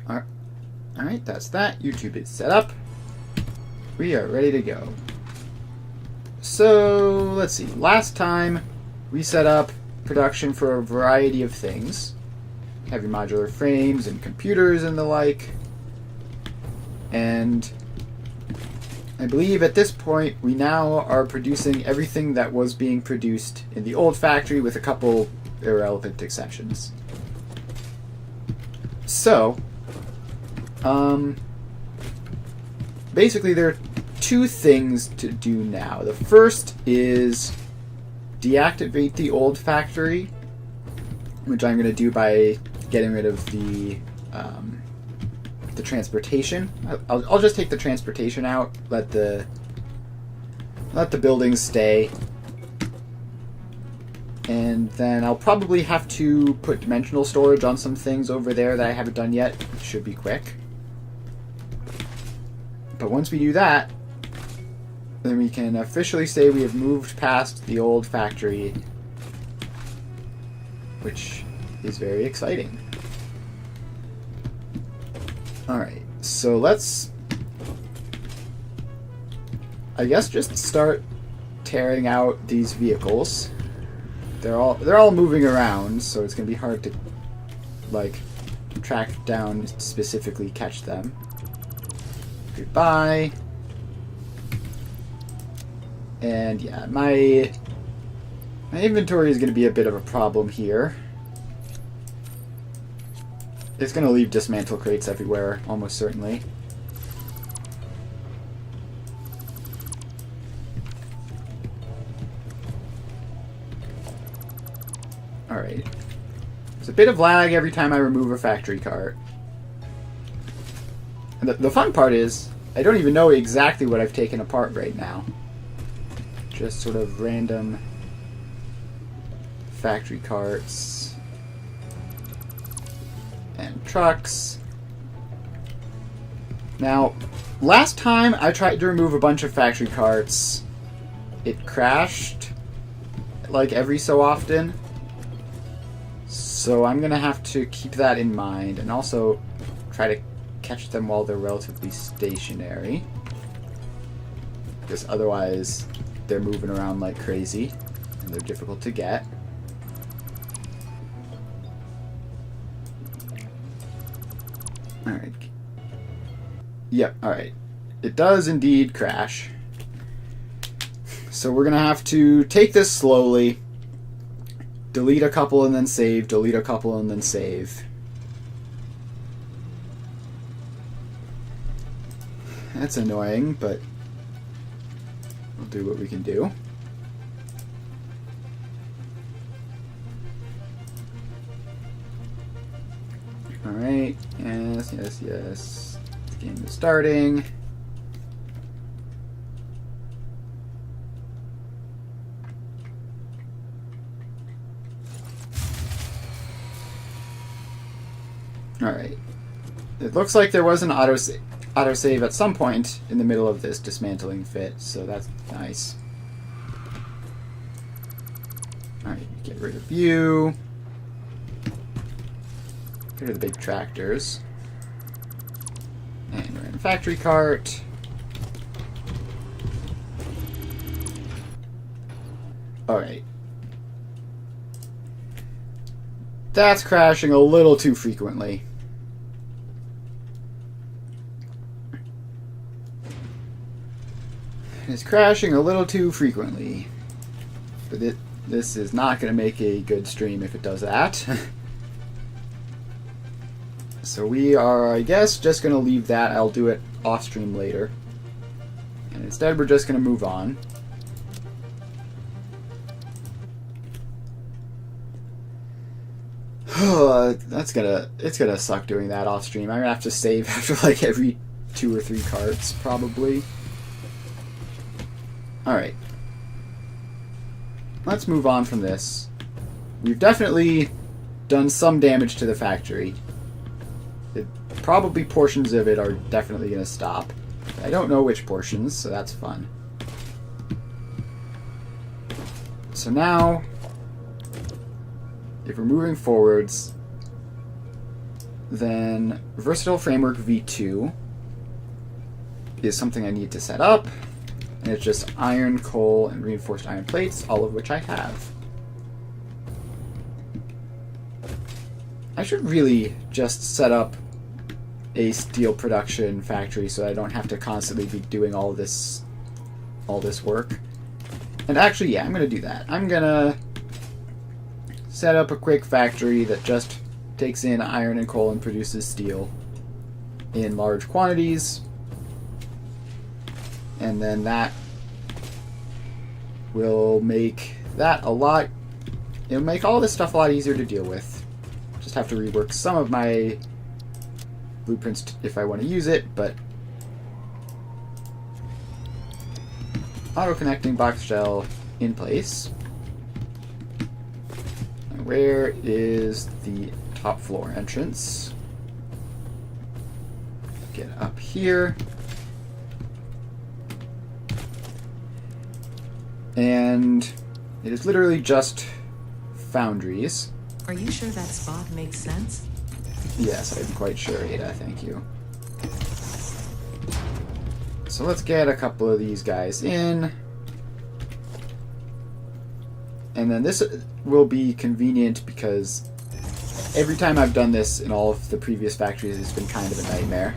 Alright, that's that. YouTube is set up. We are ready to go. So, let's see. Last time, we set up production for a variety of things. Heavy modular frames and computers and the like. And I believe at this point, we now are producing everything that was being produced in the old factory with a couple irrelevant exceptions. So, basically there are two things to do now. The first is deactivate the old factory, which I'm going to do by getting rid of the transportation. I'll just take the transportation out, let the buildings stay, and then I'll probably have to put dimensional storage on some things over there that I haven't done yet. It should be quick. But once we do that, then we can officially say we have moved past the old factory, which is very exciting. Alright, so let's, I guess, just start tearing out these vehicles. They're all moving around, so it's going to be hard to, like, track down, specifically catch them. Goodbye. And yeah, my inventory is going to be a bit of a problem here. It's going to leave dismantle crates everywhere, almost certainly. Alright. There's a bit of lag every time I remove a factory cart. And the fun part is, I don't even know exactly what I've taken apart right now. Just sort of random factory carts and trucks. Now, last time I tried to remove a bunch of factory carts, it crashed like every so often. So I'm going to have to keep that in mind and also try to catch them while they're relatively stationary. Because otherwise they're moving around like crazy and they're difficult to get. Alright. Yep, alright. It does indeed crash. So we're going to have to take this slowly. Delete a couple and then save, delete a couple and then save. That's annoying, but we'll do what we can do. Alright, yes, yes, yes. The game is starting. Alright. It looks like there was an autosave at some point in the middle of this dismantling fit, so that's nice. Alright, get rid of you. Get rid of the big tractors. And we're in the factory cart. Alright. That's crashing a little too frequently. It's crashing a little too frequently. But this is not going to make a good stream if it does that. So we are, I guess, just going to leave that. I'll do it off stream later. And instead we're just going to move on. It's gonna suck doing that off stream. I'm gonna have to save after like every 2 or 3 carts, probably. Alright. Let's move on from this. We've definitely done some damage to the factory. Probably portions of it are definitely gonna stop. I don't know which portions, so that's fun. So now, if we're moving forwards, Then Versatile Framework V2 is something I need to set up. And it's just iron, coal, and reinforced iron plates, all of which I have. I should really just set up a steel production factory so I don't have to constantly be doing all this work. And actually, yeah, I'm going to do that. I'm going to set up a quick factory that just takes in iron and coal and produces steel in large quantities. And then that will make that it'll make all this stuff a lot easier to deal with. Just have to rework some of my blueprints if I want to use it, but auto-connecting box shell in place. And where is the top floor entrance? Get up here. And it is literally just foundries. Are you sure that spot makes sense? Yes, I'm quite sure, Ada, thank you. So let's get a couple of these guys in. And then this will be convenient because every time I've done this in all of the previous factories, it's been kind of a nightmare.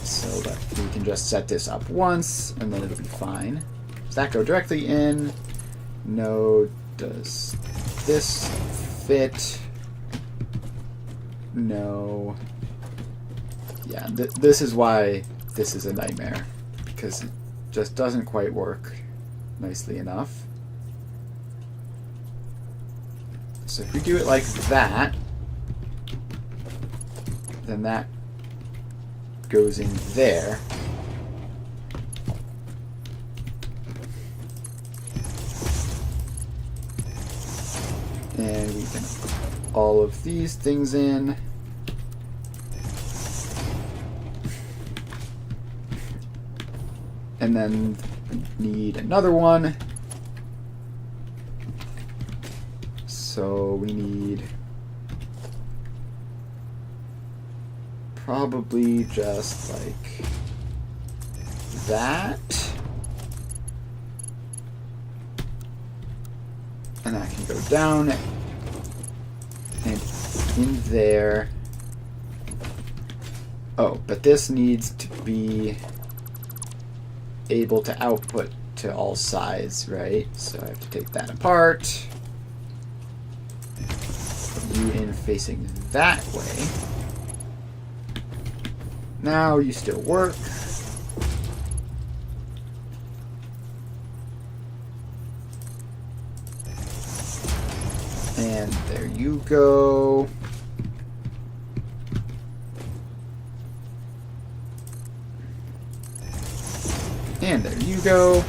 So that we can just set this up once, and then it'll be fine. Does that go directly in? No. Does this fit? No. Yeah, this is why this is a nightmare, because it just doesn't quite work nicely enough. So if we do it like that, then that goes in there. And we can put all of these things in. And then we need another one. So we need probably just like that. And that can go down and in there. Oh, but this needs to be able to output to all sides, right? So I have to take that apart. Put you in facing that way. Now you still work. And there you go. And there you go.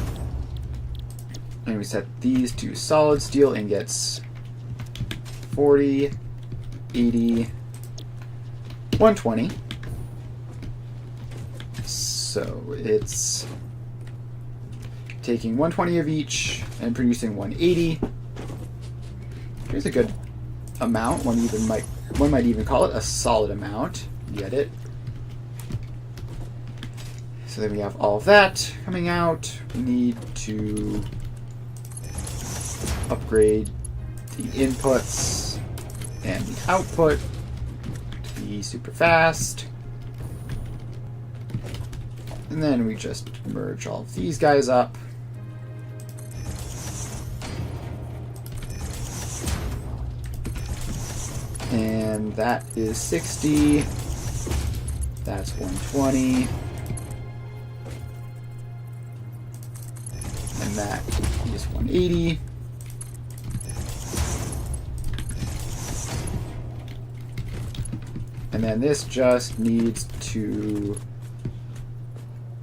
And we set these to solid steel ingots. 40, 80, 120. So it's taking 120 of each and producing 180. Here's a good amount. One might even call it a solid amount. Get it? So then we have all of that coming out. We need to upgrade the inputs and the output to be super fast. And then we just merge all of these guys up. And that is 60. That's 120. And that is 180. And then this just needs to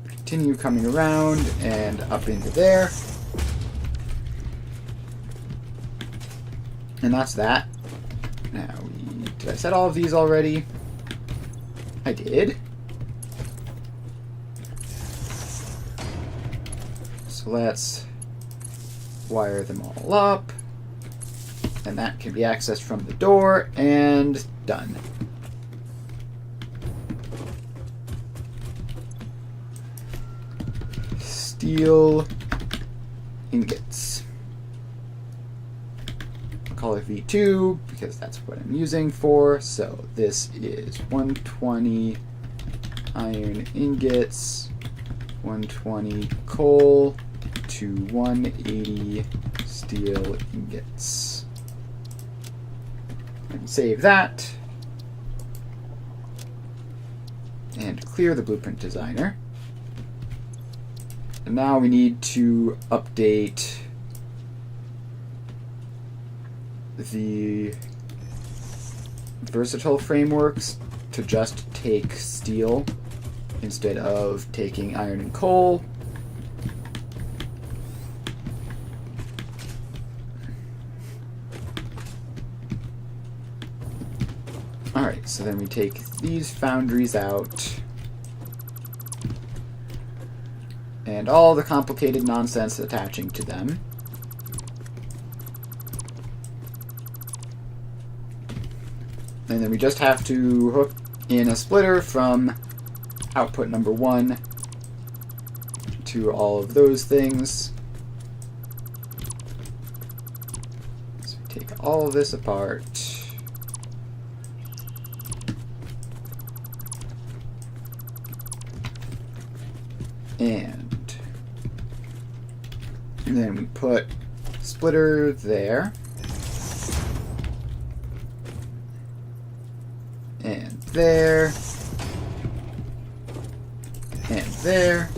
continue coming around and up into there. And that's that. Now, did I set all of these already? I did. So let's wire them all up. And that can be accessed from the door. And Done. Steel ingots. I'll call it V2 because that's what I'm using for. So this is 120 iron ingots, 120 coal to 180 steel ingots. And save that. And clear the blueprint designer. And now we need to update the versatile frameworks to just take steel instead of taking iron and coal. Alright, so then we take these foundries out and all the complicated nonsense attaching to them. And then we just have to hook in a splitter from output number 1 to all of those things. So we take all of this apart. And then we put splitter there. And there. And there.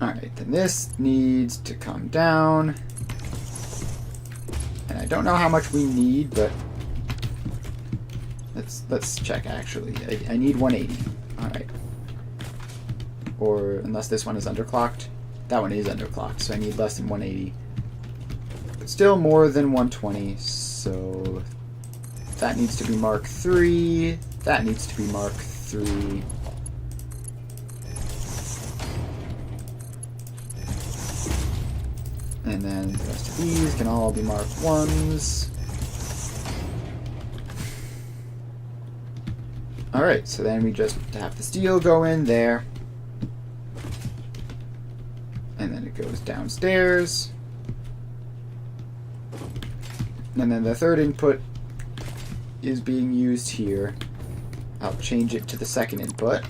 Alright, then this needs to come down. And I don't know how much we need, but let's check actually. I need 180. Alright. Or unless this one is underclocked. That one is underclocked, so I need less than 180. But still more than 120, so that needs to be Mark 3. That needs to be Mark 3. And then the rest of these can all be Mark 1s. Alright, so then we just have the steel go in there. And then it goes downstairs. And then the third input is being used here. I'll change it to the second input.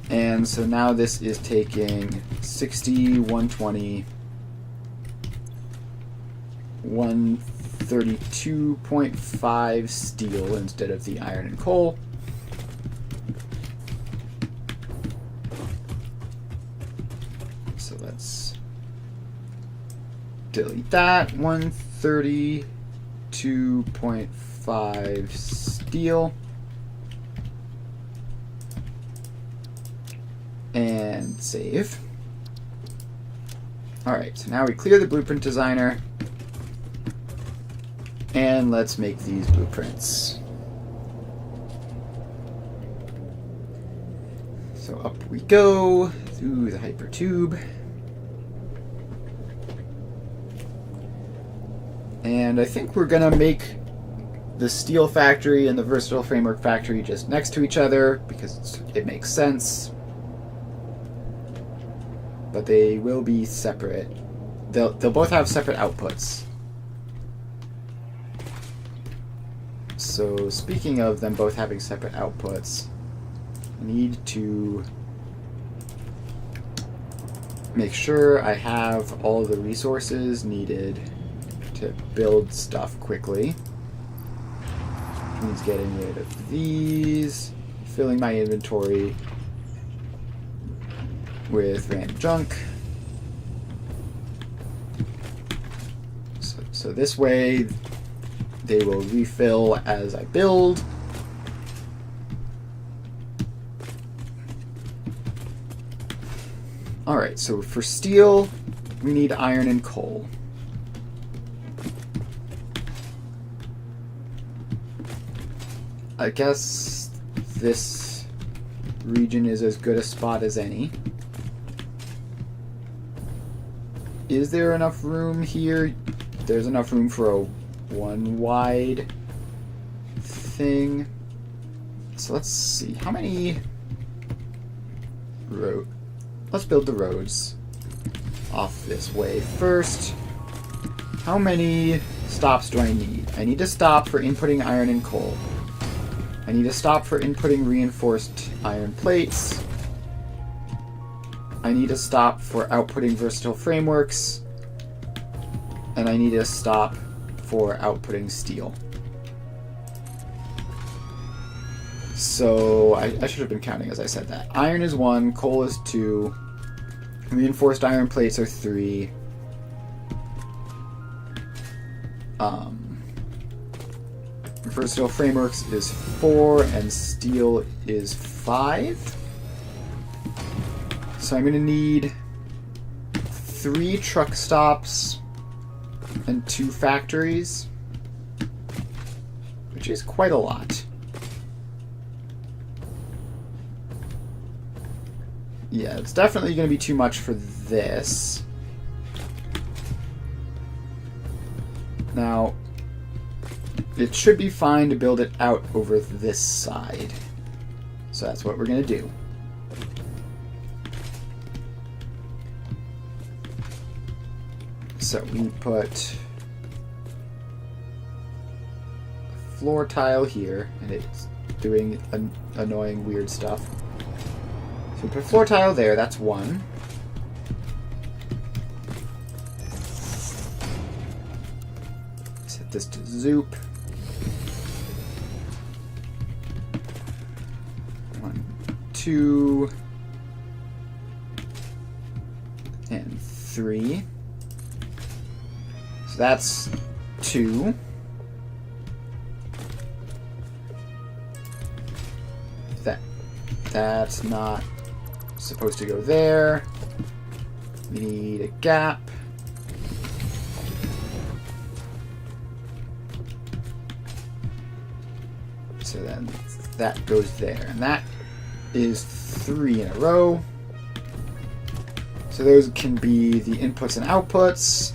And so now this is taking 60, 120, 132.5 steel instead of the iron and coal. So let's delete that. 132.5 steel. And save. Alright, so now we clear the blueprint designer. And let's make these blueprints. So up we go through the hypertube. And I think we're gonna make the steel factory and the versatile framework factory just next to each other because it makes sense. But they will be separate. They'll both have separate outputs. So speaking of them both having separate outputs, I need to make sure I have all the resources needed to build stuff quickly. Which means getting rid of these, filling my inventory with random junk. So this way they will refill as I build. Alright, so for steel, we need iron and coal. I guess this region is as good a spot as any. Is there enough room here? There's enough room for a one wide thing. So let's see. How many road? Let's build the roads off this way first. How many stops do I need? I need to stop for inputting iron and coal. I need to stop for inputting reinforced iron plates. I need to stop for outputting versatile frameworks. And I need to stop for outputting steel. So I should have been counting as I said that. Iron is 1, coal is 2, reinforced iron plates are 3. Versatile frameworks is 4, and steel is 5. So I'm going to need 3 truck stops and 2 factories, which is quite a lot. Yeah, it's definitely going to be too much for this. Now, it should be fine to build it out over this side. So that's what we're going to do. So we put floor tile here, and it's doing annoying weird stuff. So we put floor tile there, that's 1. Set this to Zoop. 1, 2, and 3. So that's 2. That's not supposed to go there. We need a gap. So then that goes there. And that is 3 in a row. So those can be the inputs and outputs.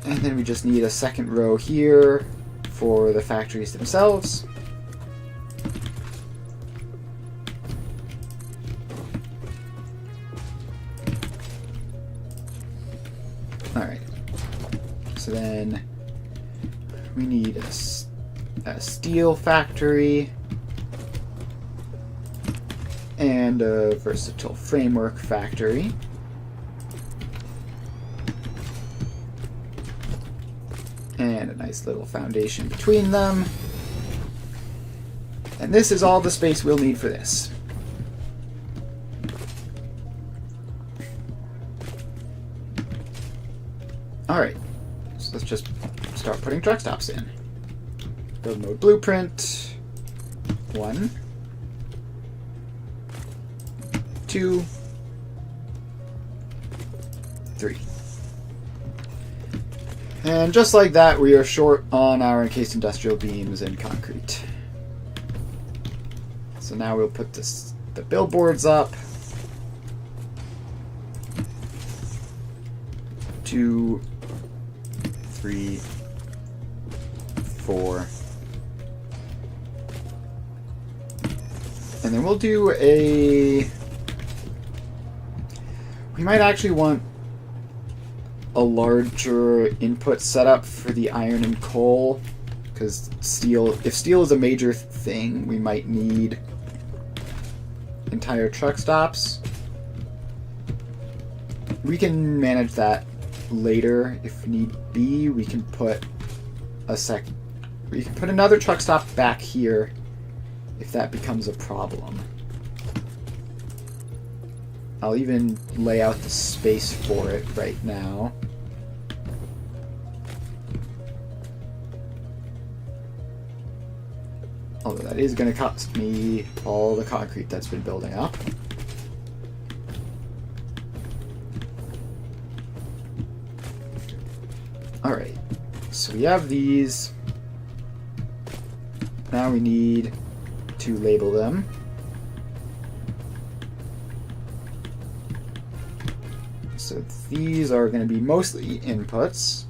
And then we just need a second row here for the factories themselves. Alright. So then we need a steel factory and a versatile framework factory. And a nice little foundation between them. And this is all the space we'll need for this. Alright, so let's just start putting truck stops in. Build mode blueprint. 1, 2, 3. And just like that, we are short on our encased industrial beams and concrete. So now we'll put the billboards up. 2, 3, 4. And then we'll do a... We might actually want a larger input setup for the iron and coal, because if steel is a major thing, we might need entire truck stops. We can manage that later if need be. We can put another truck stop back here if that becomes a problem. I'll even lay out the space for it right now. Although that is going to cost me all the concrete that's been building up. Alright, so we have these. Now we need to label them. So these are going to be mostly inputs.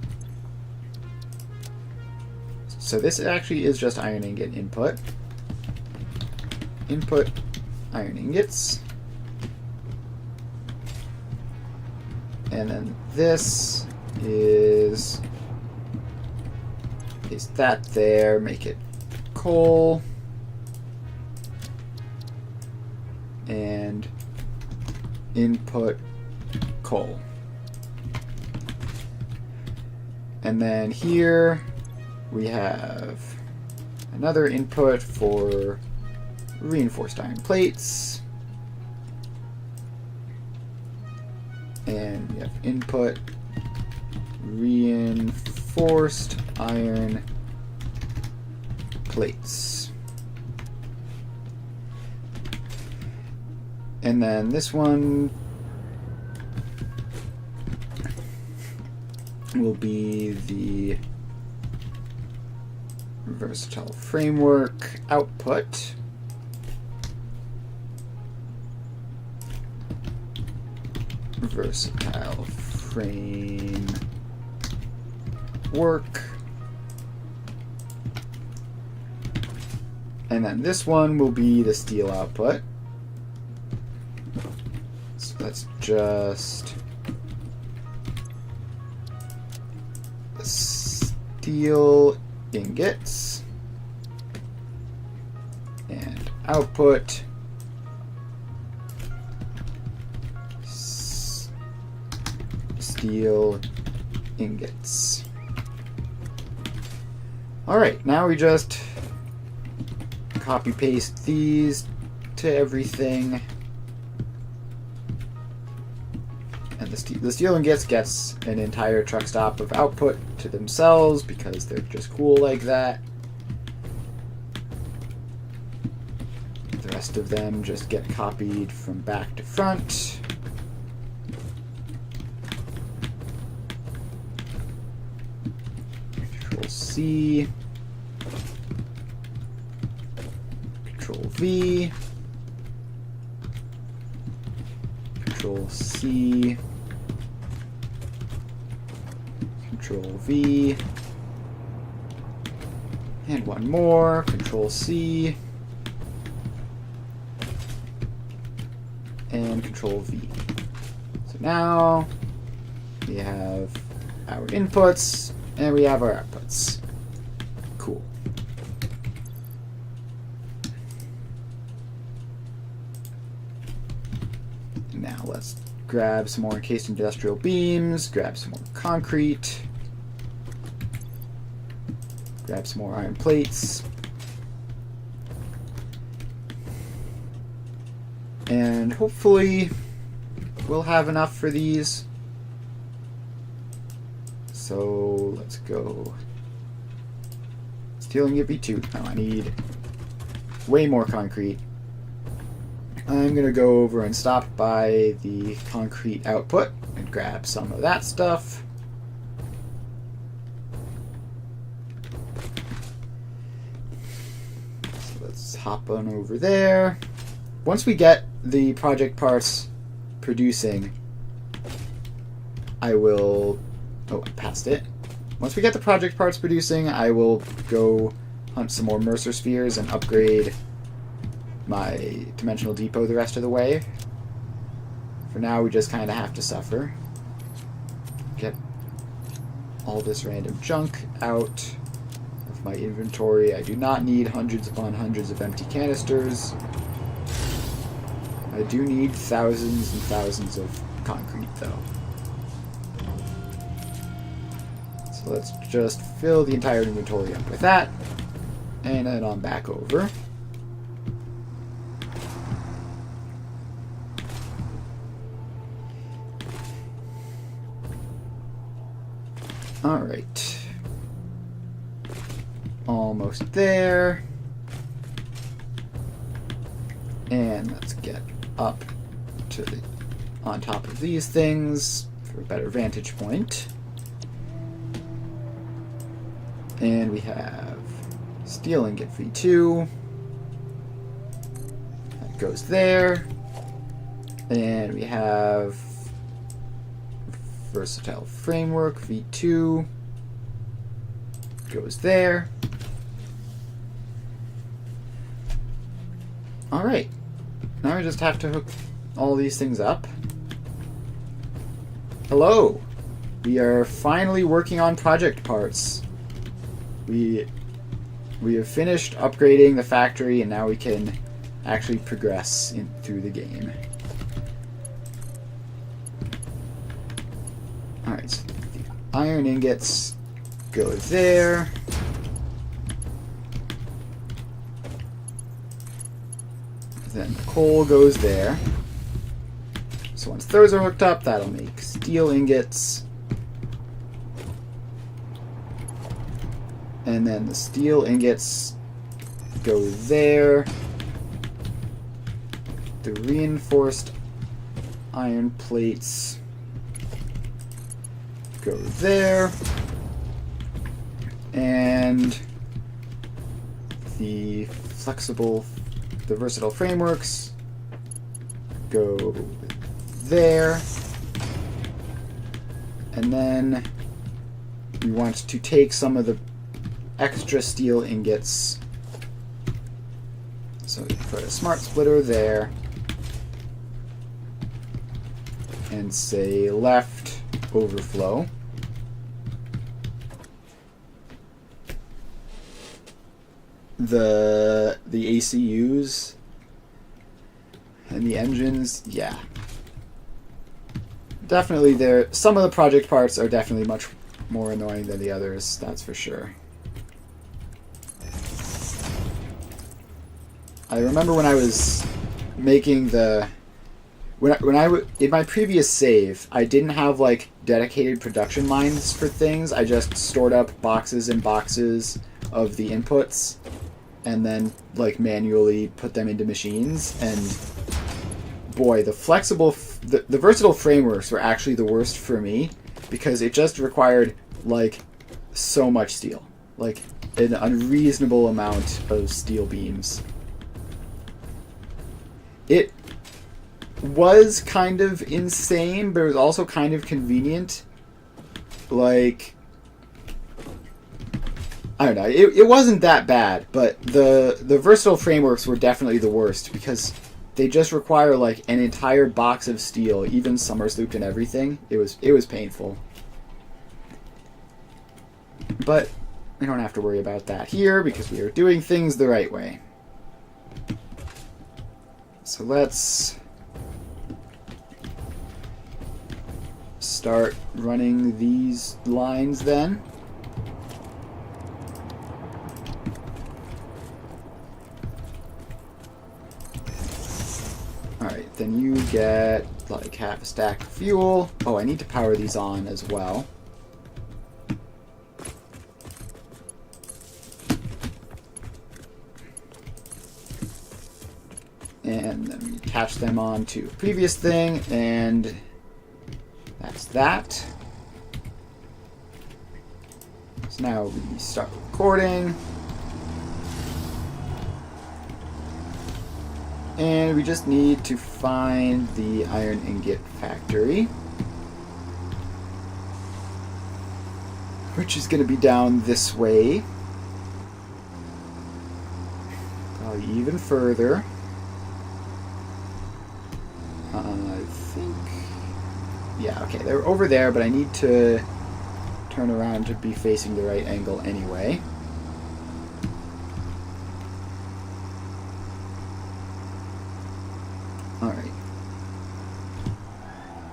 So this actually is just iron ingot input. Input iron ingots. And then this is that there, make it coal. And input coal. And then here we have another input for reinforced iron plates. And we have input reinforced iron plates. And then this one will be the versatile framework output. Versatile frame work. And then this one will be the steel output. So that's just steel ingots and output steel ingots. Alright, now we just copy paste these to everything. And the steel ingots gets an entire truck stop of output to themselves because they're just cool like that. The rest of them just get copied from back to front. Control C. Control V. Control C. Control V. And one more. Control C. And Control V. So now we have our inputs and we have our outputs. Cool. Now let's grab some more encased industrial beams, grab some more concrete, grab some more iron plates, and hopefully we'll have enough for these. So let's go. Steel ingot V2. Now I need way more concrete. I'm going to go over and stop by the concrete output and grab some of that stuff. So let's hop on over there. Once we get the project parts producing, I will... Oh, I passed it. Once we get the project parts producing, I will go hunt some more Mercer spheres and upgrade my dimensional depot the rest of the way. For now, we just kind of have to suffer. Get all this random junk out of my inventory. I do not need hundreds upon hundreds of empty canisters. I do need thousands and thousands of concrete, though. So let's just fill the entire inventory up with that, and then on back over. Alright. Almost there. And let's get up to the on top of these things for a better vantage point. And we have steel ingot V2. That goes there. And we have versatile framework, V2, goes there. Alright, now we just have to hook all these things up. Hello! We are finally working on project parts. We have finished upgrading the factory, and now we can actually progress through the game. Alright, so the iron ingots go there. Then coal goes there. So once those are hooked up, that'll make steel ingots. And then the steel ingots go there. The reinforced iron plates go there. And the versatile frameworks go there. And then we want to take some of the extra steel ingots. So we put a smart splitter there. And say left overflow. The ACUs and the engines, yeah. Definitely some of the project parts are definitely much more annoying than the others, that's for sure. I remember when I was making in my previous save, I didn't have like dedicated production lines for things. I just stored up boxes and boxes of the inputs and then like manually put them into machines. And boy, the versatile frameworks were actually the worst for me because it just required like so much steel, like an unreasonable amount of steel beams. It was kind of insane, but it was also kind of convenient. Like, I don't know, it wasn't that bad, but the versatile frameworks were definitely the worst because they just require like an entire box of steel, even summers looped and everything. It was painful. But we don't have to worry about that here because we are doing things the right way. So let's start running these lines then. Alright, then you get like half a stack of fuel. Oh, I need to power these on as well. And then we attach them on to a previous thing, and that's that. So now we start recording. And we just need to find the iron ingot factory, which is going to be down this way. Probably even further. I think... Yeah, okay, they're over there, but I need to turn around to be facing the right angle anyway. Alright.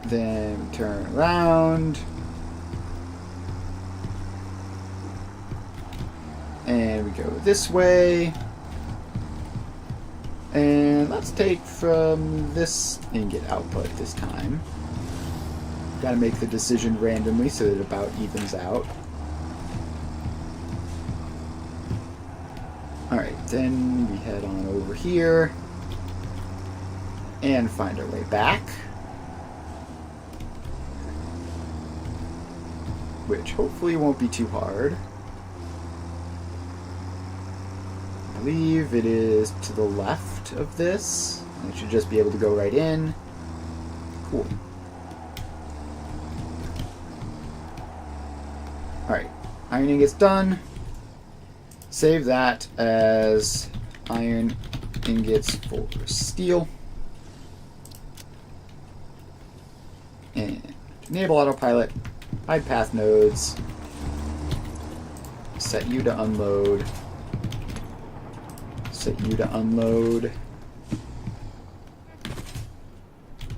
Then we turn around. And we go this way. And let's take from this ingot output this time. Gotta make the decision randomly so that it about evens out. Alright, then we head on over here and find our way back. Which hopefully won't be too hard. I believe it is to the left of this. I should just be able to go right in. Cool. Iron ingots done. Save that as iron ingots for steel. And enable autopilot. Hide path nodes. Set you to unload. Set you to unload.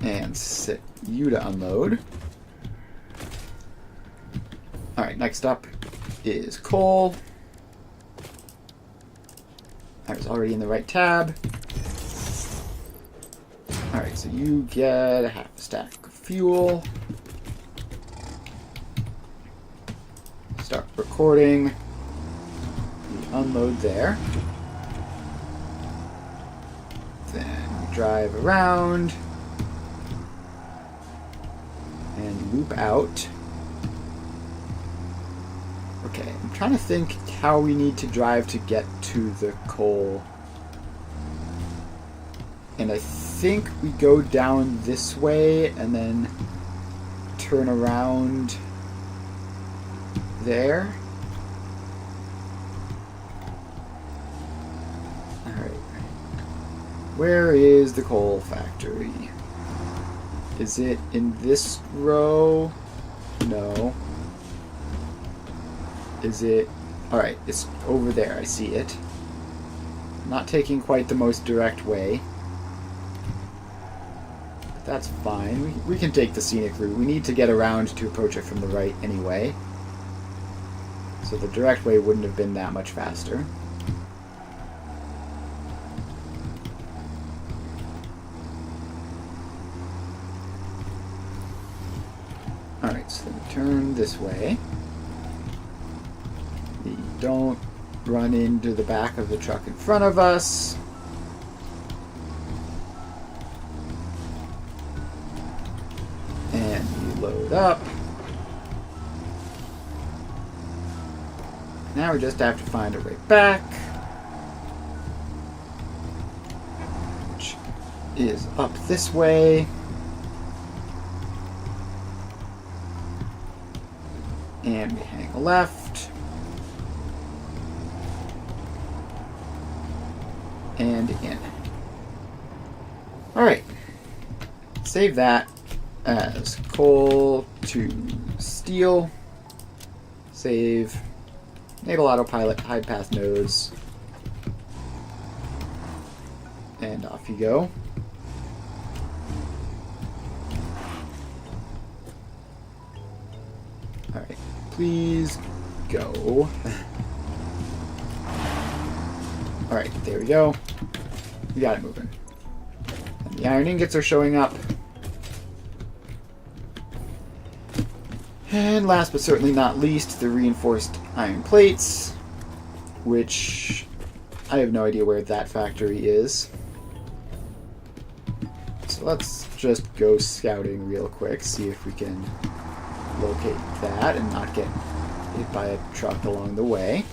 And set you to unload. Alright, next up is coal. I was already in the right tab. Alright, so you get a half a stack of fuel. Start recording. We unload there. Then we drive around. And loop out. Okay, I'm trying to think how we need to drive to get to the coal. And I think we go down this way and then turn around there. Alright. Where is the coal factory? Is it in this row? No. Is it... Alright, it's over there. I see it. Not taking quite the most direct way. But that's fine. We can take the scenic route. We need to get around to approach it from the right anyway. So the direct way wouldn't have been that much faster. Alright, so we turn this way. We don't run into the back of the truck in front of us. And we load up. Now we just have to find our way back. Which is up this way. And we hang a left. And in. Alright. Save that as coal to steel. Save. Enable autopilot, hide path nodes. And off you go. Alright. Please go. Alright, there we go. We got it moving. And the iron ingots are showing up. And last but certainly not least, the reinforced iron plates, which I have no idea where that factory is. So let's just go scouting real quick, see if we can locate that and not get hit by a truck along the way.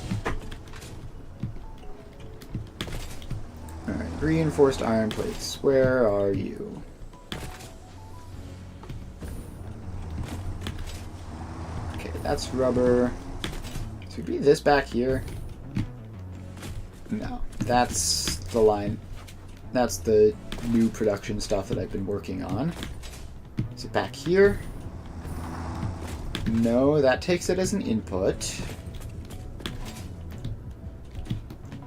Alright, reinforced iron plates, where are you? Okay, that's rubber. So would be this back here? No, that's the line. That's the new production stuff that I've been working on. Is it back here? No, that takes it as an input.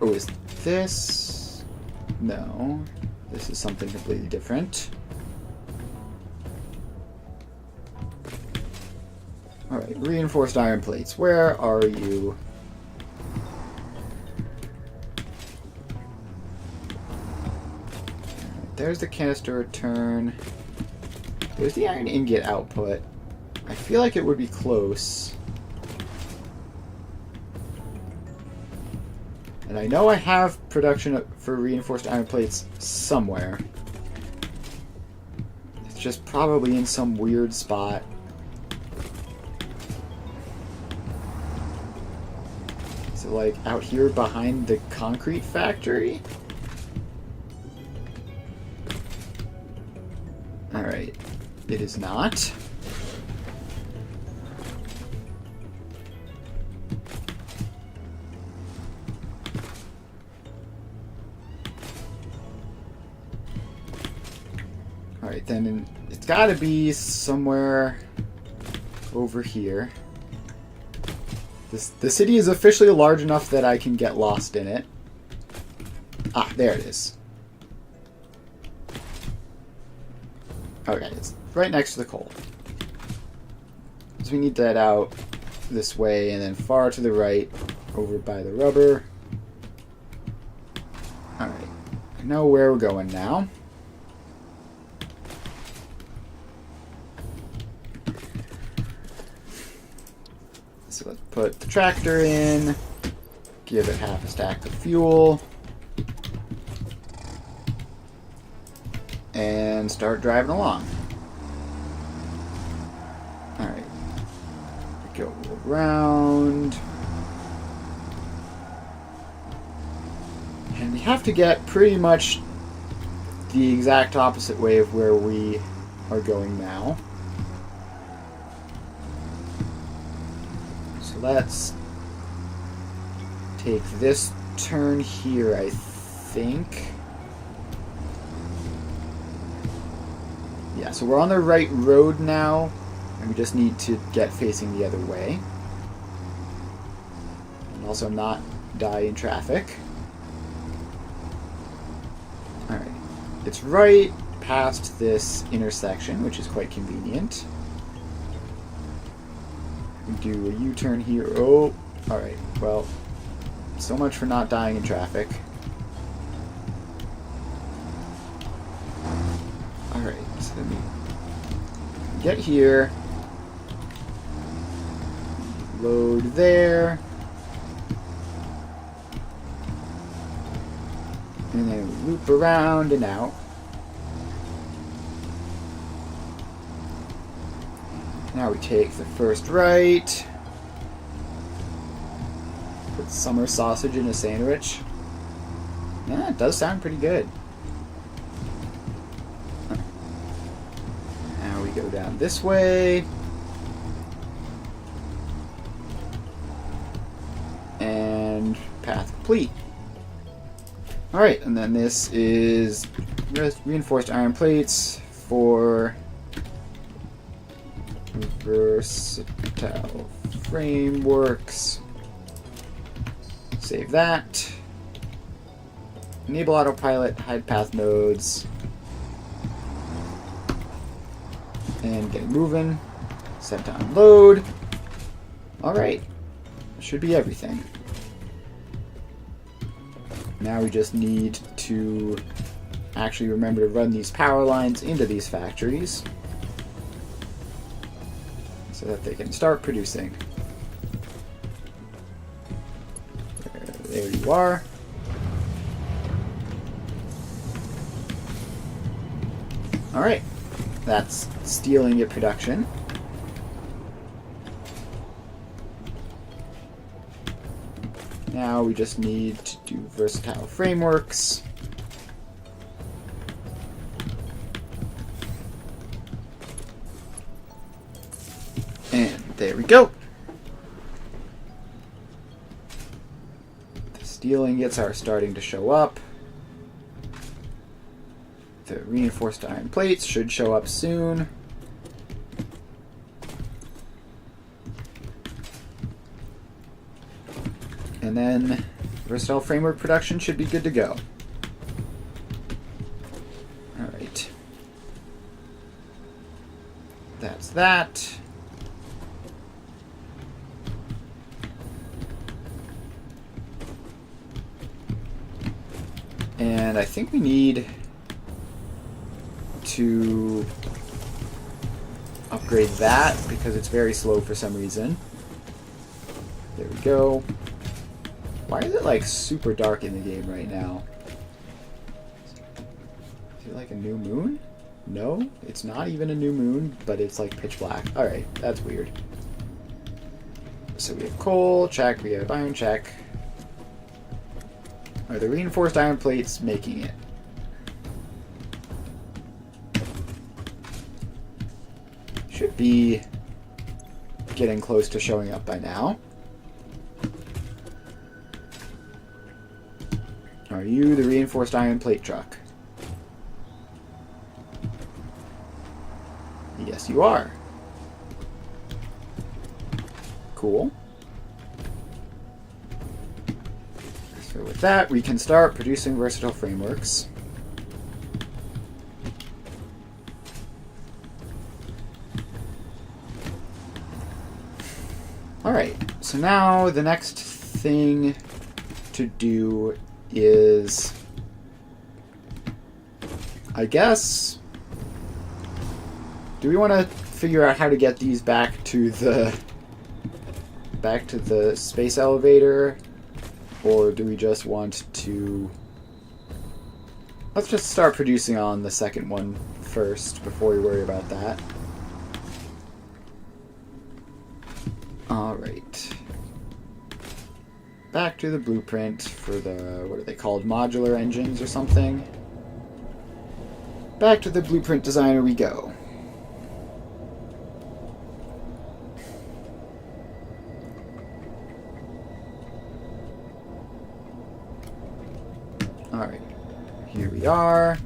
Oh, is this? No, this is something completely different. Alright, reinforced iron plates. Where are you? There's the canister return. There's the iron ingot output. I feel like it would be close. And I know I have production for reinforced iron plates somewhere. It's just probably in some weird spot. Is it like out here behind the concrete factory? Alright. It is not. Alright, then it's gotta be somewhere over here. The city is officially large enough that I can get lost in it. Ah, there it is. Okay, it's right next to the coal. So we need to head out this way and then far to the right over by the rubber. Alright, I know where we're going now. So let's put the tractor in, give it half a stack of fuel, and start driving along. Alright, go around. And we have to get pretty much the exact opposite way of where we are going now. So let's take this turn here, I think. Yeah, so we're on the right road now, and we just need to get facing the other way. And also not die in traffic. Alright. It's right past this intersection, which is quite convenient. We do a U-turn here. Oh, alright. Well, so much for not dying in traffic. Alright, so let me get here. Load there. And then loop around and out. Now we take the first right. Put summer sausage in a sandwich. Yeah, it does sound pretty good. Now we go down this way. And path complete. Alright, and then this is reinforced iron plates for versatile frameworks. Save that. Enable autopilot, hide path nodes. And get moving. Set to unload. Alright. Should be everything. Now we just need to actually remember to run these power lines into these factories so that they can start producing. There you are. Alright, that's steel ingot production. Now we just need to do versatile frameworks. And there we go. The steel ingots are starting to show up. The reinforced iron plates should show up soon. And then versatile framework production should be good to go. Alright. That's that. And I think we need to upgrade that because it's very slow for some reason. There we go. Why is it like super dark in the game right now? Is it like a new moon? No, it's not even a new moon, but it's like pitch black. Alright, that's weird. So we have coal, check, we have iron, check. Are the reinforced iron plates making it? Should be getting close to showing up by now. Are you the reinforced iron plate truck? Yes, you are. Cool. So with that, we can start producing versatile frameworks. Alright, so now the next thing to do is, I guess, do we want to figure out how to get these back to the space elevator, or do we just want to, let's just start producing on the second one first before we worry about that. Alright. Back to the blueprint for the, what are they called, modular engines or something. Back to the blueprint designer we go. Alright, here we are.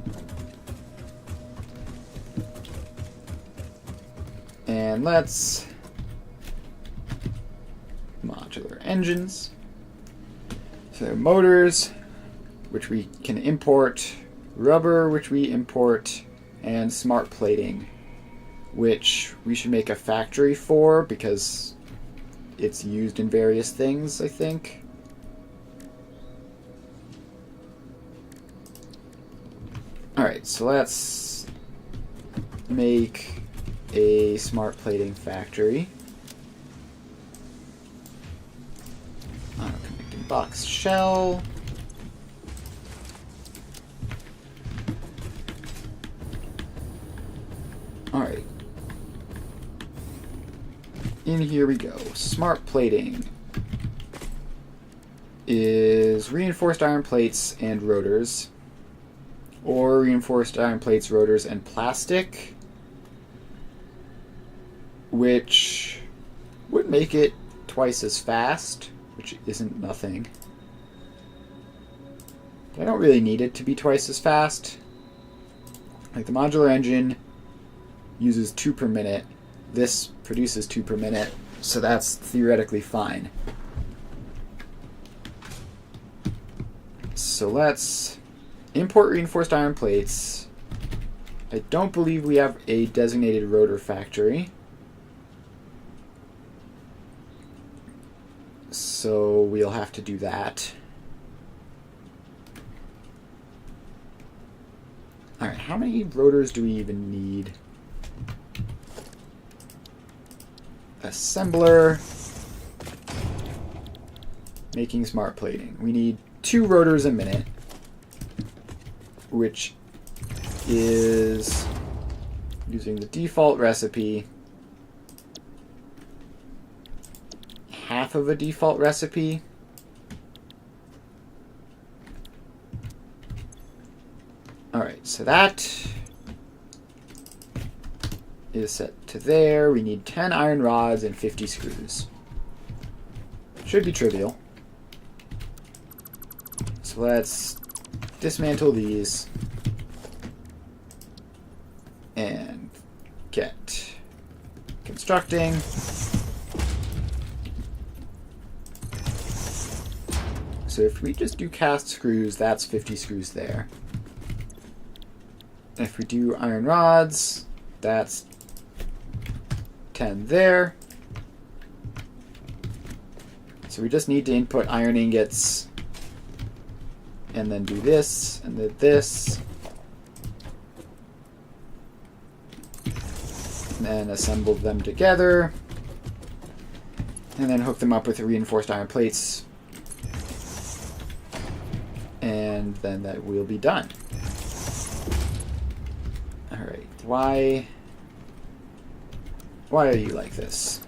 And let's modular engines. So motors, which we can import, rubber, which we import, and smart plating, which we should make a factory for because it's used in various things, I think. Alright, so let's make a smart plating factory. Connecting box shell. Alright. In here we go. Smart plating is reinforced iron plates and rotors, or reinforced iron plates, rotors, and plastic, which would make it twice as fast, which isn't nothing. But I don't really need it to be twice as fast. Like the modular engine uses 2 per minute. This produces 2 per minute, so that's theoretically fine. So let's import reinforced iron plates. I don't believe we have a designated rotor factory, so we'll have to do that. Alright, how many rotors do we even need? Assembler. Making smart plating. We need 2 rotors a minute, which is, using the default recipe, half of a default recipe. Alright, so that is set to there. We need 10 iron rods and 50 screws. Should be trivial. So let's dismantle these and get constructing. So if we just do cast screws, that's 50 screws there. If we do iron rods, that's 10 there. So we just need to input iron ingots and then do this and then this. And then assemble them together. And then hook them up with the reinforced iron plates. And then that will be done. Alright, why are you like this?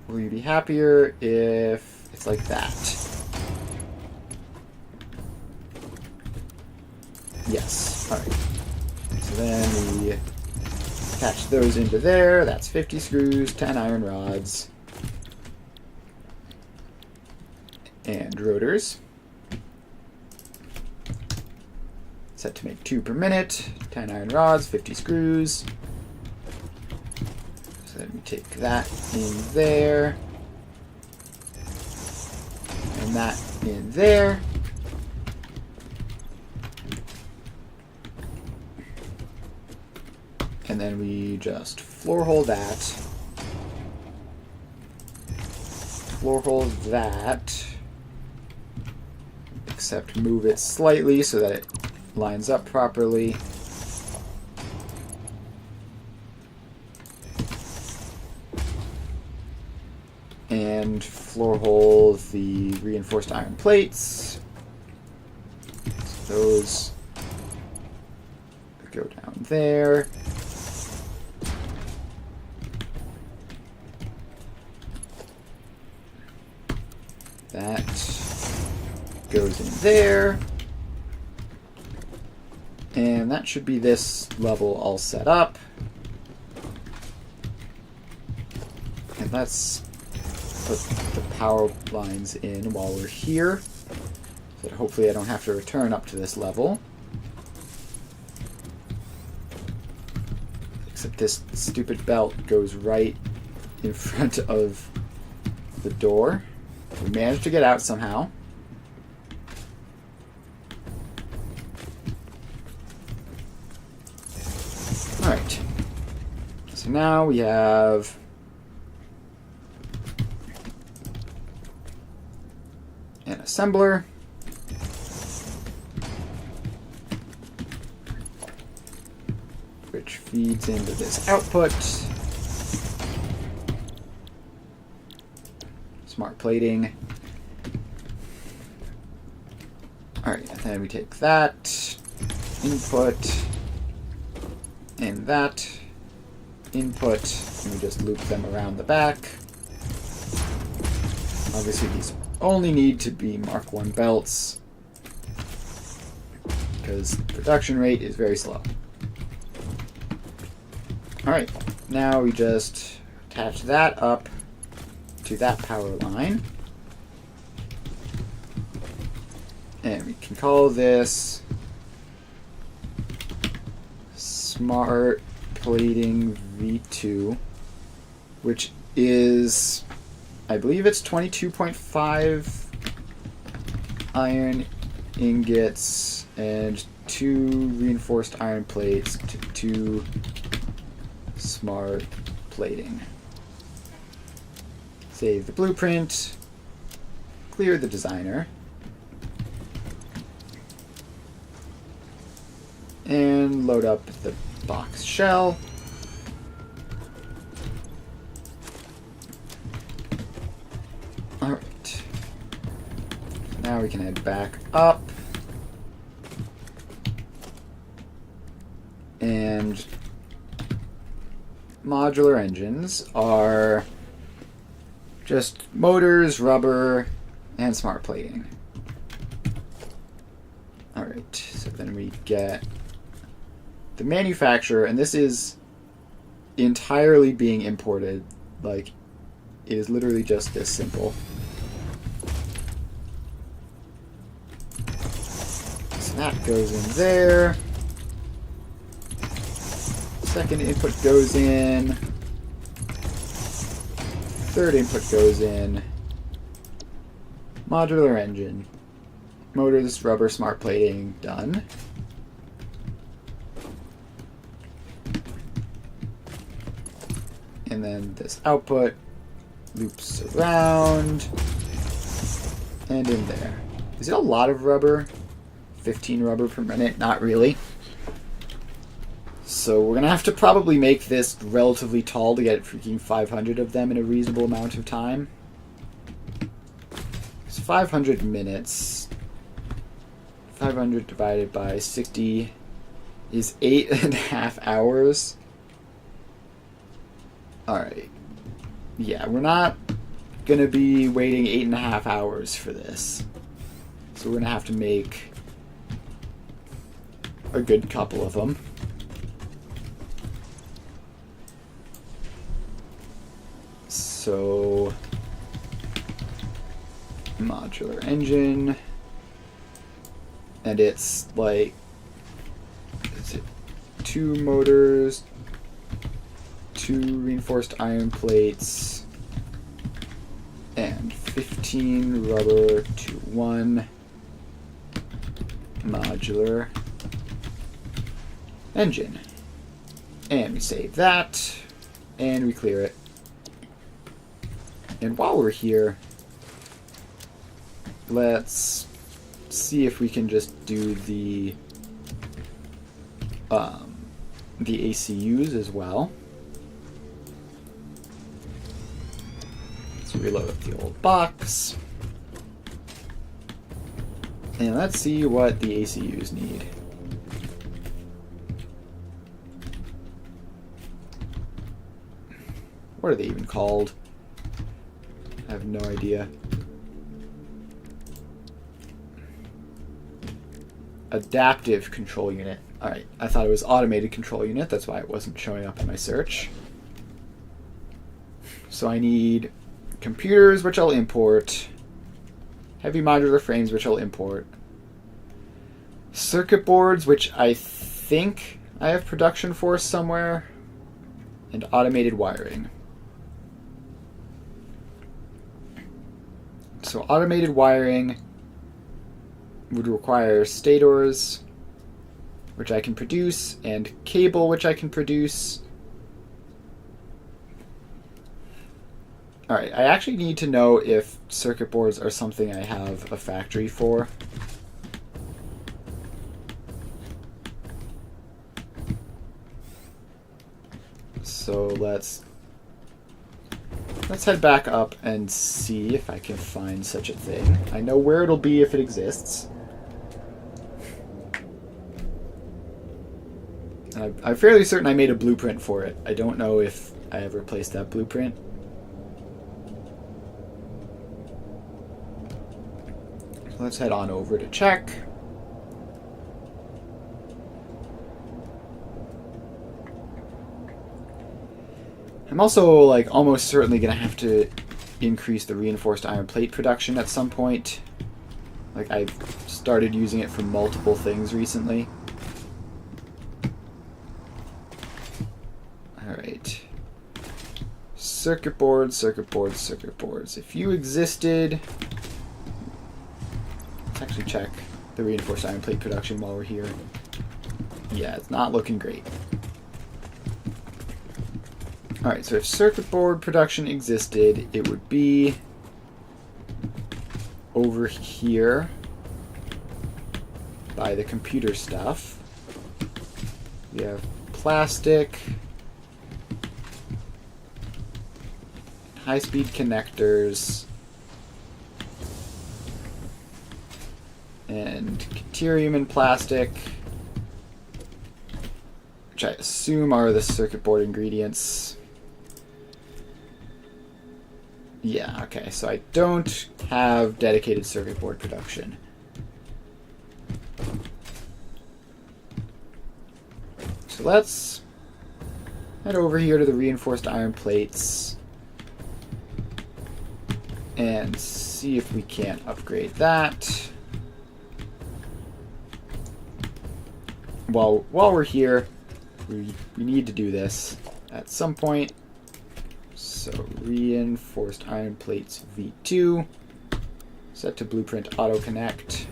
Will you be happier if it's like that? Yes, alright. So then we attach those into there. That's 50 screws, 10 iron rods, and rotors. Set to make 2 per minute, 10 iron rods, 50 screws. So then we take that in there. And that in there. And then we just floor hole that. Floor hole that. Except move it slightly so that it lines up properly. And floor hole the reinforced iron plates. So those go down there. That goes in there. And that should be this level all set up. And let's put the power lines in while we're here. So that hopefully I don't have to return up to this level. Except this stupid belt goes right in front of the door. We managed to get out somehow. Alright. So now we have an assembler. Which feeds into this output. Smart plating. Alright, and then we take that input and that input, and we just loop them around the back. Obviously these only need to be Mark 1 belts because production rate is very slow. Alright, now we just attach that up to that power line. And we can call this Smart Plating V2, which is, I believe it's 22.5 iron ingots and 2 reinforced iron plates to 2 smart plating. Save the blueprint, clear the designer, and load up the box shell. Alright. Now we can head back up. And modular engines are just motors, rubber, and smart plating. Alright, so then we get the manufacturer, and this is entirely being imported. Like, it is literally just this simple. So that goes in there. Second input goes in. Third input goes in. Modular engine. Motors, rubber, smart plating, done. And then this output loops around and in there. Is it a lot of rubber? 15 rubber per minute? Not really. So we're gonna have to probably make this relatively tall to get freaking 500 of them in a reasonable amount of time. It's 500 minutes. 500 divided by 60 is 8.5 hours. Alright. Yeah, we're not gonna be waiting 8.5 hours for this. So we're gonna have to make a good couple of them. So, modular engine, and it's like, is it 2 motors, 2 reinforced iron plates and 15 rubber to 1 modular engine. And we save that, and we clear it. And while we're here, let's see if we can just do the ACUs as well. Let's reload the old box. And let's see what the ACUs need. What are they even called? I have no idea. Adaptive control unit. Alright, I thought it was automated control unit. That's why it wasn't showing up in my search. So I need computers, which I'll import. Heavy modular frames, which I'll import. Circuit boards, which I think I have production for somewhere. And automated wiring. So automated wiring would require stators, which I can produce, and cable, which I can produce. Alright, I actually need to know if circuit boards are something I have a factory for. So let's head back up and see if I can find such a thing. I know where it'll be if it exists. I'm fairly certain I made a blueprint for it. I don't know if I ever placed that blueprint. So let's head on over to check. I'm also like almost certainly going to have to increase the reinforced iron plate production at some point. Like I've started using it for multiple things recently. Alright. Circuit boards, circuit boards, circuit boards. If you existed... Let's actually check the reinforced iron plate production while we're here. Yeah, it's not looking great. Alright, so if circuit board production existed, it would be over here by the computer stuff. We have plastic, high-speed connectors, and deuterium and plastic, which I assume are the circuit board ingredients. Yeah, okay, so I don't have dedicated circuit board production. So let's head over here to the reinforced iron plates and see if we can't upgrade that. While we're here, we need to do this at some point. So reinforced iron plates V2, set to blueprint auto connect.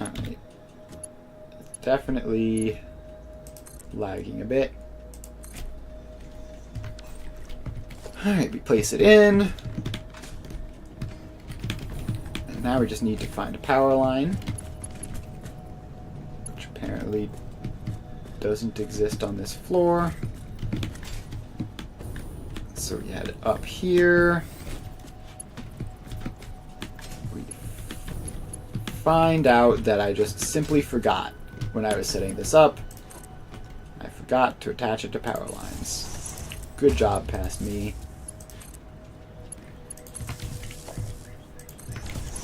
Alright. Definitely lagging a bit. Alright, we place it in. And now we just need to find a power line, which apparently doesn't exist on this floor. So we had it up here. We find out that I just simply forgot when I was setting this up. I forgot to attach it to power lines. Good job, past me.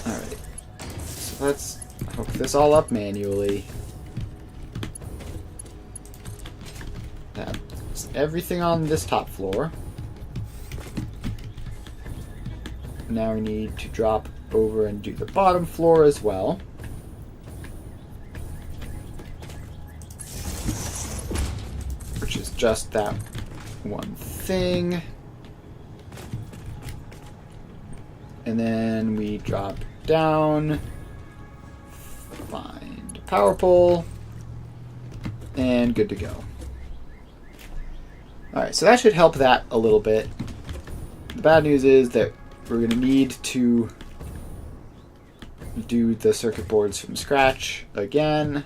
Alright. So let's hook this all up manually. That's everything on this top floor. Now we need to drop over and do the bottom floor as well. just that one thing. And then we drop down, find power pole, and good to go. Alright, so that should help that a little bit. The bad news is that we're going to need to do the circuit boards from scratch again.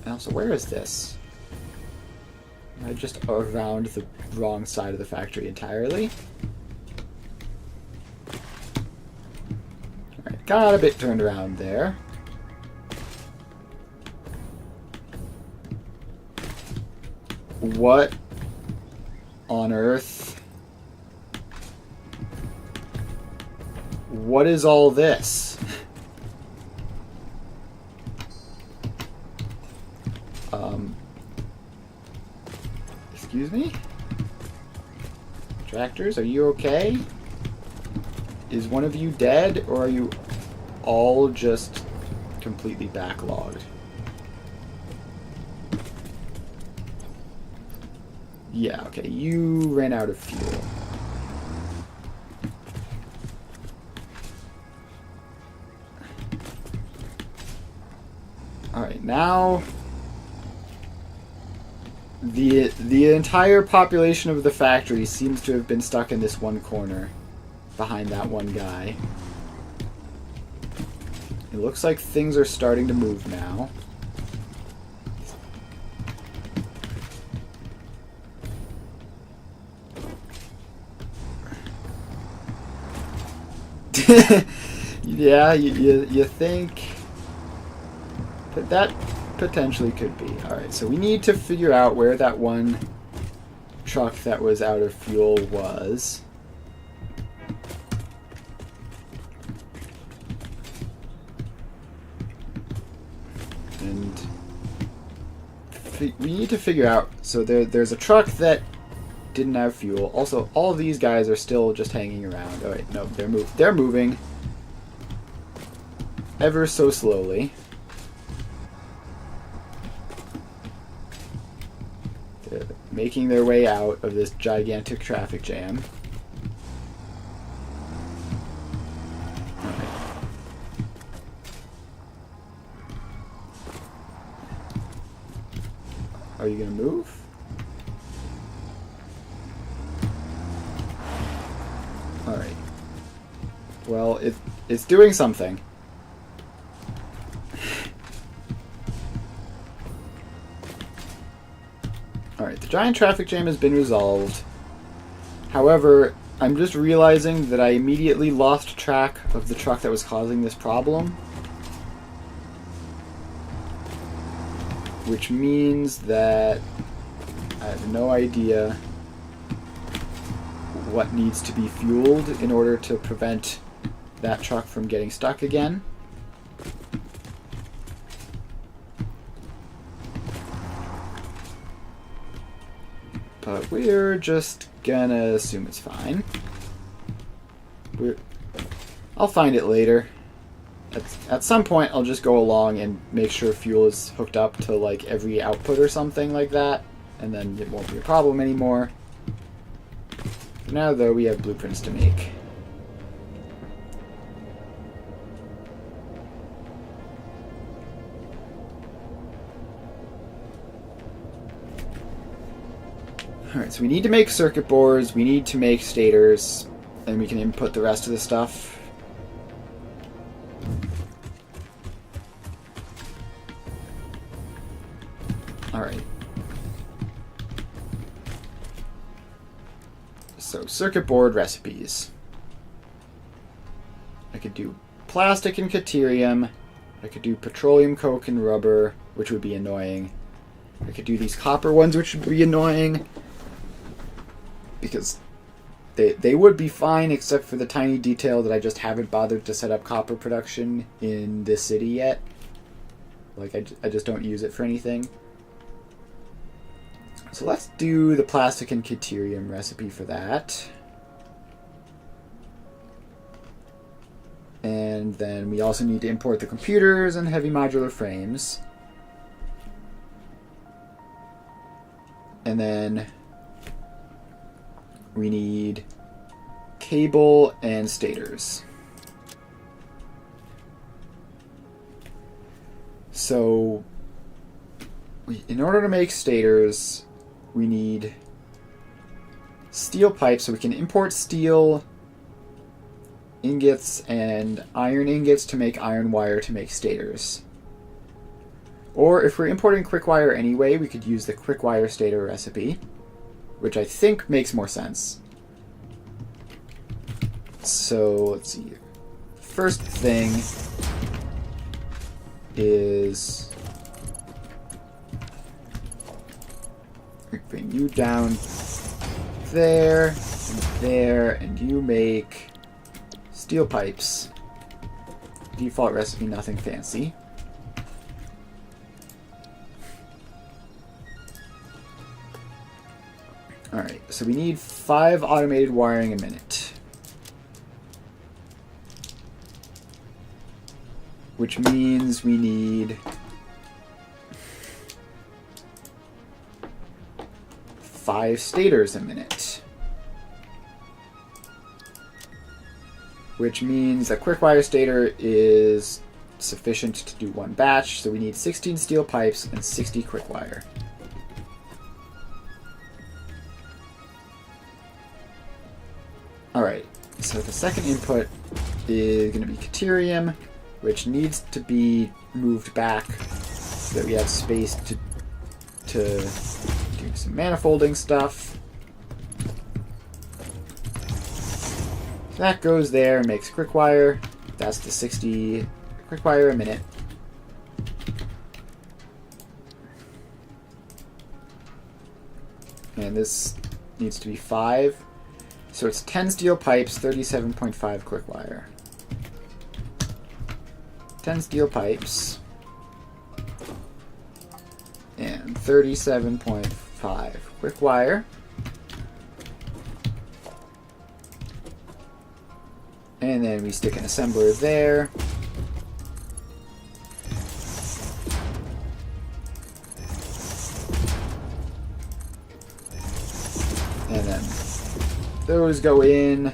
And also, where is this? Am I just around the wrong side of the factory entirely? Alright, got a bit turned around there. What on earth? What is all this? Excuse me? Tractors, are you okay? Is one of you dead, or are you all just completely backlogged? Yeah, okay, you ran out of fuel. Alright, now the entire population of the factory seems to have been stuck in this one corner behind that one guy. It looks like things are starting to move now. Yeah, you think that potentially could be. Alright, so we need to figure out where that one truck that was out of fuel was. And we need to figure out, so there's a truck that didn't have fuel. Also, all of these guys are still just hanging around. Oh wait, no, they're moving ever so slowly. They're making their way out of this gigantic traffic jam. Alright. Are you gonna move? Alright. Well, it's doing something. Alright, the giant traffic jam has been resolved. However, I'm just realizing that I immediately lost track of the truck that was causing this problem. Which means that I have no idea what needs to be fueled in order to prevent that truck from getting stuck again. But we're just gonna assume it's fine. I'll find it later. At some point, I'll just go along and make sure fuel is hooked up to like every output or something like that, and then it won't be a problem anymore. For now, though, we have blueprints to make. Alright, so we need to make circuit boards, we need to make stators, and we can input the rest of the stuff. Alright. So, circuit board recipes. I could do plastic and caterium. I could do petroleum coke and rubber, which would be annoying. I could do these copper ones, which would be annoying. Because they would be fine, except for the tiny detail that I just haven't bothered to set up copper production in this city yet. Like, I just don't use it for anything. So let's do the plastic and caterium recipe for that. And then we also need to import the computers and heavy modular frames. And then we need cable and stators. So in order to make stators, we need steel pipes, so we can import steel ingots and iron ingots to make iron wire to make stators. Or if we're importing quick wire anyway, we could use the quick wire stator recipe, which I think makes more sense. So let's see. First thing is we bring you down there, and you make steel pipes. Default recipe, nothing fancy. Alright, so we need 5 automated wiring a minute. Which means we need 5 stators a minute. Which means a quick wire stator is sufficient to do 1 batch, so we need 16 steel pipes and 60 quick wire. Alright, so the second input is going to be Caterium, which needs to be moved back so that we have space to do some manifolding stuff. So that goes there and makes quick wire. That's the 60 quick wire a minute. And this needs to be 5. So it's 10 steel pipes, 37.5 quick wire. 10 steel pipes and 37.5 quick wire. And then we stick an assembler there. And then those go in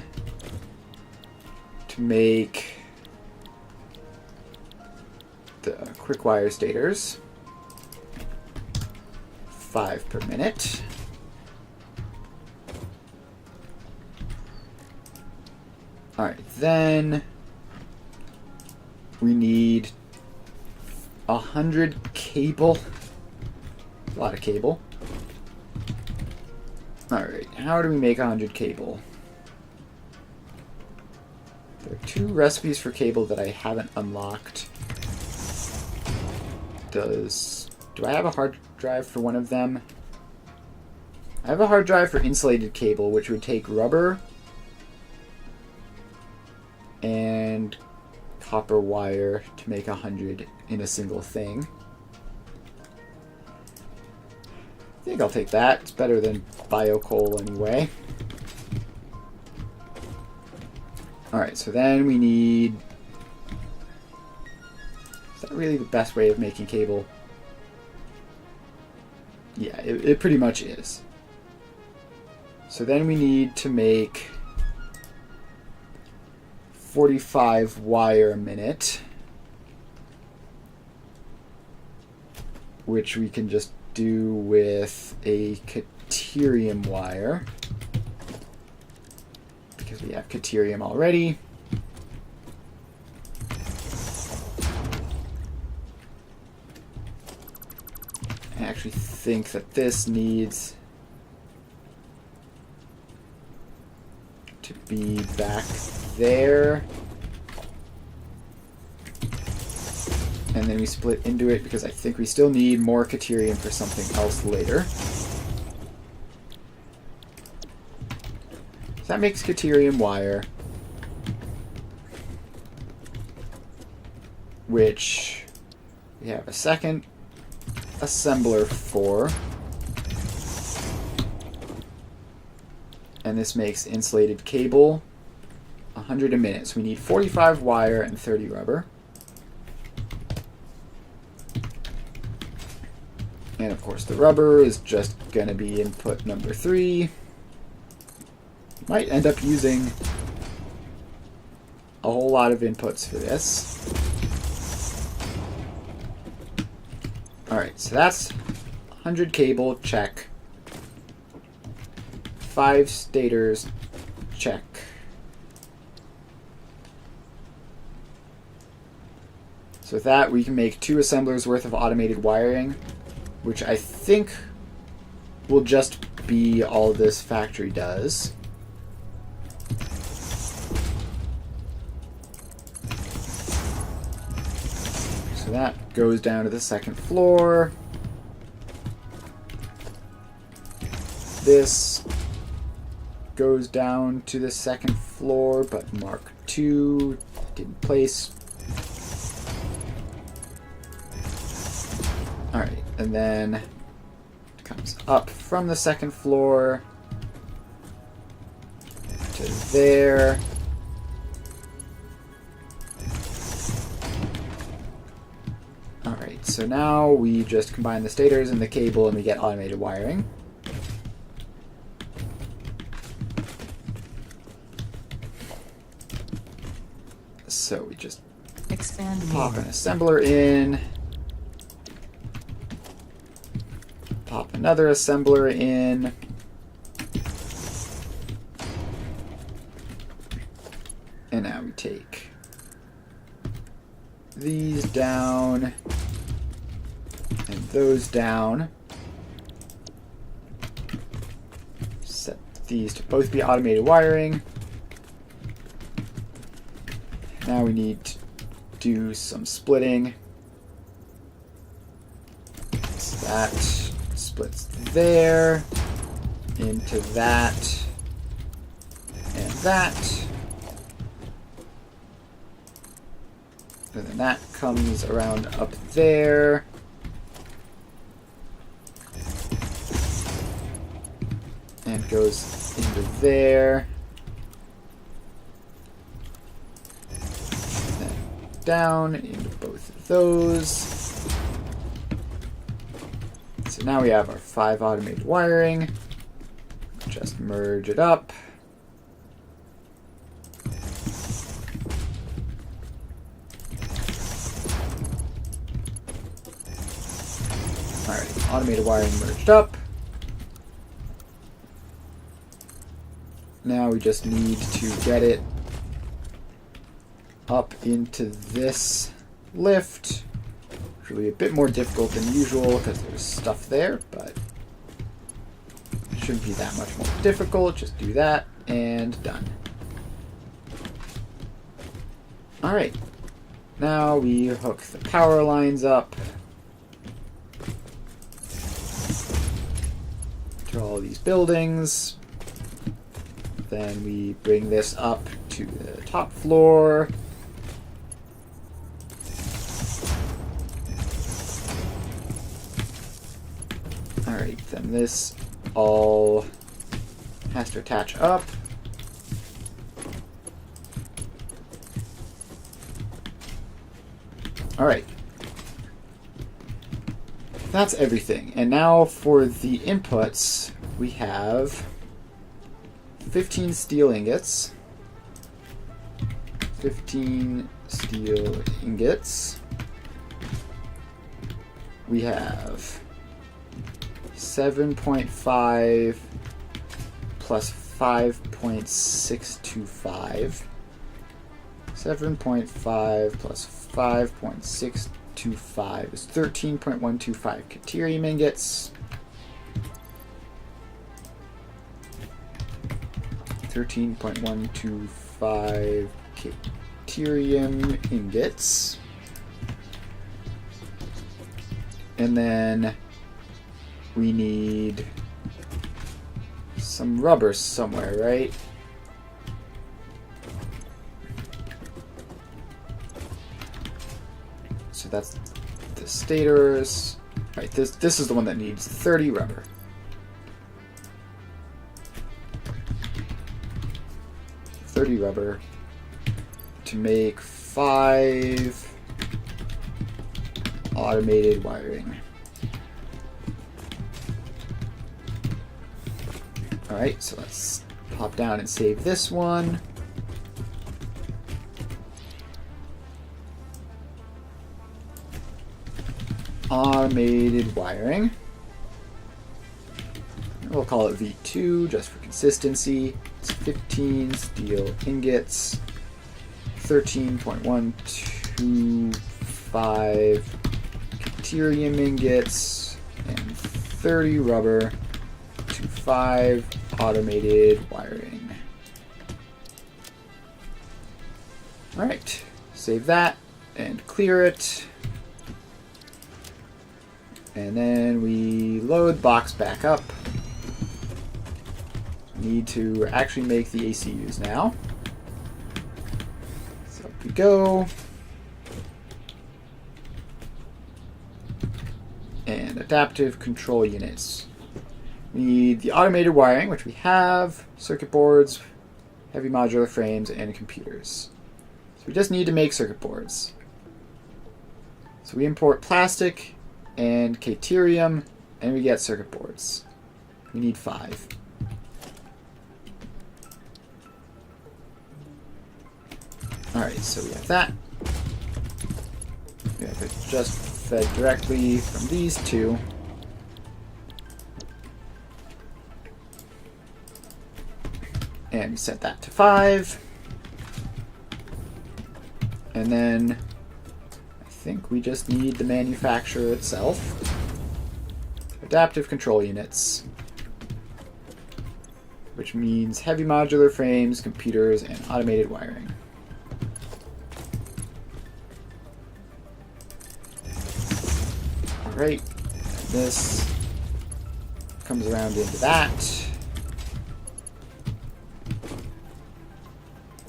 to make the quick wire stators. 5 per minute. Alright, then we need 100 cable. A lot of cable. Alright, how do we make 100 cable? There are 2 recipes for cable that I haven't unlocked. Do I have a hard drive for one of them? I have a hard drive for insulated cable, which would take rubber and copper wire to make 100 in a single thing. I think I'll take that. It's better than bio coal anyway. Alright, so then we need... Is that really the best way of making cable? Yeah, it pretty much is. So then we need to make 45 wire a minute, which we can just do with a Caterium wire, because we have Caterium already. I actually think that this needs to be back there. And then we split into it because I think we still need more Caterium for something else later. So that makes Caterium wire, which we have a second assembler for. And this makes insulated cable 100 a minute. So we need 45 wire and 30 rubber. And of course the rubber is just going to be input number 3. Might end up using a whole lot of inputs for this. Alright, so that's 100 cable, check. 5 stators, check. So with that, we can make 2 assemblers worth of automated wiring, which I think will just be all this factory does. So that goes down to the 2nd floor. This goes down to the 2nd floor, but Mark II didn't place. Alright, and then it comes up from the 2nd floor to there. Alright, so now we just combine the stators and the cable and we get automated wiring. So we just Expand pop more. an assembler in. Pop another assembler in. And now we take these down and those down. Set these to both be automated wiring. Now we need to do some splitting. So that splits there into that and that. And then that comes around up there. And goes into there. And then down into both of those. So now we have our 5 automated wiring. Just merge it up. Alright, automated wiring merged up. Now we just need to get it up into this lift. Which will be a bit more difficult than usual because there's stuff there, but it shouldn't be that much more difficult. Just do that and done. Alright, now we hook the power lines up to all these buildings. Then we bring this up to the top floor. Alright, then this all has to attach up. Alright. That's everything. And now for the inputs, we have 15 steel ingots. 15 steel ingots. We have 7.5 plus 5.625. 7.5 plus 5.625 is 13.125 Caterium ingots. 13.125 Caterium ingots. And then we need some rubber somewhere, right? So that's the stators. Right, this is the one that needs 30 rubber. 30 rubber to make 5 automated wiring. Alright, so let's pop down and save this one. Automated wiring. We'll call it V2 just for consistency. It's 15 steel ingots, 13.125 deuterium ingots, and 30 rubber to 5 automated wiring. Alright, save that and clear it. And then we load box back up. Need to actually make the ACUs now. So up we go. And adaptive control units. We need the automated wiring, which we have, circuit boards, heavy modular frames, and computers. So we just need to make circuit boards. So we import plastic and deuterium, and we get circuit boards. We need 5. Alright, so we have that. We have it just fed directly from these two. And we set that to 5. And then I think we just need the manufacturer itself. Adaptive control units. Which means heavy modular frames, computers, and automated wiring. Alright, this comes around into that.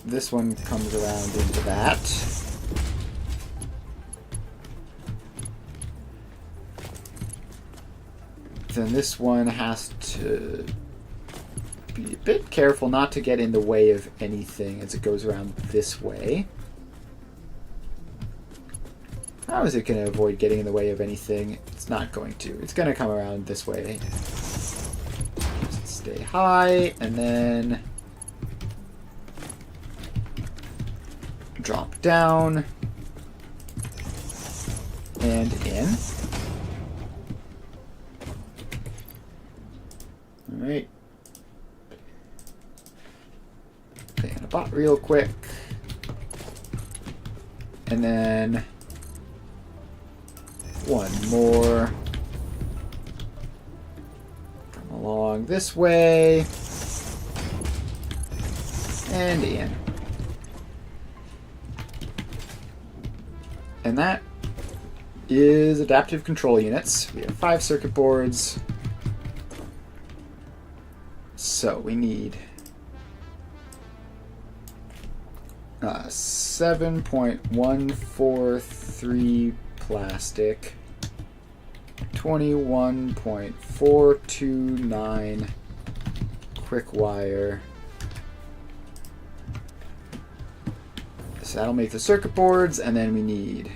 This one comes around into that. Then this one has to be a bit careful not to get in the way of anything as it goes around this way. How is it going to avoid getting in the way of anything? It's not going to. It's going to come around this way. Just stay high, and then drop down and in. Alright. Put in a bot real quick. And then one more. Come along this way. And in. And that is adaptive control units. We have 5 circuit boards. So we need 7.143 plastic, 21.429 quick wire. So that'll make the circuit boards, and then we need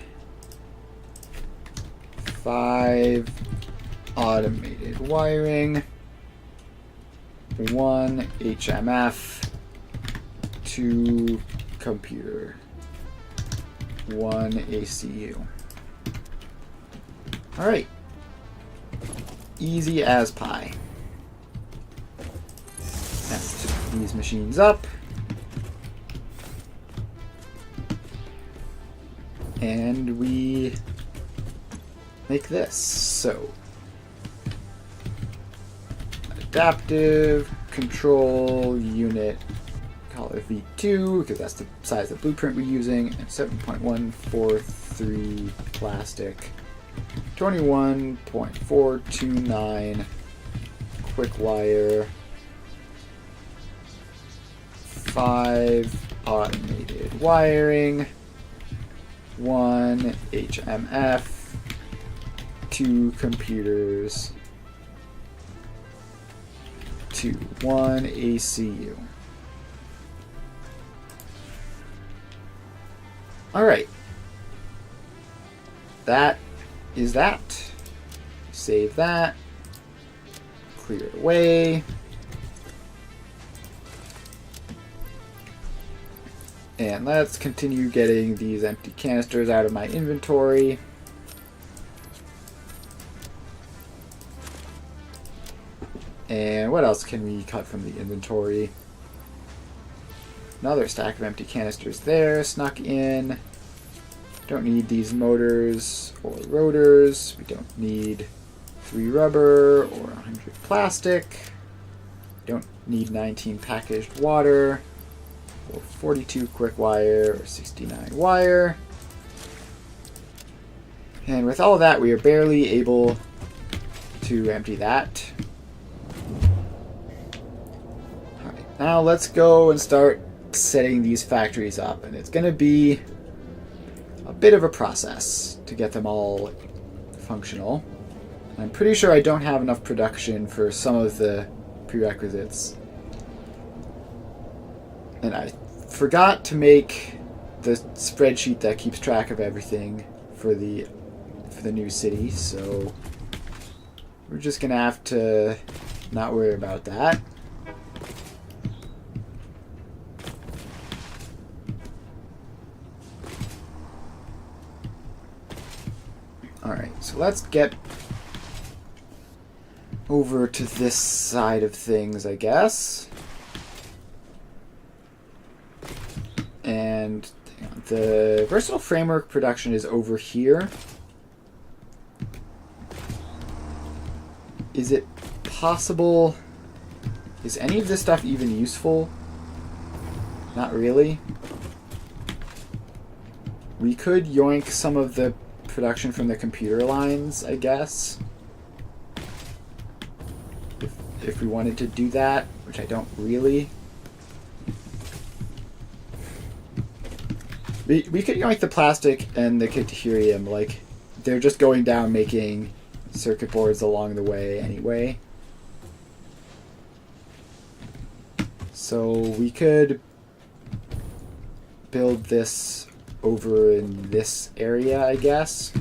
5 automated wiring, 1 HMF, 2 computer, 1 ACU. Alright. Easy as pie. Now, set these machines up. And we make this. So, adaptive control unit, call it V2 because that's the size of the blueprint we're using, and 7.143 plastic, 21.429 quick wire, 5 automated wiring, 1 HMF, 2 computers, 1 ACU. Alright. That is that. Save that. Clear it away. And let's continue getting these empty canisters out of my inventory. And what else can we cut from the inventory? Another stack of empty canisters there, snuck in. Don't need these motors or rotors. We don't need 3 rubber or 100 plastic. Don't need 19 packaged water or 42 quick wire or 69 wire. And with all of that, we are barely able to empty that. Alright, now let's go and start setting these factories up. And it's going to be a bit of a process to get them all functional. I'm pretty sure I don't have enough production for some of the prerequisites. And I forgot to make the spreadsheet that keeps track of everything for the new city, so we're just gonna have to not worry about that. Alright, so let's get over to this side of things, I guess. And the versatile framework production is over here. Is it possible? Is any of this stuff even useful? Not really. We could yoink some of the production from the computer lines, I guess. If we wanted to do that, which I don't really. We could yoink the plastic and the deuterium, like, they're just going down making circuit boards along the way anyway. So we could build this over in this area, I guess.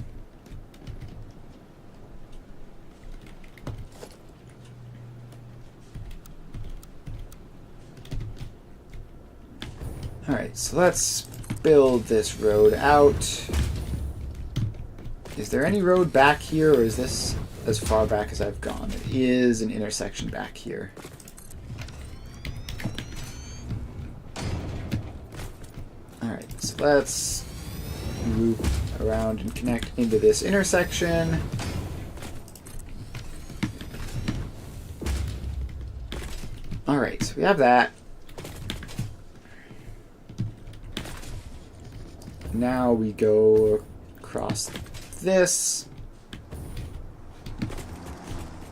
Alright, so let's build this road out. Is there any road back here, or is this as far back as I've gone? It is an intersection back here. Alright, so let's loop around and connect into this intersection. Alright, so we have that. Now we go across this.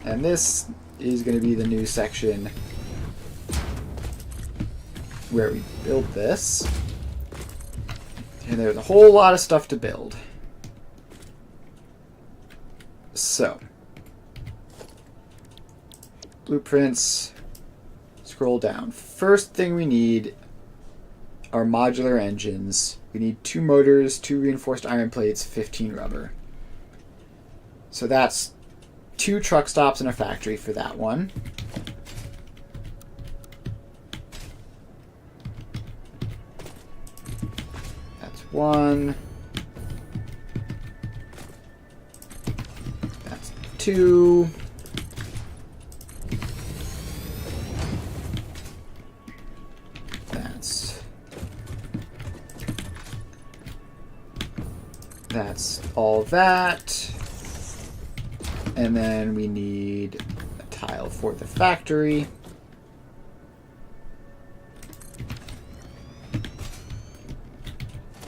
And this is going to be the new section where we build this. And there's a whole lot of stuff to build. So, blueprints, scroll down. First thing we need are modular engines. We need 2 motors, 2 reinforced iron plates, 15 rubber. So that's 2 truck stops and a factory for that one. That's 1. That's 2. That's all that. And then we need a tile for the factory.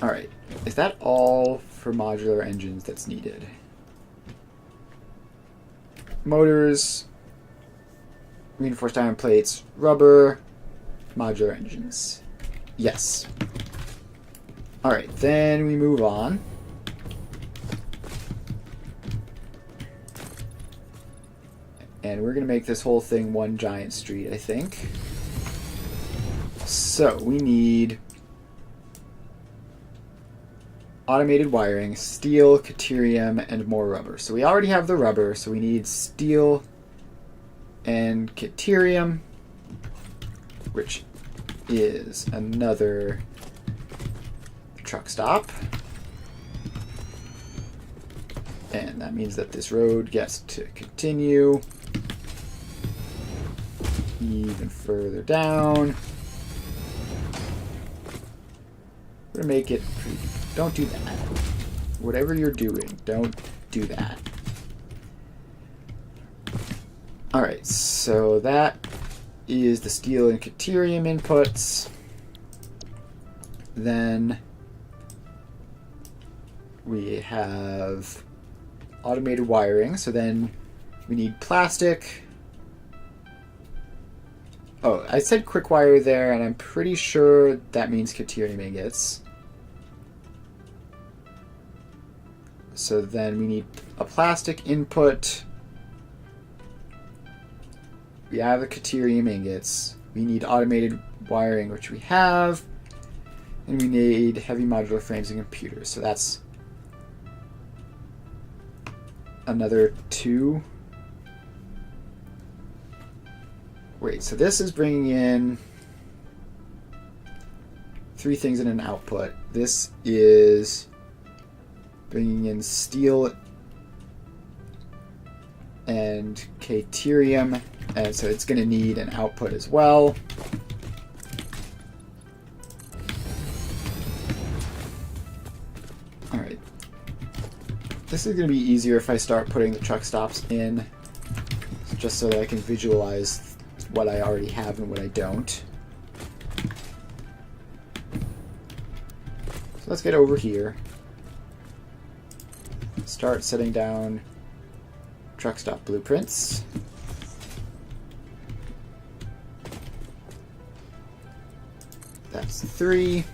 Alright, is that all for modular engines that's needed? Motors, reinforced iron plates, rubber, modular engines. Yes. Alright, then we move on. And we're going to make this whole thing one giant street, I think. So, we need automated wiring, steel, deuterium, and more rubber. So we already have the rubber, so we need steel and deuterium, which is another truck stop. And that means that this road gets to continue even further down. We're gonna make it pretty. Don't do that. Whatever you're doing, don't do that. Alright, so that is the steel and caterium inputs. Then we have automated wiring, so then we need plastic. Oh, I said quick wire there, and I'm pretty sure that means caterium ingots. So then we need a plastic input. We have the caterium ingots. We need automated wiring, which we have. And we need heavy modular frames and computers. So that's another 2. Wait, so this is bringing in 3 things in an output. This is bringing in steel and caterium, and so it's going to need an output as well. Alright. This is going to be easier if I start putting the truck stops in, just so that I can visualize what I already have and what I don't. So let's get over here. Start setting down truck stop blueprints. That's 3.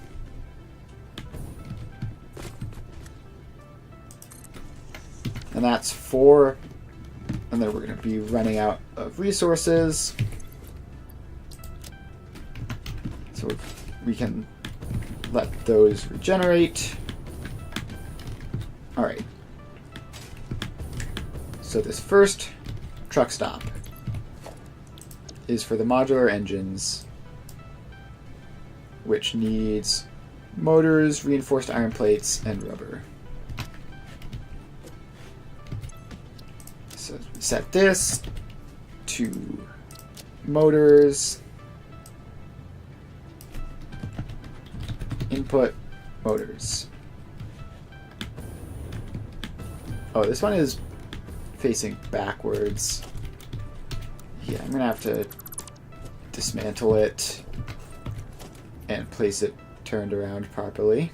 And that's 4. And then we're going to be running out of resources. So we can let those regenerate. Alright. So this first truck stop is for the modular engines, which needs motors, reinforced iron plates, and rubber. So set this to motors, input motors. Oh, this one is facing backwards. Yeah, I'm gonna have to dismantle it and place it turned around properly.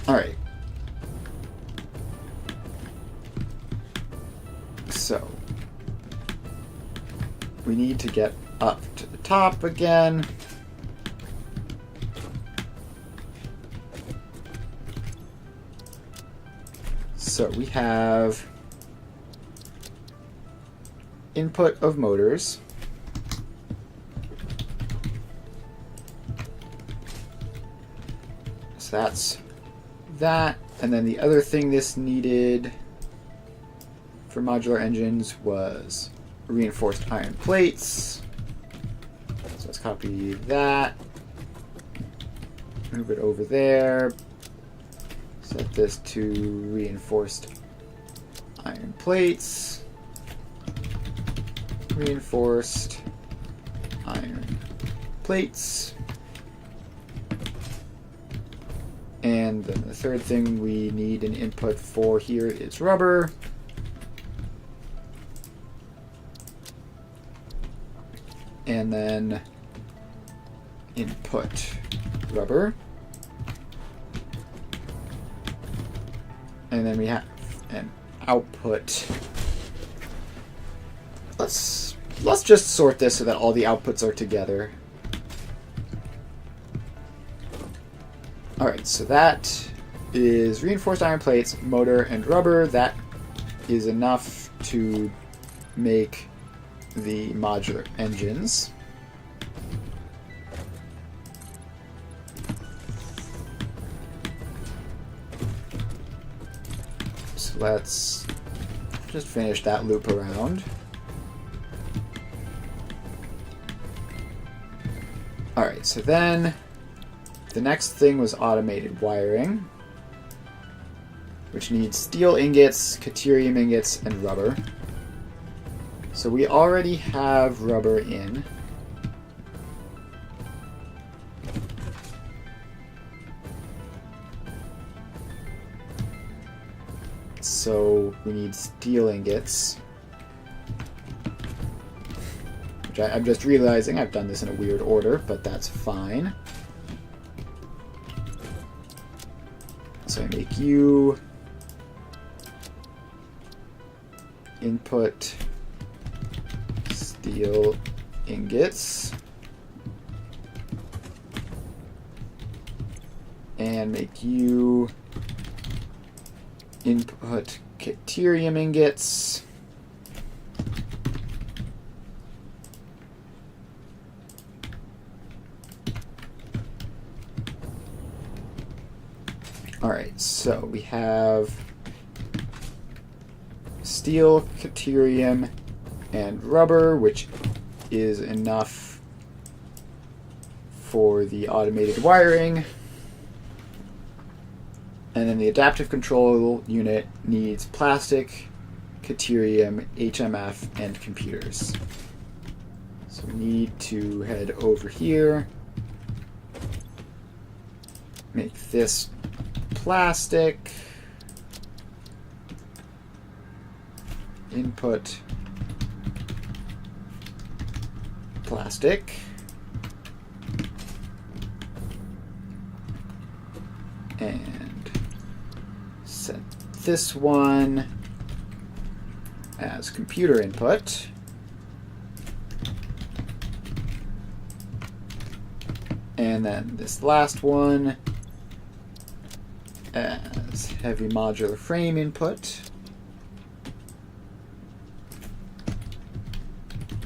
Alright. So we need to get up to the top again. So we have input of motors. So that's that. And then the other thing this needed for modular engines was reinforced iron plates. So let's copy that. Move it over there. Set this to reinforced iron plates. Reinforced iron plates. And then the third thing we need an input for here is rubber. And then input rubber. And then we have an output. Let's just sort this so that all the outputs are together. Alright, so that is reinforced iron plates, motor, and rubber. That is enough to make the modular engines. So let's just finish that loop around. Alright, Alright, so then the next thing was automated wiring, which needs steel ingots, caterium ingots, and rubber. So we already have rubber in. So we need steel ingots. Which I'm just realizing I've done this in a weird order, but that's fine. So I make you input steel ingots and make you input caterium ingots. Alright, so we have steel, caterium, and rubber, which is enough for the automated wiring. And then the adaptive control unit needs plastic, caterium, HMF, and computers. So we need to head over here, make this plastic, input plastic, and set this one as computer input. And then this last one as heavy modular frame input.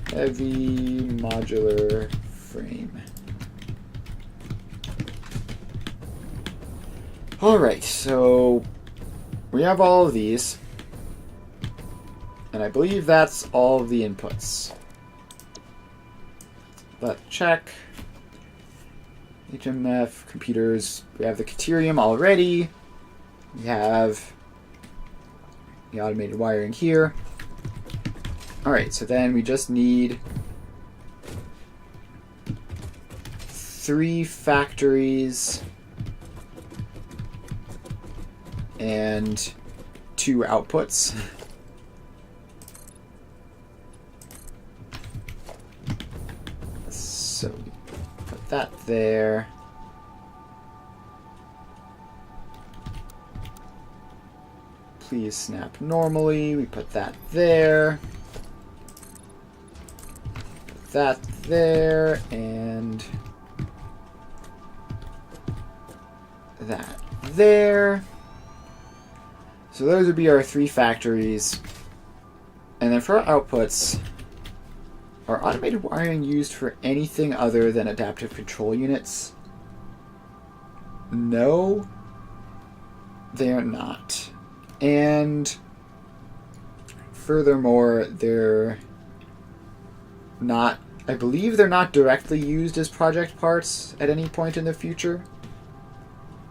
Heavy modular frame. Alright, so we have all of these. And I believe that's all of the inputs. Let's check. HMF, computers. We have the caterium already. We have the automated wiring here. Alright, so then we just need 3 factories and 2 outputs. So we put that there. Please snap normally. We put that there. Put that there, and that there. So those would be our 3 factories. And then for our outputs, are automated wiring used for anything other than adaptive control units? No, they are not. And furthermore, they're not, I believe they're not directly used as project parts at any point in the future.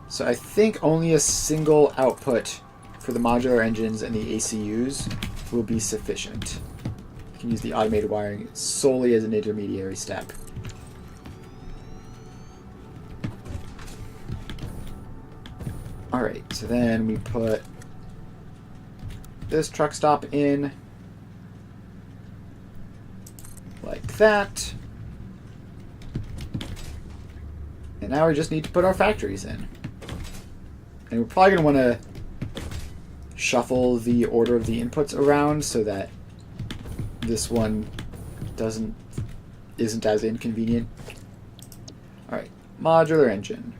So I think only a single output for the modular engines and the ACUs will be sufficient. You can use the automated wiring solely as an intermediary step. Alright, so then we put this truck stop in like that. And now we just need to put our factories in. And we're probably going to want to shuffle the order of the inputs around so that this one isn't as inconvenient. Alright, modular engine.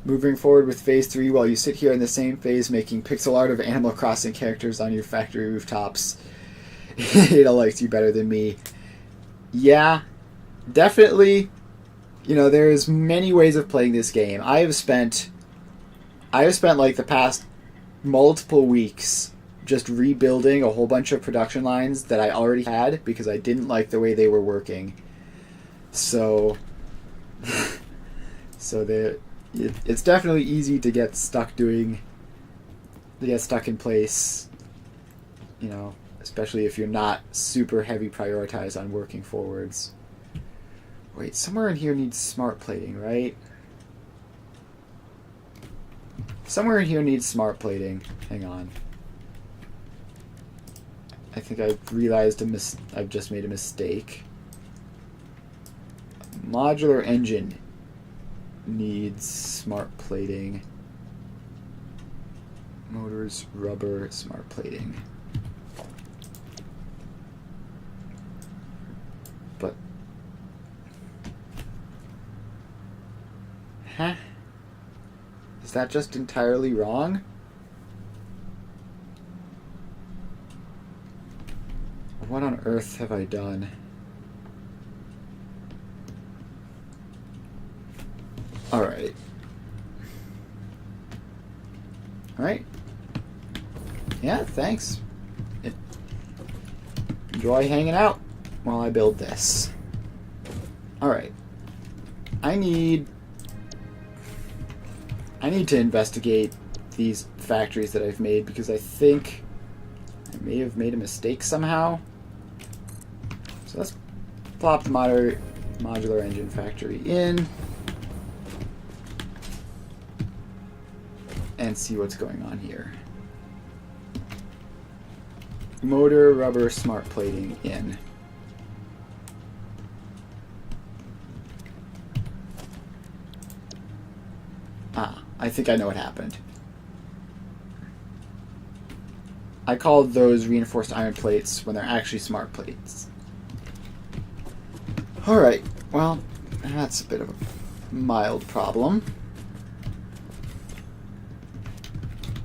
Moving forward with phase 3 while you sit here in the same phase making pixel art of Animal Crossing characters on your factory rooftops. Ada likes you better than me. Yeah, definitely. You know, there's many ways of playing this game. I have spent like the past multiple weeks just rebuilding a whole bunch of production lines that I already had because I didn't like the way they were working. So, it's definitely easy to get stuck in place, you know, especially if you're not super heavy prioritized on working forwards. Wait, somewhere in here needs smart plating, right? Somewhere in here needs smart plating. Hang on. I think I've realized I've just made a mistake. Modular engine needs smart plating. Motors, rubber, smart plating. But... Huh? Is that just entirely wrong? What on earth have I done? Alright. Alright. Yeah, thanks. Enjoy hanging out while I build this. Alright. I need to investigate these factories that I've made because I think I may have made a mistake somehow. So let's plop the modular engine factory in and see what's going on here. Motor, rubber, smart plating in. Ah, I think I know what happened. I called those reinforced iron plates when they're actually smart plates. Alright, well, that's a bit of a mild problem.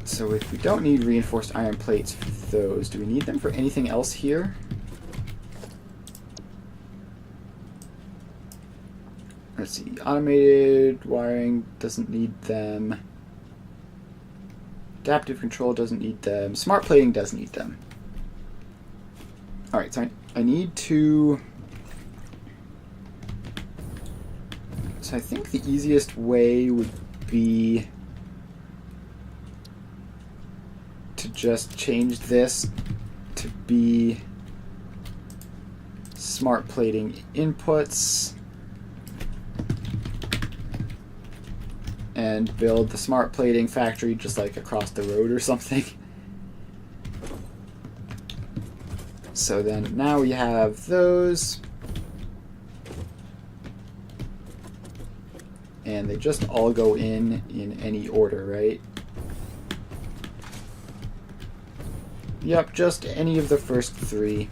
So if we don't need reinforced iron plates for those, do we need them for anything else here? Let's see, automated wiring doesn't need them. Adaptive control doesn't need them. Smart plating does need them. Alright, so I need to... So I think the easiest way would be to just change this to be smart plating inputs and build the smart plating factory just like across the road or something. So then now we have those. And they just all go in any order, right? Yep, just any of the first three.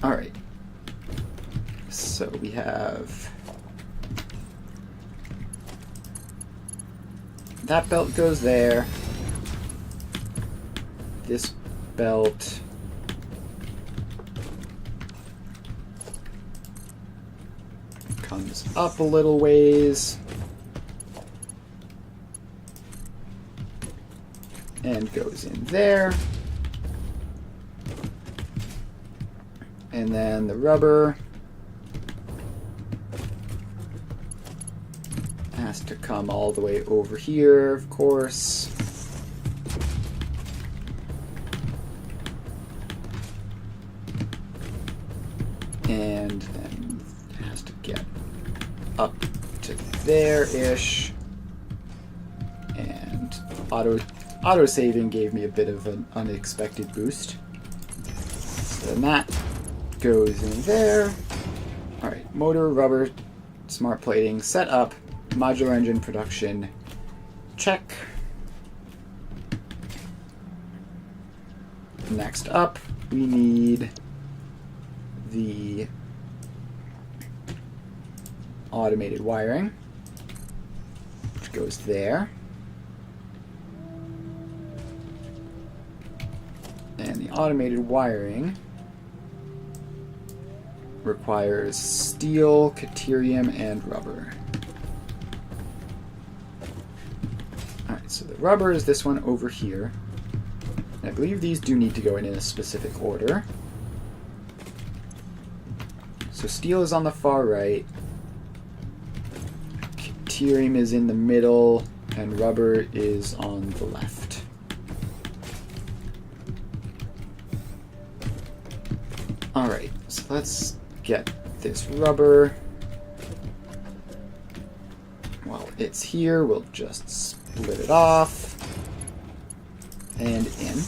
Alright. So we have... that belt goes there. This belt... comes up a little ways. And goes in there. And then the rubber has to come all the way over here, of course. And then it has to get up to there-ish. And auto-saving gave me a bit of an unexpected boost. So then that goes in there. Alright, motor, rubber, smart plating, set up, modular engine production, check. Next up, we need the automated wiring, which goes there. And the automated wiring requires steel, caterium, and rubber. so the rubber is this one over here. And I believe these do need to go in a specific order. So steel is on the far right. Deuterium is in the middle, and rubber is on the left. Alright, so let's get this rubber. While it's here, we'll just split it off and in.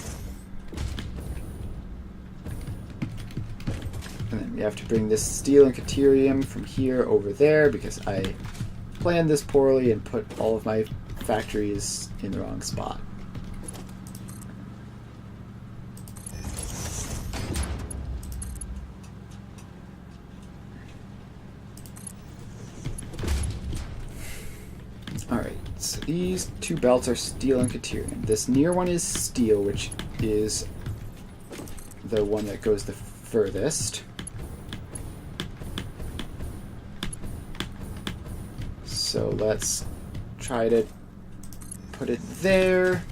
And then we have to bring this steel and deuterium from here over there because I planned this poorly and put all of my factories in the wrong spot. Alright, so these two belts are steel and deuterium. This near one is steel, which is the one that goes the furthest. So let's try to put it there.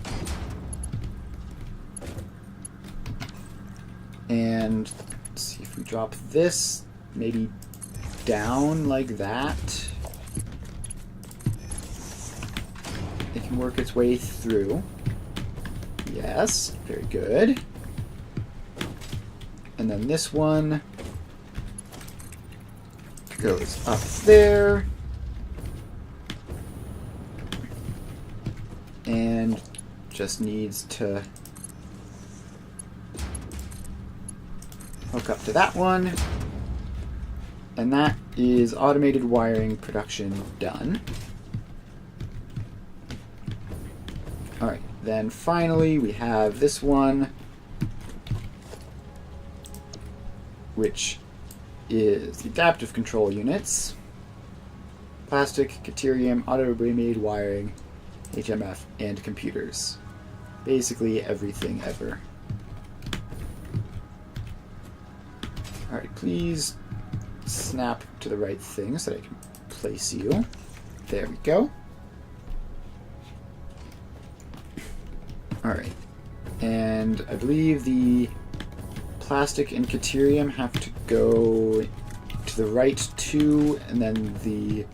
And see if we drop this maybe down like that. It can work its way through. Yes, very good. And then this one goes up there. And just needs to hook up to that one. And that is automated wiring production done. Alright, then finally we have this one, which is the adaptive control units. Plastic, deuterium, automated wiring, HMF, and computers. Basically everything ever. Alright, please snap to the right thing so that I can place you. There we go. Alright. And I believe the plastic and deuterium have to go to the right two, and then the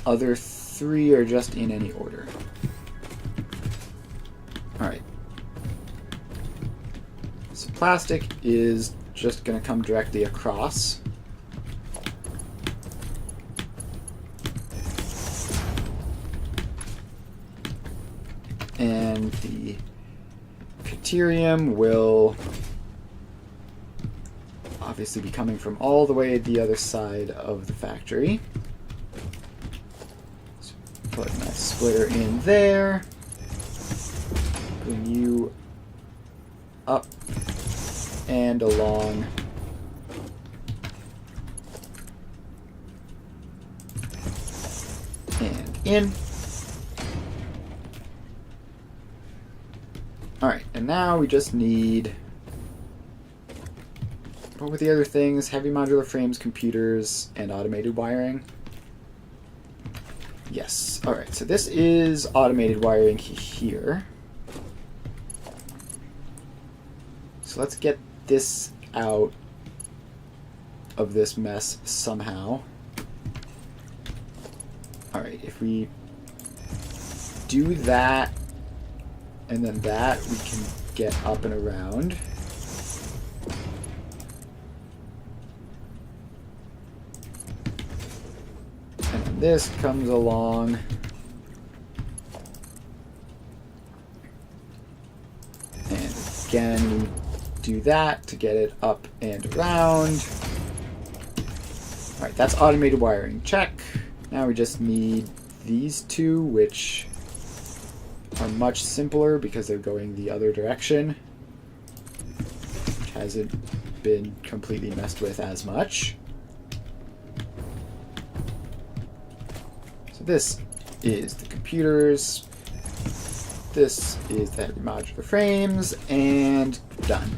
other three are just in any order. Alright. So plastic is just going to come directly across. And the deuterium will obviously be coming from all the way the other side of the factory. So put my splitter in there. Bring you up and along. And in. Alright, and now we just need... What were the other things? Heavy modular frames, computers, and automated wiring. Yes. Alright, so this is automated wiring here. So let's get this out of this mess somehow. Alright, if we do that, and then that, we can get up and around. And then this comes along. And again, we do that to get it up and around. Alright, that's automated wiring. Check. Now we just need these two, which are much simpler because they're going the other direction, which hasn't been completely messed with as much. So this is the computers, this is the modular frames, and done.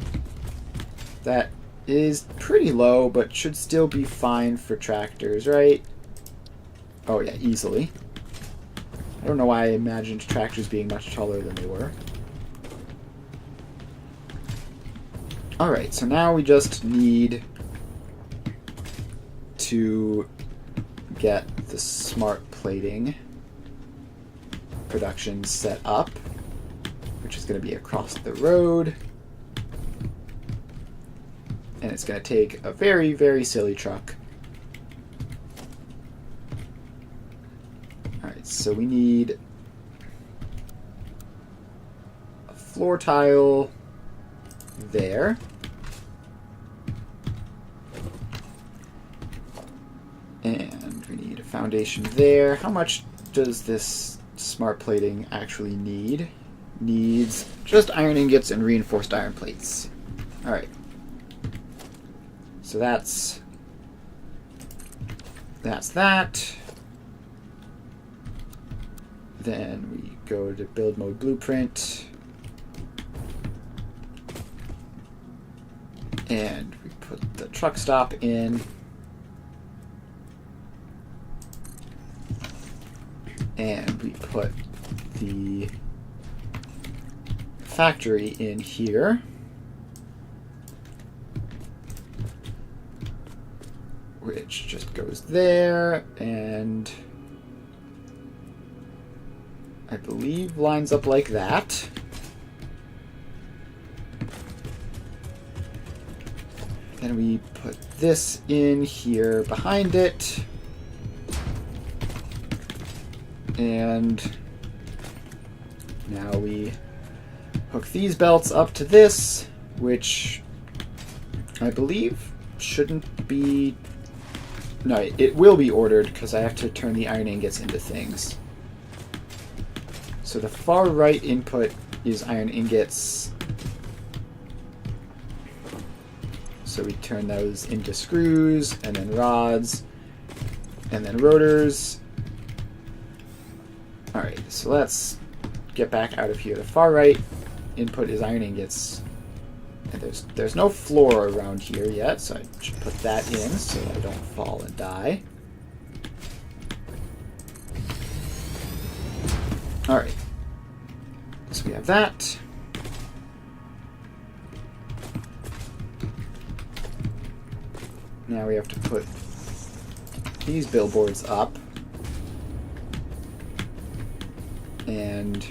That is pretty low, but should still be fine for tractors, right? Oh yeah, easily. I don't know why I imagined tractors being much taller than they were. Alright, so now we just need to get the smart plating production set up, which is going to be across the road. And it's going to take a very, very silly truck. Alright, so we need a floor tile there. And we need a foundation there. How much does this smart plating actually need? Needs just iron ingots and reinforced iron plates. Alright. So that's that. Then we go to build mode blueprint. And we put the truck stop in. And we put the factory in here. Which just goes there, and I believe lines up like that. Then we put this in here behind it. And now we hook these belts up to this, which I believe shouldn't be... No, it will be ordered because I have to turn the iron ingots into things. So the far right input is iron ingots. So we turn those into screws, and then rods, and then rotors. Alright, so let's get back out of here. The far right input is iron ingots. And there's no floor around here yet, so I should put that in so I don't fall and die. Alright. So we have that. Now we have to put these billboards up. And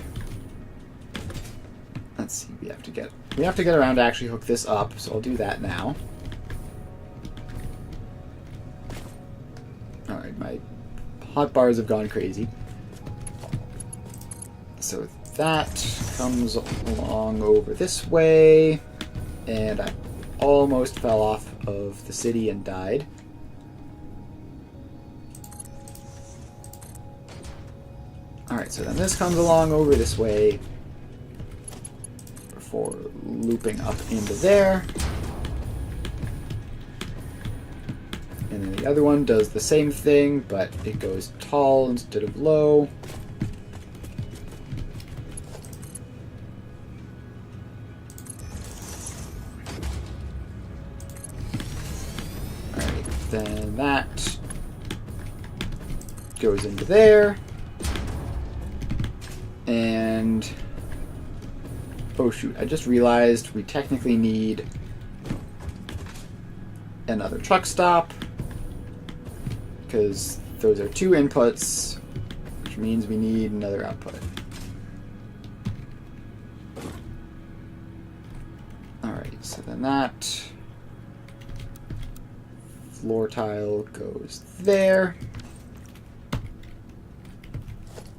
let's see, we have to get around to actually hook this up, so I'll do that now. Alright, my hotbars have gone crazy. So that comes along over this way, and I almost fell off of the city and died. Alright, so then this comes along over this way before looping up into there. And then the other one does the same thing, but it goes tall instead of low. Alright, then that goes into there. And oh shoot, I just realized we technically need another truck stop because those are two inputs, which means we need another output. Alright, so then that floor tile goes there.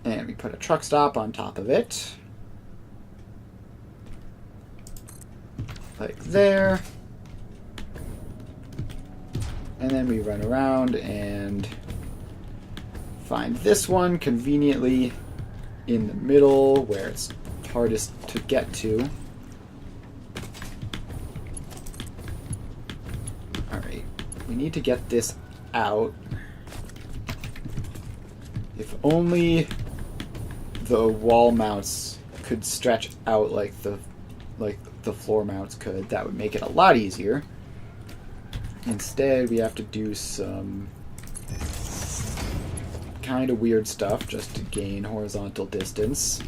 And we put a truck stop on top of it. Like there. And then we run around and find this one conveniently in the middle where it's hardest to get to. Alright, we need to get this out. If only the wall mounts could stretch out like the floor mounts could, that would make it a lot easier. Instead, we have to do some kind of weird stuff just to gain horizontal distance.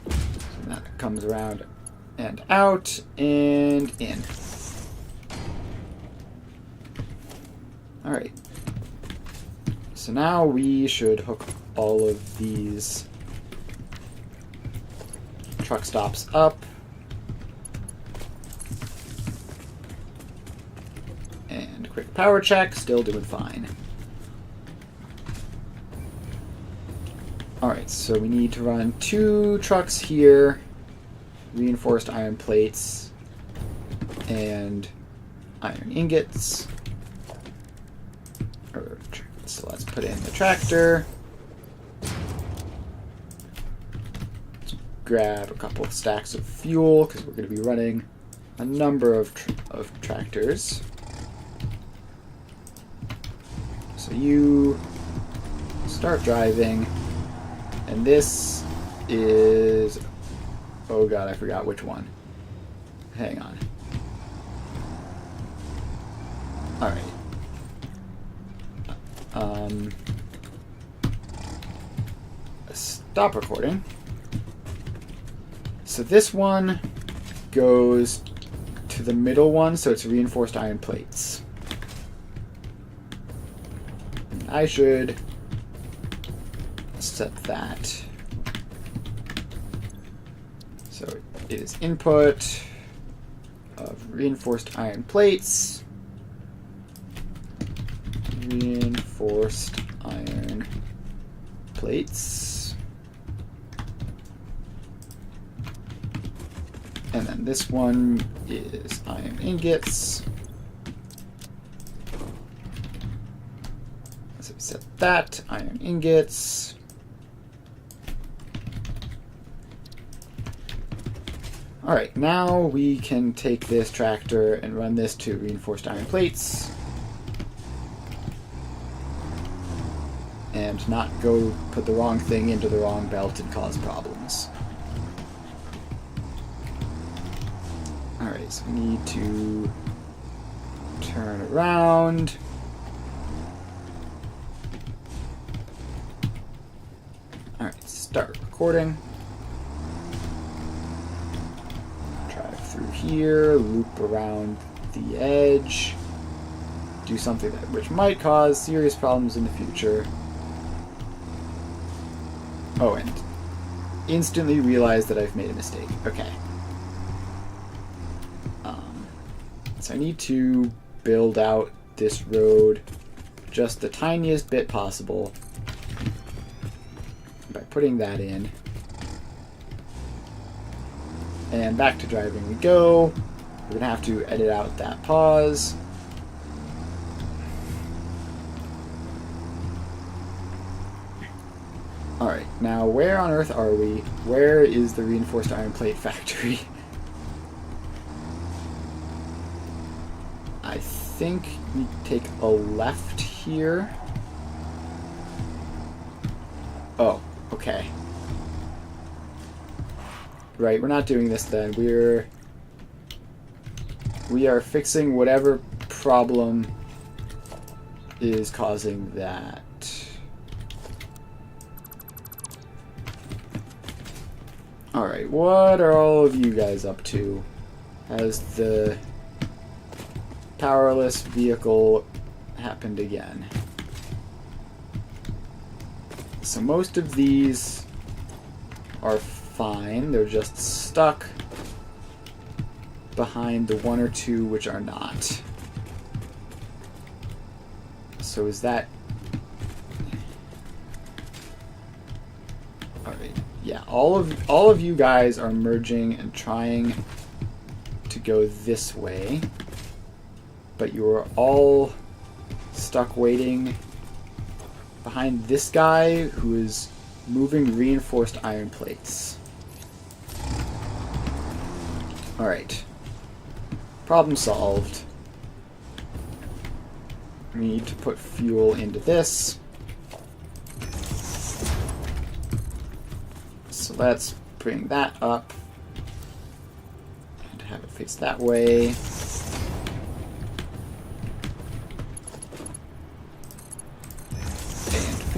So that comes around and out and in. Alright. So now we should hook all of these truck stops up. And quick power check, still doing fine. Alright, so we need to run 2 trucks here, reinforced iron plates, and iron ingots. So let's put in the tractor. Let's grab a couple of stacks of fuel, because we're going to be running a number of tractors. So you start driving, and this is... oh god, I forgot which one. Hang on. Alright. Stop recording. So this one goes to the middle one, so it's reinforced iron plates. And I should set that. So it is input of reinforced iron plates. Reinforced iron plates. And then this one is iron ingots. So we set that, iron ingots. Alright, now we can take this tractor and run this to reinforced iron plates. And not go put the wrong thing into the wrong belt and cause problems. Alright, so we need to turn around. Alright, start recording. Drive through here, loop around the edge. Do something which might cause serious problems in the future. Oh, and instantly realize that I've made a mistake. Okay. So I need to build out this road just the tiniest bit possible by putting that in. And back to driving we go. We're going to have to edit out that pause. Alright, now where on earth are we? Where is the reinforced iron plate factory? I think we take a left here. Oh, okay. Right, we're not doing this then. We are fixing whatever problem is causing that. Alright, what are all of you guys up to? Has the powerless vehicle happened again? So most of these are fine. They're just stuck behind the 1 or 2 which are not. So is that... Alright. Yeah, all of you guys are merging and trying to go this way, but you are all stuck waiting behind this guy who is moving reinforced iron plates. Alright. Problem solved. We need to put fuel into this. So let's bring that up and have it face that way.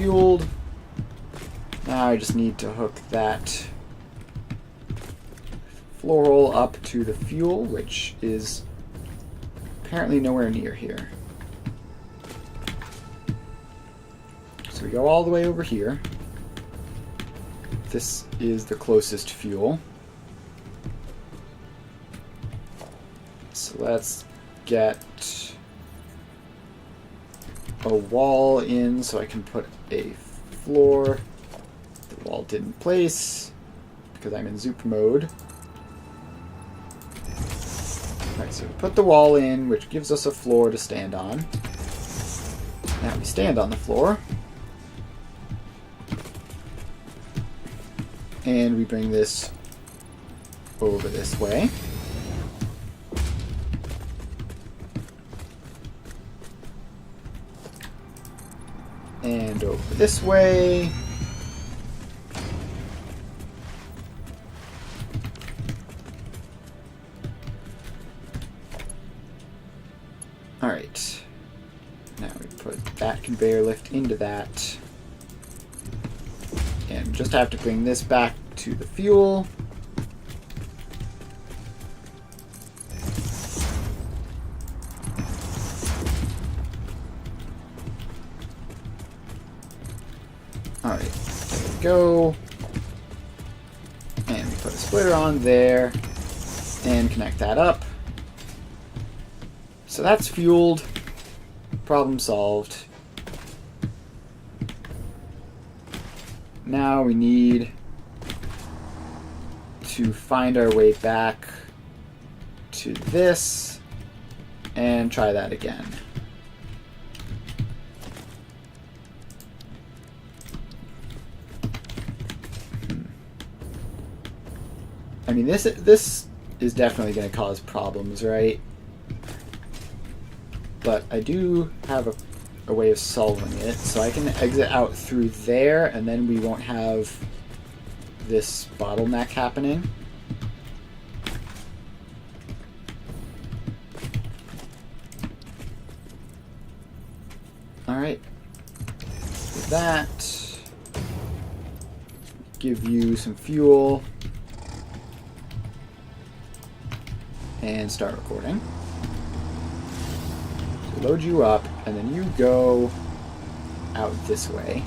fueled. Now I just need to hook that floor hole up to the fuel, which is apparently nowhere near here. So we go all the way over here. This is the closest fuel. So let's get a wall in so I can put a floor. The wall didn't place because I'm in Zoop mode. Alright, so we put the wall in, which gives us a floor to stand on. Now we stand on the floor. And we bring this over this way. And over this way. Alright. Now we put that conveyor lift into that. And just have to bring this back to the fuel. Alright, there we go. And we put a splitter on there and connect that up. So that's fueled. Problem solved. Now we need to find our way back to this and try that again. I mean, this is definitely going to cause problems, right? But I do have a way of solving it, so I can exit out through there, and then we won't have this bottleneck happening. Alright. With that, give you some fuel, and start recording. So load you up, and then you go out this way.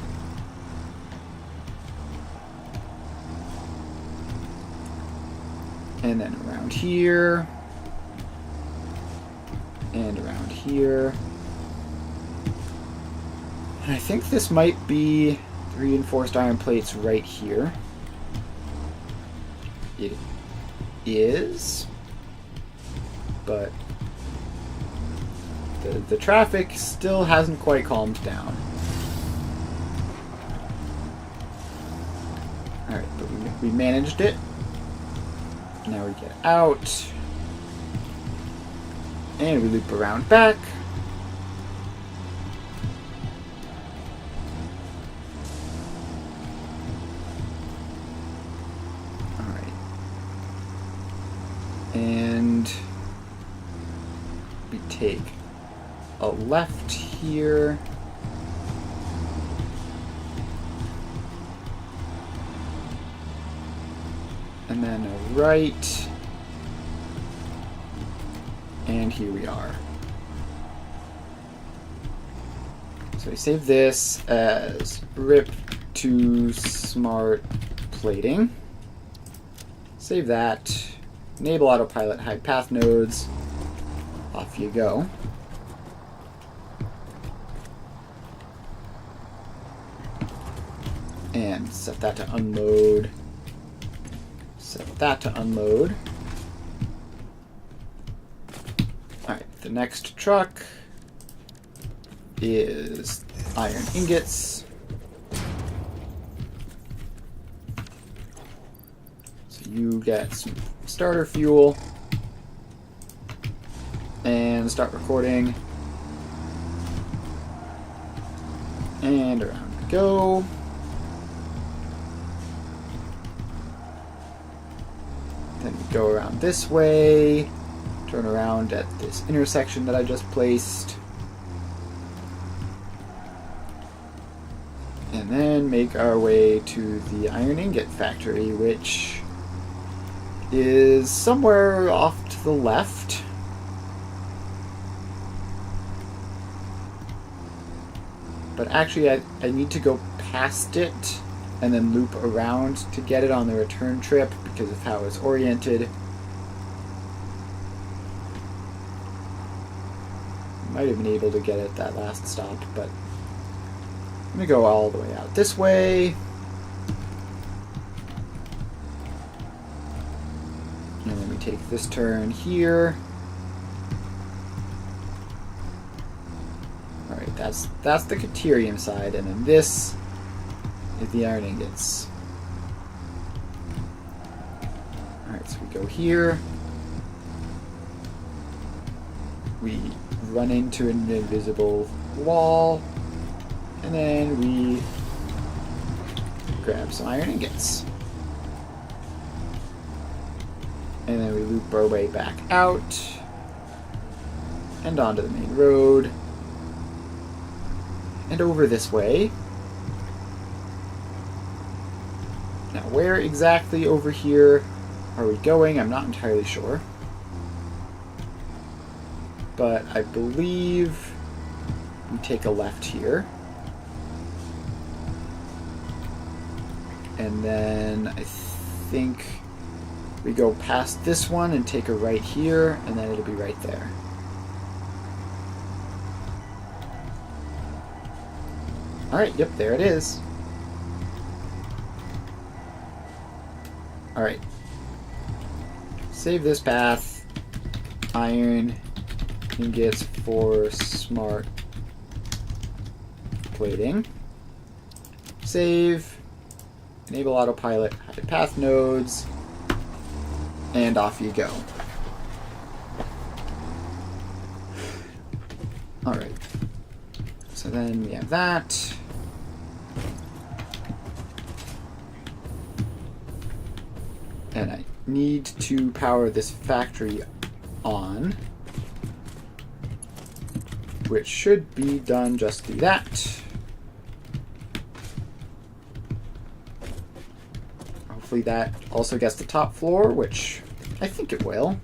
And then around here. And around here. And I think this might be the reinforced iron plates right here. It is. But the traffic still hasn't quite calmed down. Alright, but we managed it. Now we get out. And we loop around back. Alright. And we take a left here. And then a right. And here we are. So we save this as RIP to smart plating. Save that. Enable autopilot hide path nodes. Off you go. And set that to unload. Set that to unload. Alright, the next truck is iron ingots. So you get some starter fuel. And start recording. And around we go. Then we go around this way. Turn around at this intersection that I just placed. then make our way to the iron ingot factory, which is somewhere off to the left. But actually, I need to go past it and then loop around to get it on the return trip because of how it's oriented. Might have been able to get it that last stop, but I'm going to go all the way out this way. And then we take this turn here. Alright, that's the Caterium side, and then this is the iron ingots. Alright, so we go here. We run into an invisible wall, and then we grab some iron ingots. And then we loop our way back out and onto the main road and over this way. Now, where exactly over here are we going? I'm not entirely sure. But I believe we take a left here. And then I think we go past this one and take a right here, and then it'll be right there. Alright, yep, there it is. Alright. Save this path. Iron ingots for smart plating. Save. Enable autopilot. Hide path nodes. And off you go. Alright. So then we have that. And I need to power this factory on, which should be done just through that. Hopefully that also gets the top floor, which I think it will.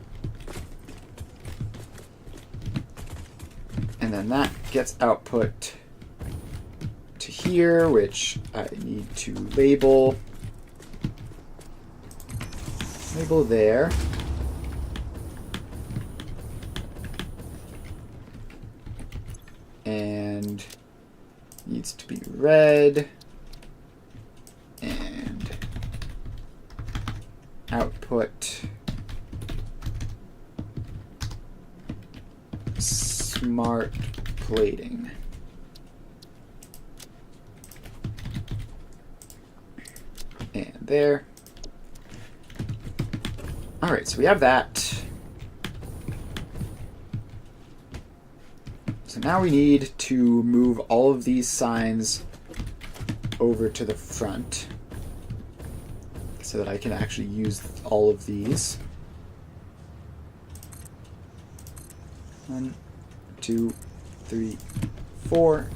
And then that gets output to here, which I need to label. Label there. And needs to be red. And output smart plating. And there. Alright, so we have that. So now we need to move all of these signs over to the front so that I can actually use all of these. 1, 2, 3, 4.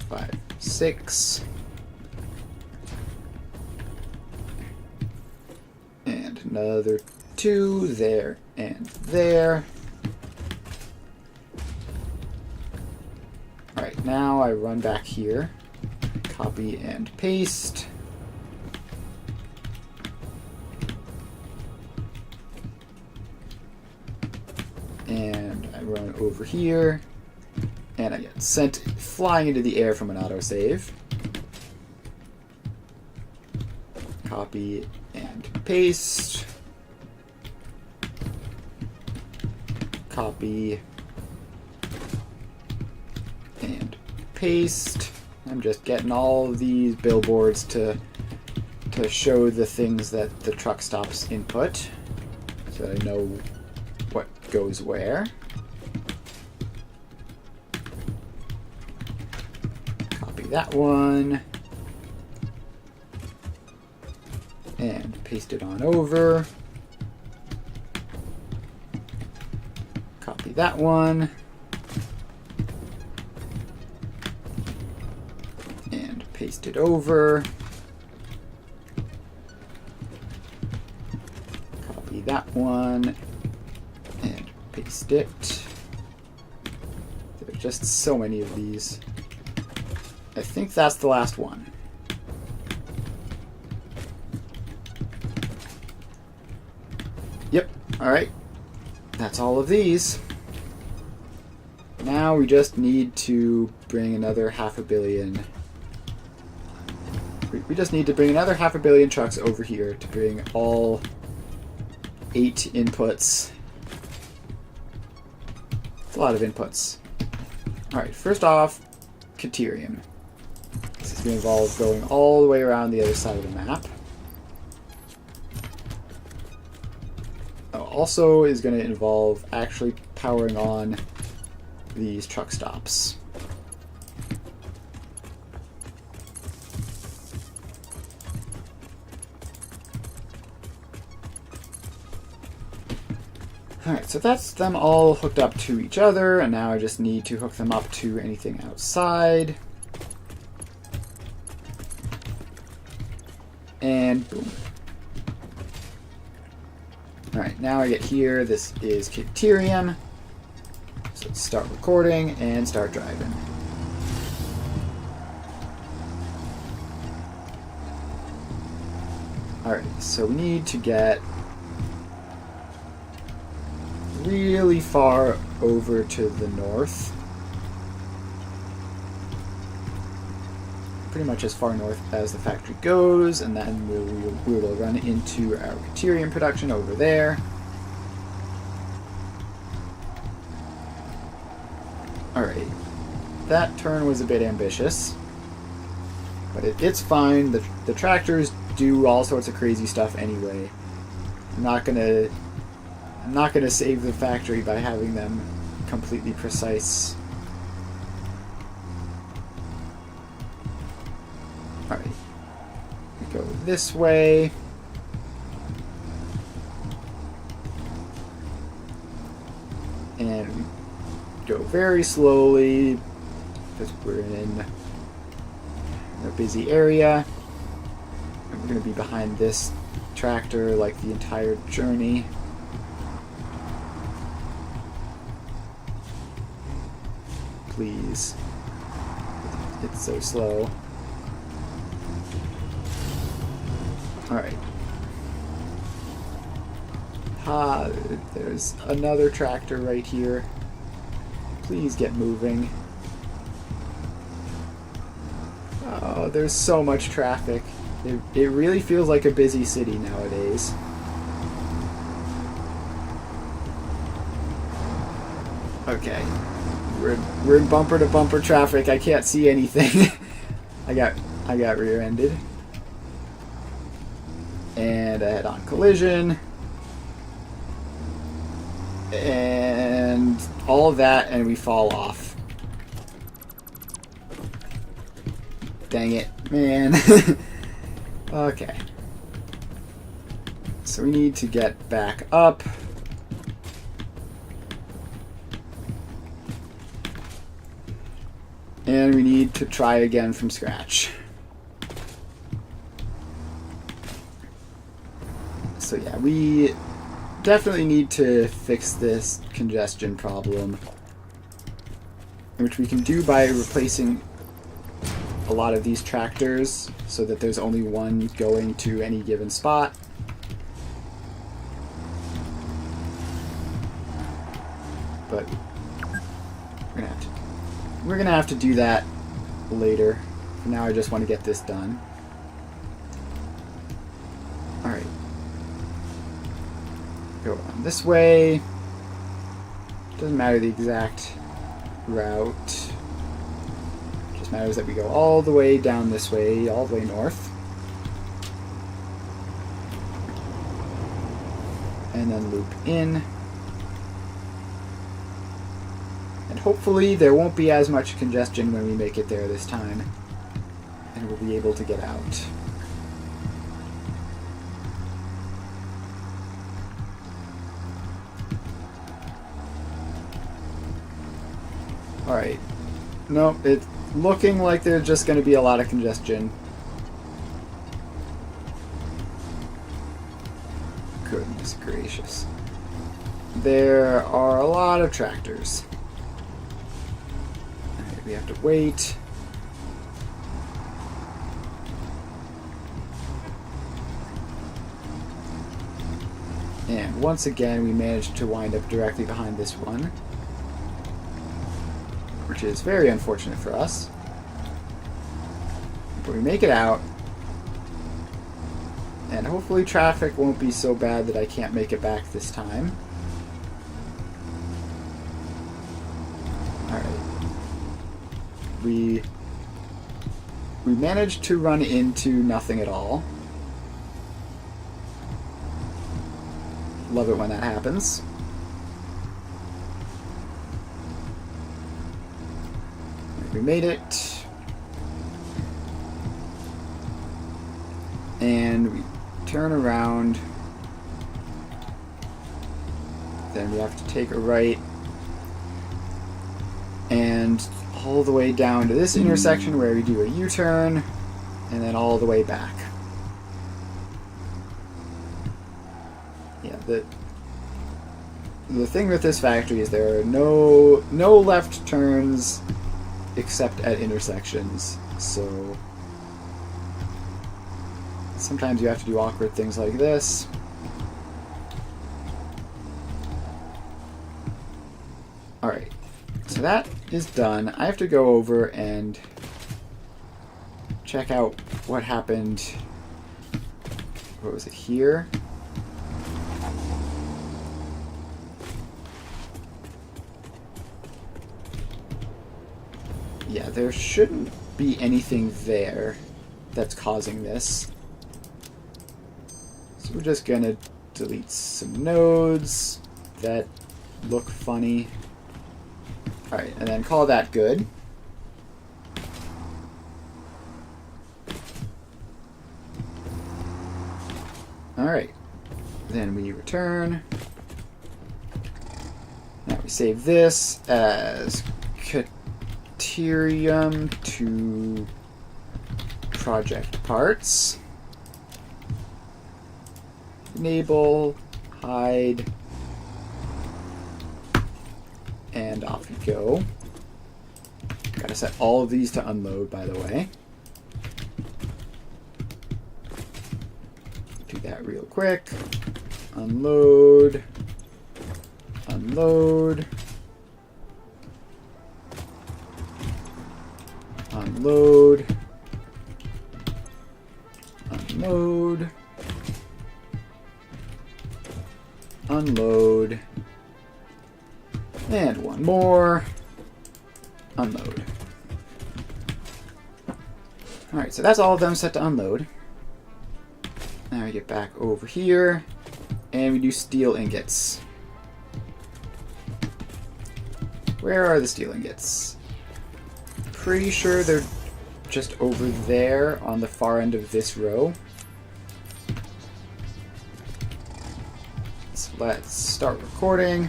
5, 6. And another 2 there and there. Alright, now I run back here. Copy and paste. And I run over here. And I get sent flying into the air from an autosave. Copy and paste. Copy and paste. I'm just getting all of these billboards to show the things that the truck stops input so that I know what goes where. Copy that one and paste it on over. Copy that one paste it over. Copy that one and paste it. There are just so many of these. I think that's the last one. Yep, alright. That's all of these. Now we just need to bring another 500 million. We just need to bring another 500 million trucks over here to bring all 8 inputs. It's a lot of inputs. Alright, first off, Caterium. This is going to involve going all the way around the other side of the map. Also is going to involve actually powering on these truck stops. Alright, so that's them all hooked up to each other, and now I just need to hook them up to anything outside. And boom. Alright, now I get here. This is Caterium. So let's start recording and start driving. Alright, so we need to get really far over to the north. Pretty much as far north as the factory goes, and then we will run into our Caterium production over there. Alright, that turn was a bit ambitious, but it's fine. The tractors do all sorts of crazy stuff anyway. I'm not gonna save the factory by having them completely precise. Alright, we go this way. And we go very slowly because we're in a busy area. And we're going to be behind this tractor like the entire journey. Please. It's so slow. Alright. There's another tractor right here. Please get moving. Oh, there's so much traffic. It really feels like a busy city nowadays. Okay. We're in bumper to bumper traffic. I can't see anything. I got rear-ended. And a head-on collision. And all of that, and we fall off. Dang it, man. Okay. So we need to get back up. And we need to try again from scratch. So yeah, we definitely need to fix this congestion problem, which we can do by replacing a lot of these tractors so that there's only one going to any given spot. But we're gonna have to do that later. For now, I just want to get this done. Alright. Go on this way. Doesn't matter the exact route. Just matters that we go all the way down this way, all the way north. And then loop in. And hopefully there won't be as much congestion when we make it there this time. And we'll be able to get out. Alright. Nope, looking like there's just going to be a lot of congestion. Goodness gracious. There are a lot of tractors. Alright, we have to wait. And once again, we managed to wind up directly behind this one, which is very unfortunate for us. But we make it out, and hopefully traffic won't be so bad that I can't make it back this time. Alright. We managed to run into nothing at all. Love it when that happens. We made it. And we turn around. Then we have to take a right. And all the way down to this intersection where we do a U-turn. And then all the way back. Yeah, the thing with this factory is there are no left turns except at intersections, so sometimes you have to do awkward things like this. Alright, so that is done. I have to go over and check out what happened. What was it, here? Yeah, there shouldn't be anything there that's causing this. So we're just gonna delete some nodes that look funny. Alright, and then call that good. Alright, then we return. Now we save this as Ethereum to project parts. Enable, hide, and off we go. Gotta set all of these to unload, by the way. Do that real quick. Unload, unload. Unload, unload, unload, and one more, unload. Alright, so that's all of them set to unload. Now we get back over here, and we do steel ingots. Where are the steel ingots? Pretty sure they're just over there on the far end of this row. So let's start recording.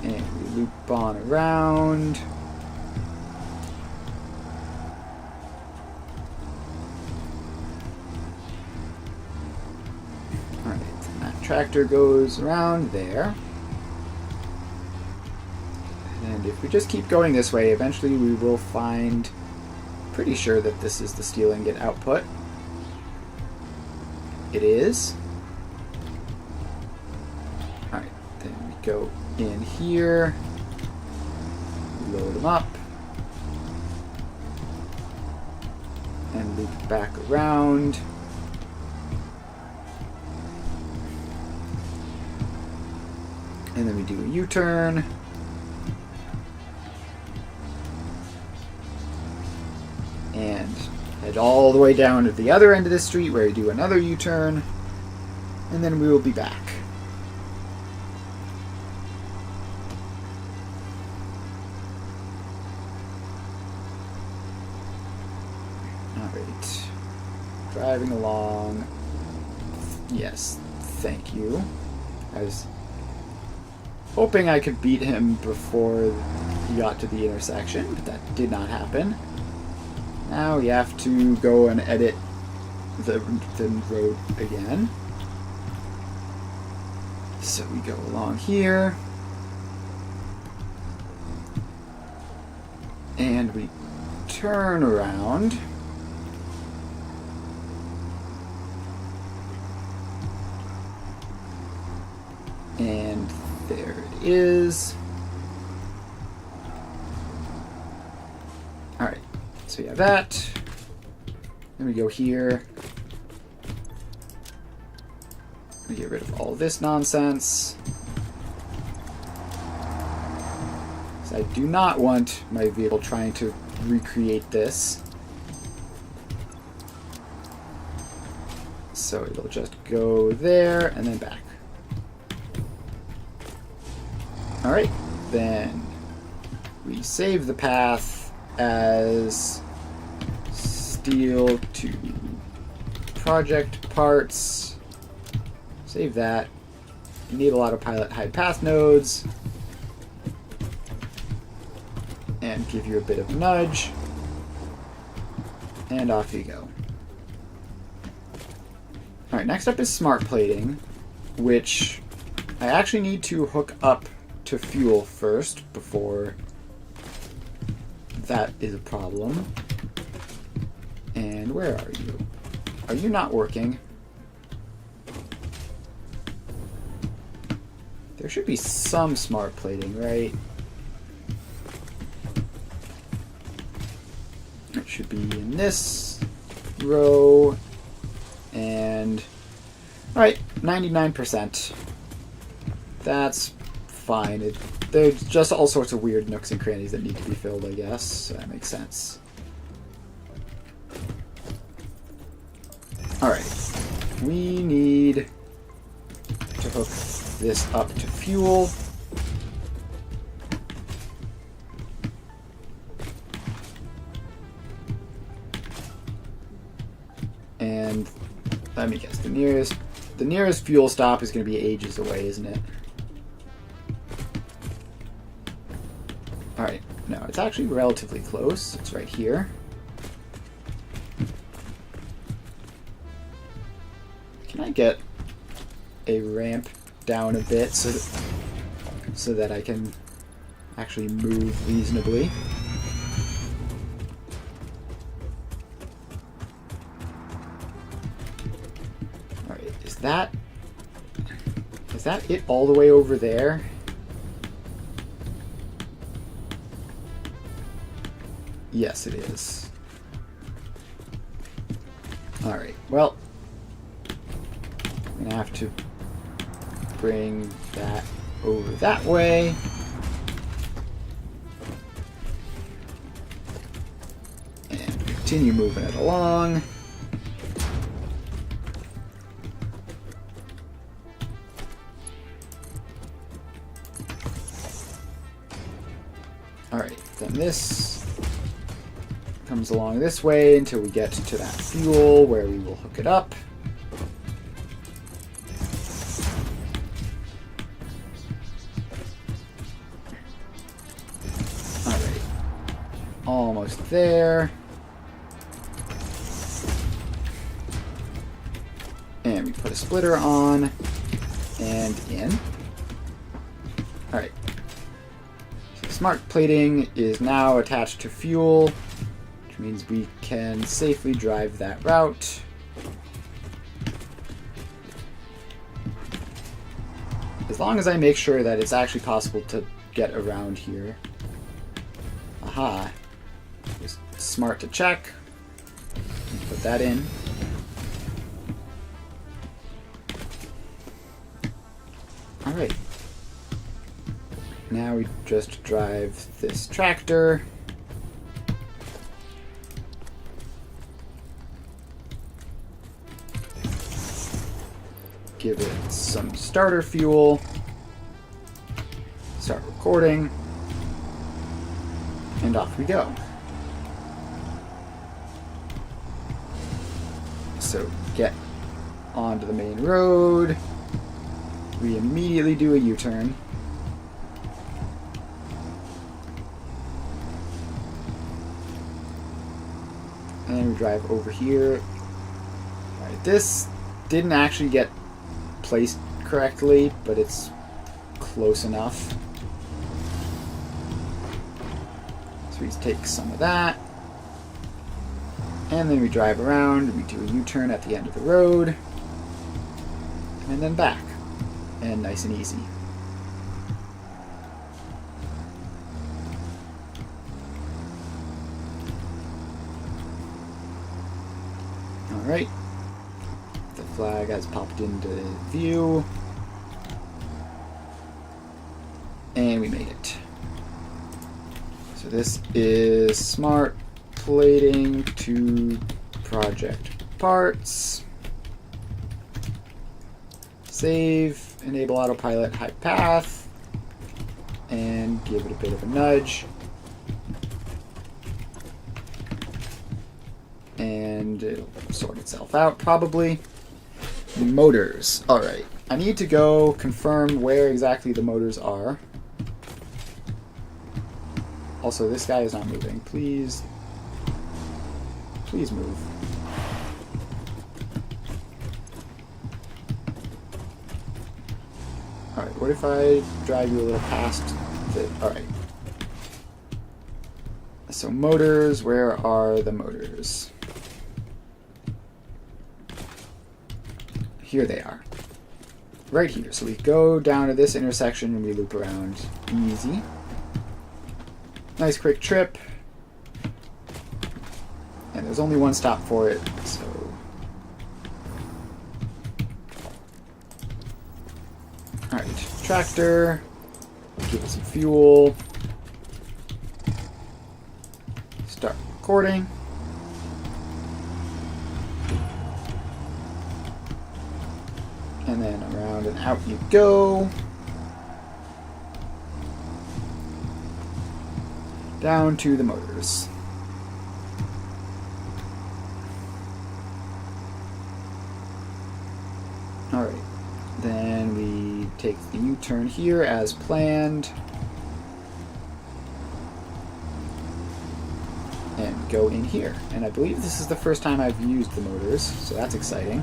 And we loop on around. Alright, that tractor goes around there. And if we just keep going this way, eventually we will find, pretty sure that this is the steel ingot output. It is. Alright, then we go in here, load them up, and loop back around. And then we do a U-turn. And head all the way down to the other end of the street where we do another U-turn, and then we will be back. Alright. Driving along. Yes, thank you. hoping I could beat him before he got to the intersection, but that did not happen. Now we have to go and edit the road again. So we go along here. And we turn around. And there it is. Alright, so we have that. Then we go here. We get rid of all this nonsense. So I do not want my vehicle trying to recreate this. So it'll just go there and then back. Alright, then we save the path as steel to project parts. Save that. Enable autopilot hide path nodes. And give you a bit of a nudge. And off you go. Alright, next up is smart plating, which I actually need to hook up to fuel first before that is a problem. And where are you? Are you not working? There should be some smart plating, right? It should be in this row. And alright, 99%. That's fine. There's just all sorts of weird nooks and crannies that need to be filled, I guess. So that makes sense. Alright. We need to hook this up to fuel. And let me guess, the nearest fuel stop is going to be ages away, isn't it? Alright, no, it's actually relatively close. It's right here. Can I get a ramp down a bit so that I can actually move reasonably? Alright, is that it all the way over there? Yes, it is. Alright, well, I'm going to have to bring that over that way. And continue moving it along. Alright, then this comes along this way until we get to that fuel where we will hook it up. Alright. Almost there. And we put a splitter on and in. Alright. So smart plating is now attached to fuel, which means we can safely drive that route. As long as I make sure that it's actually possible to get around here. Aha. Just smart to check. Put that in. Alright. Now we just drive this tractor. Give it some starter fuel. Start recording. And off we go. So get onto the main road. We immediately do a U-turn. And then we drive over here. Alright, this didn't actually get placed correctly, but it's close enough. So we take some of that. And then we drive around, we do a U-turn at the end of the road, and then back. And nice and easy. Alright. The flag has popped into view. And we made it. So this is smart plating to project parts. Save, enable autopilot high path, and give it a bit of a nudge. And it'll sort itself out probably. The motors. Alright. I need to go confirm where exactly the motors are. Also, this guy is not moving. Please move. Alright, what if I drive you a little past the... Alright. So motors, where are the motors? Here they are. Right here. So we go down to this intersection and we loop around. Easy. Nice quick trip. And there's only one stop for it, so... Alright, tractor. Give it some fuel. Start recording. And then around and out you go. Down to the motors. Alright, then we take the U-turn here as planned. And go in here. And I believe this is the first time I've used the motors, so that's exciting.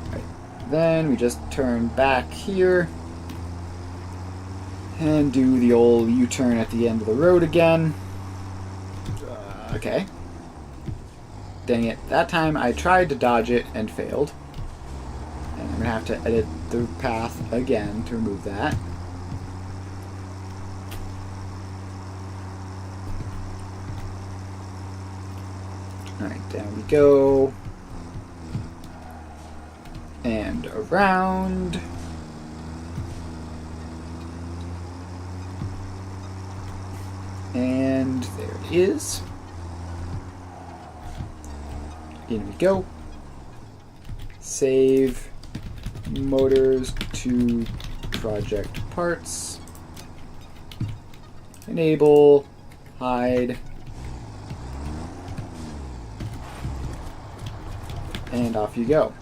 Alright, then we just turn back here. And do the old U-turn at the end of the road again. Okay. Dang it. That time I tried to dodge it and failed. And I'm going to have to edit the path again to remove that. Alright, down we go. And around. And there it is. In we go. Save motors to project parts. Enable, hide, and off you go.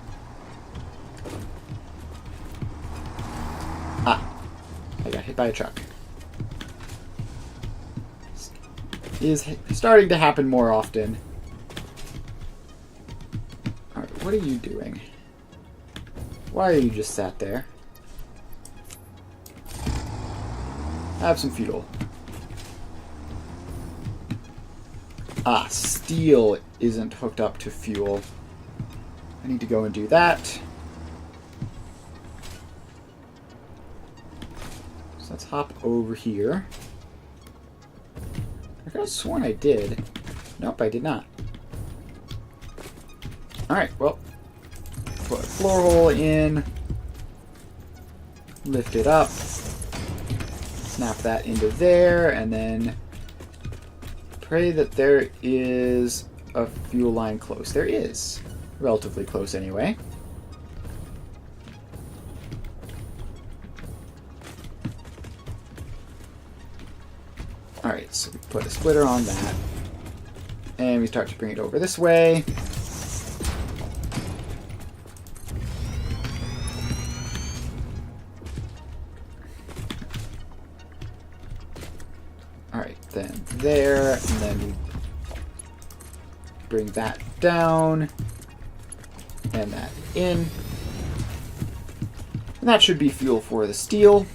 Ah, I got hit by a truck. Is starting to happen more often. Alright, what are you doing? Why are you just sat there? Have some fuel. Ah, steel isn't hooked up to fuel. I need to go and do that. So let's hop over here. I could have sworn I did. Nope, I did not. Alright, well. Put a floor hole in. Lift it up. Snap that into there, and then pray that there is a fuel line close. There is. Relatively close anyway. Alright, so we put a splitter on that. And we start to bring it over this way. Alright, there, and then we bring that down, and that in. And that should be fuel for the steel,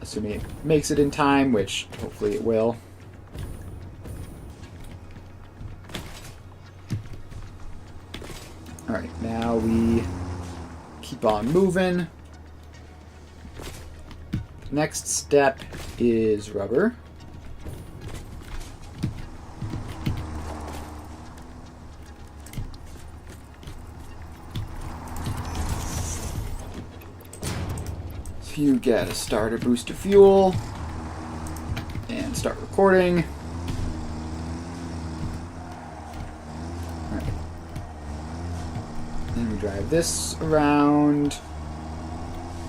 assuming it makes it in time, which hopefully it will. Alright, now we keep on moving. Next step is rubber. So you get a starter boost of fuel and start recording. Alright. Then we drive this around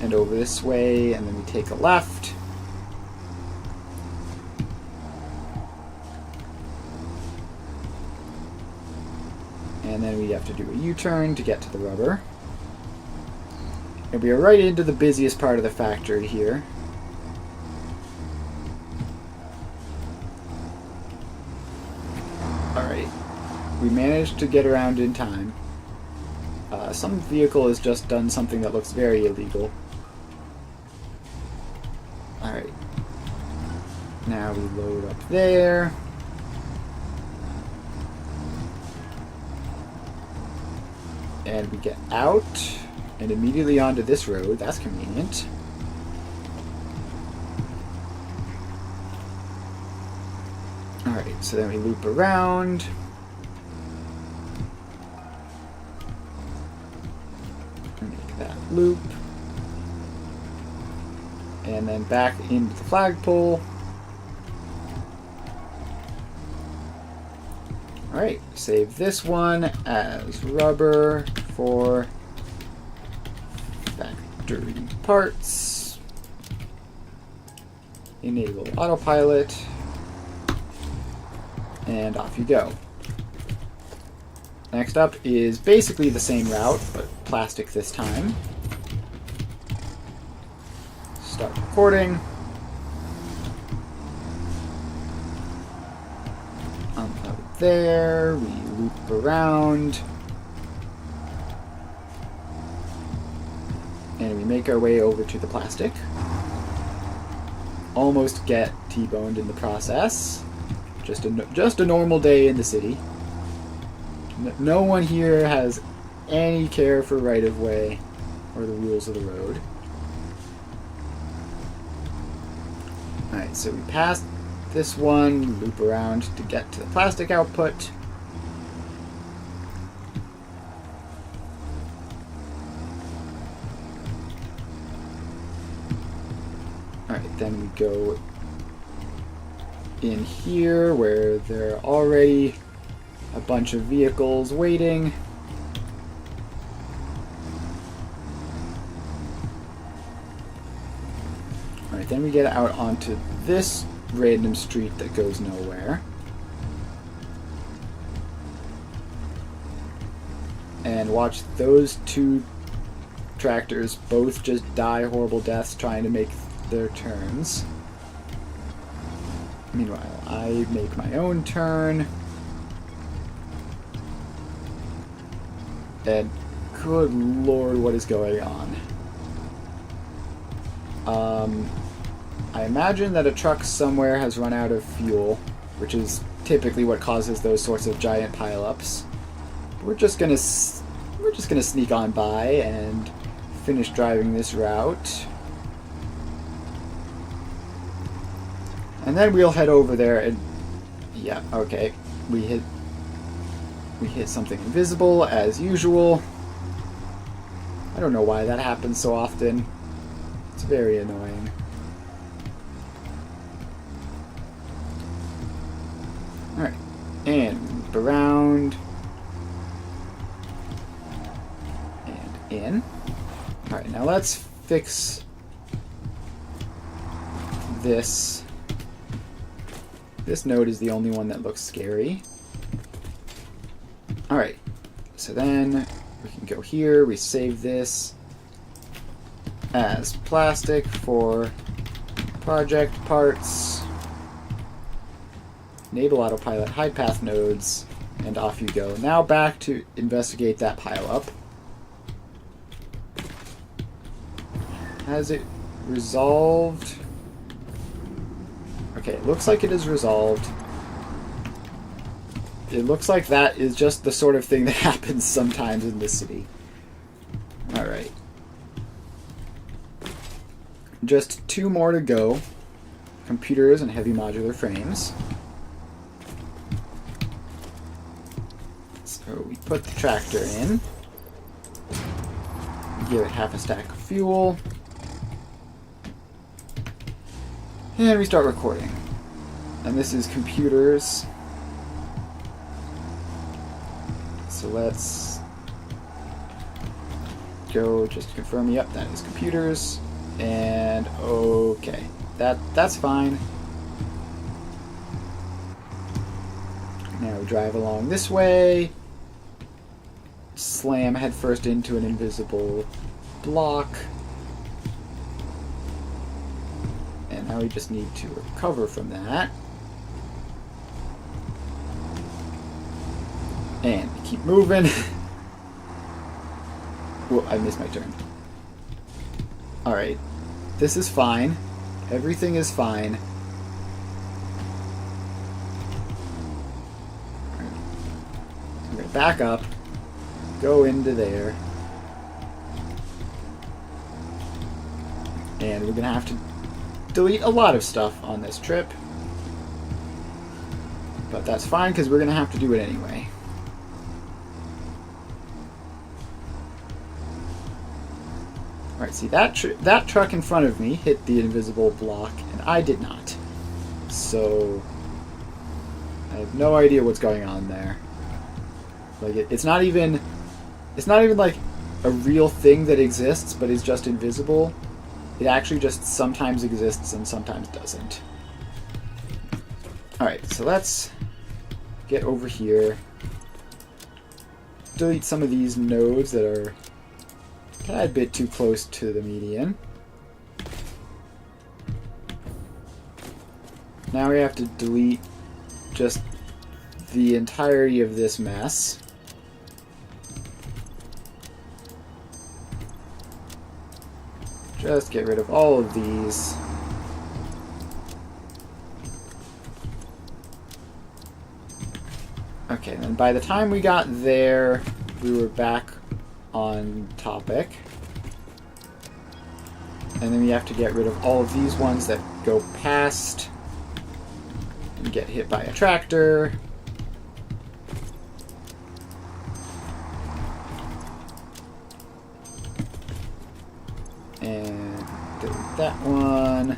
and over this way, and then we take a left. And then we have to do a U-turn to get to the rubber. And we are right into the busiest part of the factory here. Alright. We managed to get around in time. Some vehicle has just done something that looks very illegal. Alright. Now we load up there. And we get out and immediately onto this road. That's convenient. Alright, so then we loop around. Make that loop. And then back into the flagpole. Alright, save this one as rubber for factory parts. Enable autopilot. And off you go. Next up is basically the same route, but plastic this time. Start recording. Unload there. We loop around. And we make our way over to the plastic. Almost get T-boned in the process. Just a normal day in the city. No one here has any care for right-of-way or the rules of the road. Alright, so we pass this one, loop around to get to the plastic output. Alright, then we go in here where there are already a bunch of vehicles waiting. Alright, then we get out onto this random street that goes nowhere. And watch those two tractors both just die horrible deaths trying to make their turns. Meanwhile, I make my own turn. And good lord, what is going on? I imagine that a truck somewhere has run out of fuel, which is typically what causes those sorts of giant pileups. We're just gonna sneak on by and finish driving this route. And then we'll head over there and... yeah, okay. We hit something invisible, as usual. I don't know why that happens so often. It's very annoying. Alright. And loop around. And in. Alright, now let's fix this. This node is the only one that looks scary. Alright, so then we can go here, we save this as plastic for project parts. Enable autopilot, hide path nodes, and off you go. Now back to investigate that pileup. Has it resolved? Okay, it looks like it is resolved. It looks like that is just the sort of thing that happens sometimes in this city. Alright. Just 2 more to go. Computers and heavy modular frames. So we put the tractor in. Give it half a stack of fuel. And we start recording. And this is computers. So let's go just to confirm. Yep, that is computers. And okay. That's fine. Now we drive along this way. Slam headfirst into an invisible block. And now we just need to recover from that. And keep moving. Whoa, I missed my turn. Alright. This is fine. Everything is fine. I'm going to back up. Go into there. And we're going to have to delete a lot of stuff on this trip. But that's fine because we're going to have to do it anyway. Alright, see, that truck in front of me hit the invisible block, and I did not. So, I have no idea what's going on there. Like, it's not even like a real thing that exists, but is just invisible. It actually just sometimes exists and sometimes doesn't. Alright, so let's get over here. Delete some of these nodes that are a bit too close to the median. Now we have to delete just the entirety of this mess. Just get rid of all of these. Okay, and by the time we got there, we were back on topic. And then we have to get rid of all of these ones that go past and get hit by a tractor. And delete that one.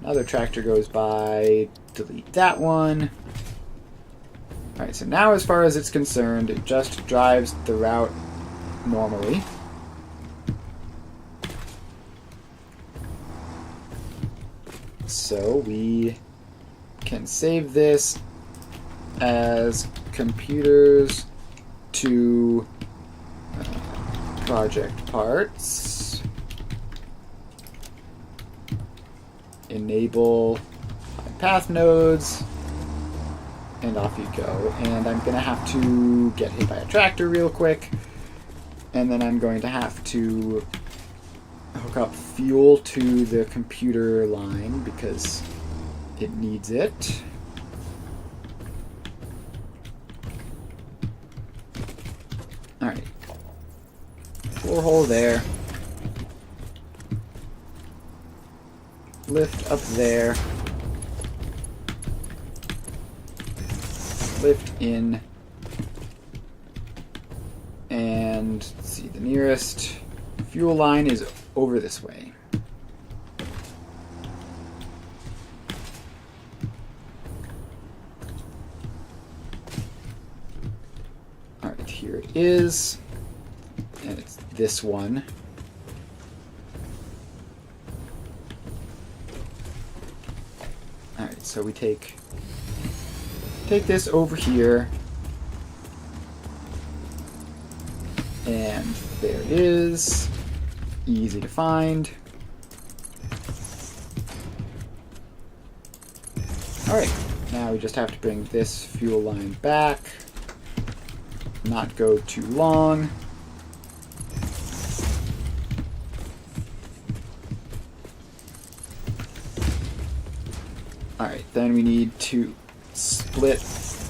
Another tractor goes by, delete that one. Alright, so now as far as it's concerned, it just drives the route normally. So we can save this as computers to project parts. Enable path nodes. And off you go. And I'm going to have to get hit by a tractor real quick. And then I'm going to have to hook up fuel to the computer line because it needs it. Alright. Borehole there. Lift up there. Lift in. And let's see, the nearest fuel line is over this way. Alright, here it is. And it's this one. Alright, so we take this over here. And there it is. Easy to find. Alright. Now we just have to bring this fuel line back. Not go too long. Alright, then we need to split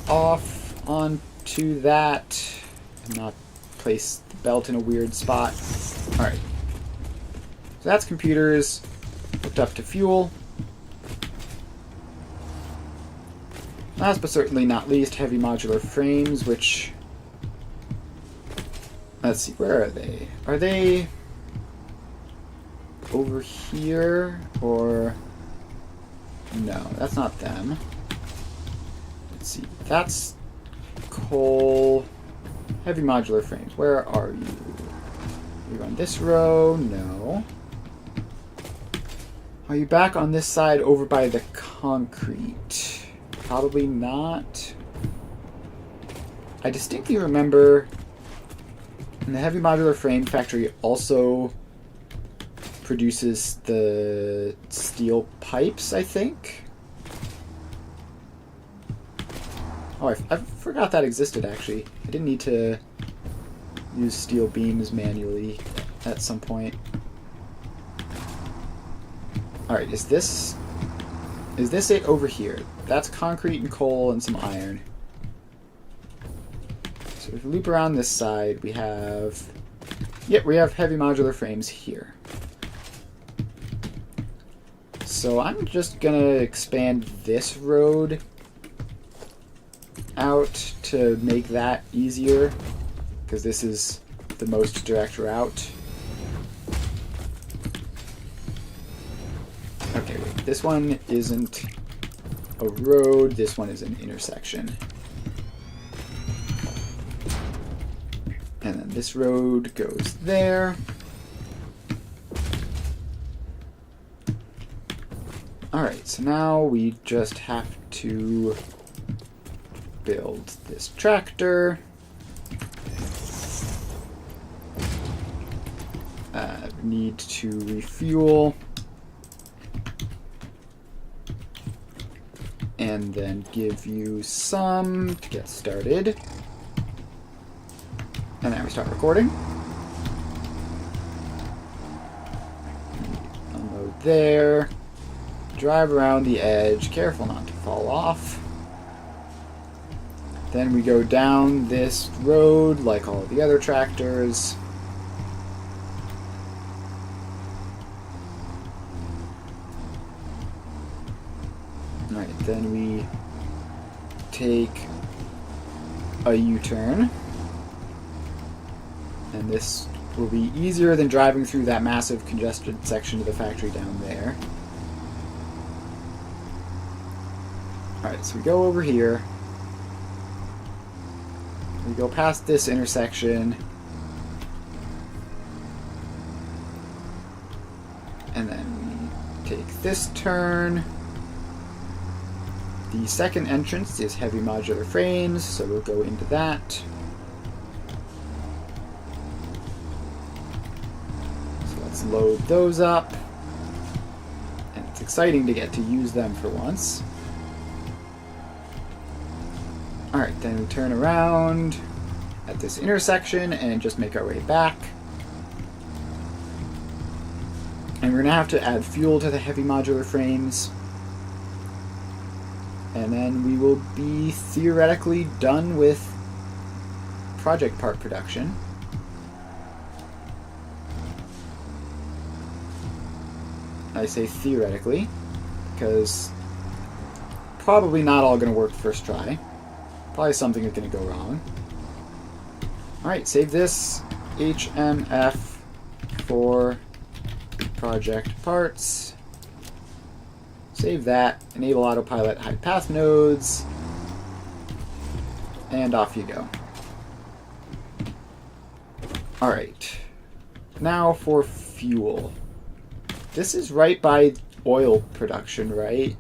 off onto that and not place the belt in a weird spot. Alright. So that's computers hooked up to fuel. Last but certainly not least, heavy modular frames, which... Let's see, where are they? Are they over here, or... No, that's not them. Let's see, that's coal... Heavy modular frames, where are you? Are you on this row? No. Are you back on this side over by the concrete? Probably not. I distinctly remember and the heavy modular frame factory also produces the steel pipes, I think. Oh, I forgot that existed, actually. I didn't need to use steel beams manually at some point. Alright, is this it over here? That's concrete and coal and some iron. So if we loop around this side, we have... Yep, we have heavy modular frames here. So I'm just gonna expand this road out to make that easier, because this is the most direct route. Okay, wait, this one isn't a road, this one is an intersection. And then this road goes there. Alright, so now we just have to build this tractor. Need to refuel. And then give you some to get started. And then we start recording. Unload there. Drive around the edge, careful not to fall off. Then we go down this road like all the other tractors. Alright, then we take a U-turn. And this will be easier than driving through that massive congested section of the factory down there. Alright, so we go over here. We go past this intersection. And then we take this turn. The second entrance is heavy modular frames, so we'll go into that. So let's load those up. And it's exciting to get to use them for once. Alright, then we turn around at this intersection and just make our way back. And we're going to have to add fuel to the heavy modular frames. And then we will be theoretically done with project part production. I say theoretically, because probably not all going to work first try. Probably something is going to go wrong. Alright, save this. HMF for project parts. Save that. Enable autopilot hide path nodes. And off you go. Alright. Now for fuel. This is right by oil production, right?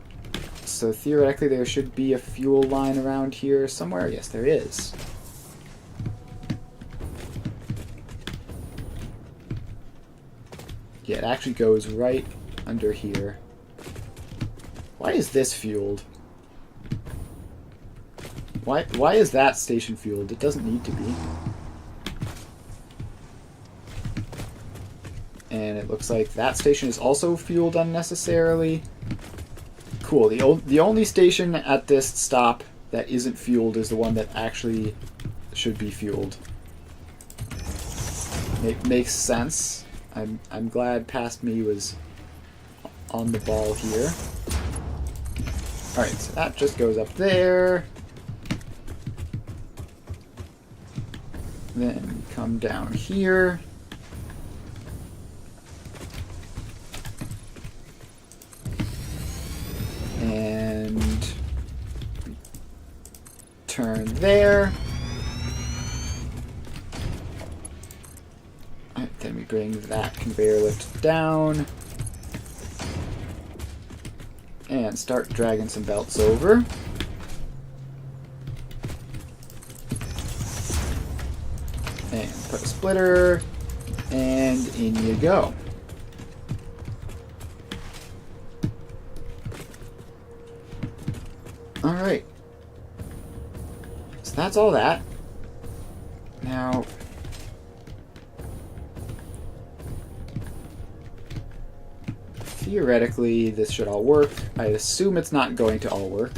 So theoretically there should be a fuel line around here somewhere. Yes, there is. Yeah, it actually goes right under here. Why is this fueled? Why is that station fueled? It doesn't need to be. And it looks like that station is also fueled unnecessarily. Cool. The only station at this stop that isn't fueled is the one that actually should be fueled. Makes sense. I'm glad Past Me was on the ball here. Alright, so that just goes up there. Then come down here. And turn there. Alright, then we bring that conveyor lift down. And start dragging some belts over. And put a splitter. And in you go. Alright. So that's all that. Now, theoretically, this should all work. I assume it's not going to all work.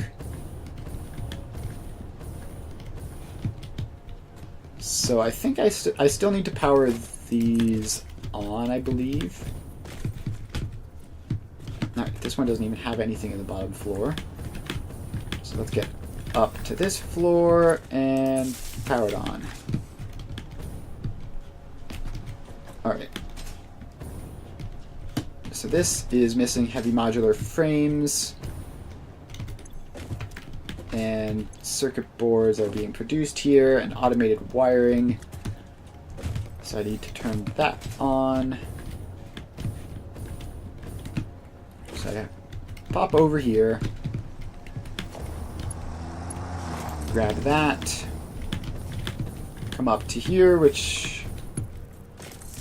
So I think I still need to power these on, I believe. Alright, this one doesn't even have anything in the bottom floor. So let's get up to this floor and power it on. Alright. So this is missing heavy modular frames. And circuit boards are being produced here, and automated wiring. So I need to turn that on. So I pop over here. Grab that. Come up to here, which...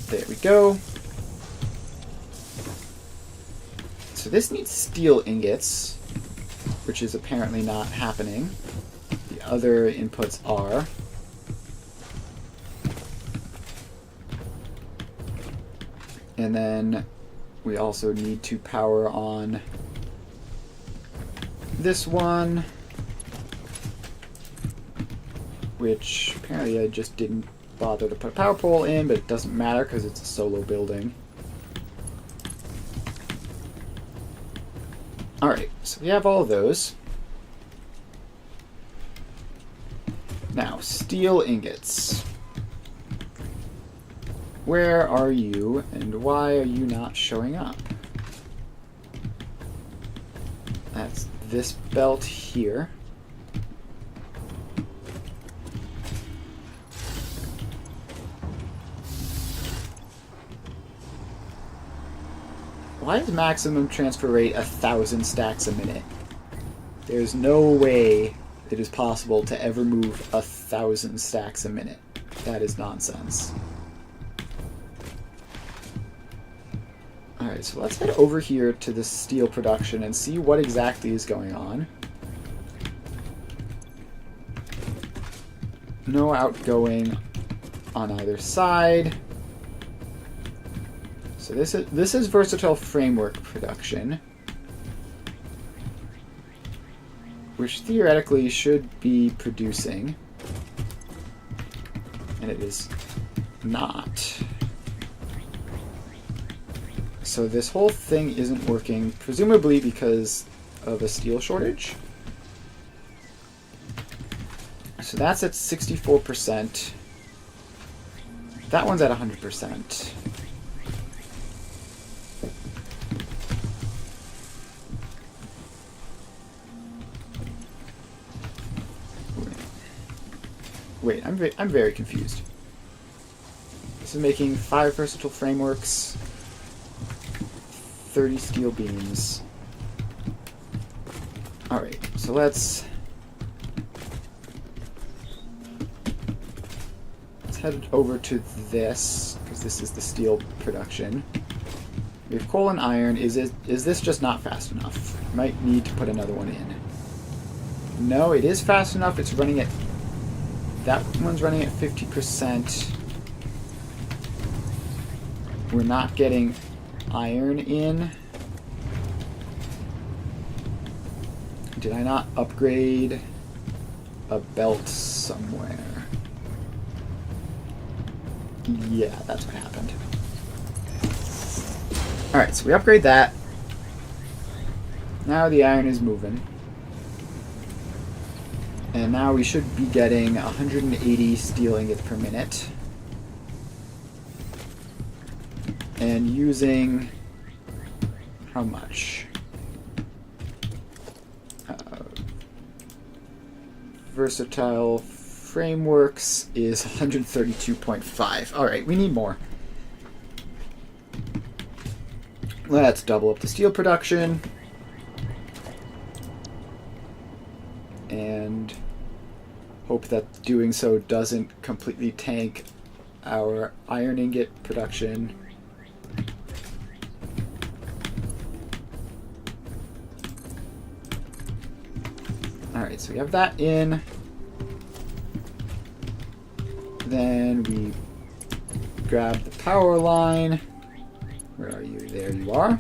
There we go. So this needs steel ingots, which is apparently not happening. The other inputs are. And then we also need to power on this one, which apparently I just didn't bother to put a power pole in, but it doesn't matter because it's a solo building. Alright, so we have all of those. Now, steel ingots. Where are you, and why are you not showing up? That's this belt here. Why is maximum transfer rate 1,000 stacks a minute? There's no way it is possible to ever move 1,000 stacks a minute. That is nonsense. Alright, so let's head over here to the steel production and see what exactly is going on. No outgoing on either side. So this is versatile framework production, which theoretically should be producing, and it is not. So this whole thing isn't working, presumably because of a steel shortage. So that's at 64%. That one's at 100%. Wait, I'm very confused. This is making 5 versatile frameworks, 30 steel beams. Alright, so let's head over to this, because this is the steel production. We have coal and iron. Is this just not fast enough? Might need to put another one in. No, it is fast enough. It's running at... That one's running at 50%. We're not getting iron in. Did I not upgrade a belt somewhere? Yeah, that's what happened. Alright, so we upgrade that. Now the iron is moving. And now we should be getting 180 steel ingots per minute. And using... how much? Versatile frameworks is 132.5. Alright, we need more. Let's double up the steel production. And hope that doing so doesn't completely tank our iron ingot production. Alright, so we have that in. Then we grab the power line. Where are you? There you are.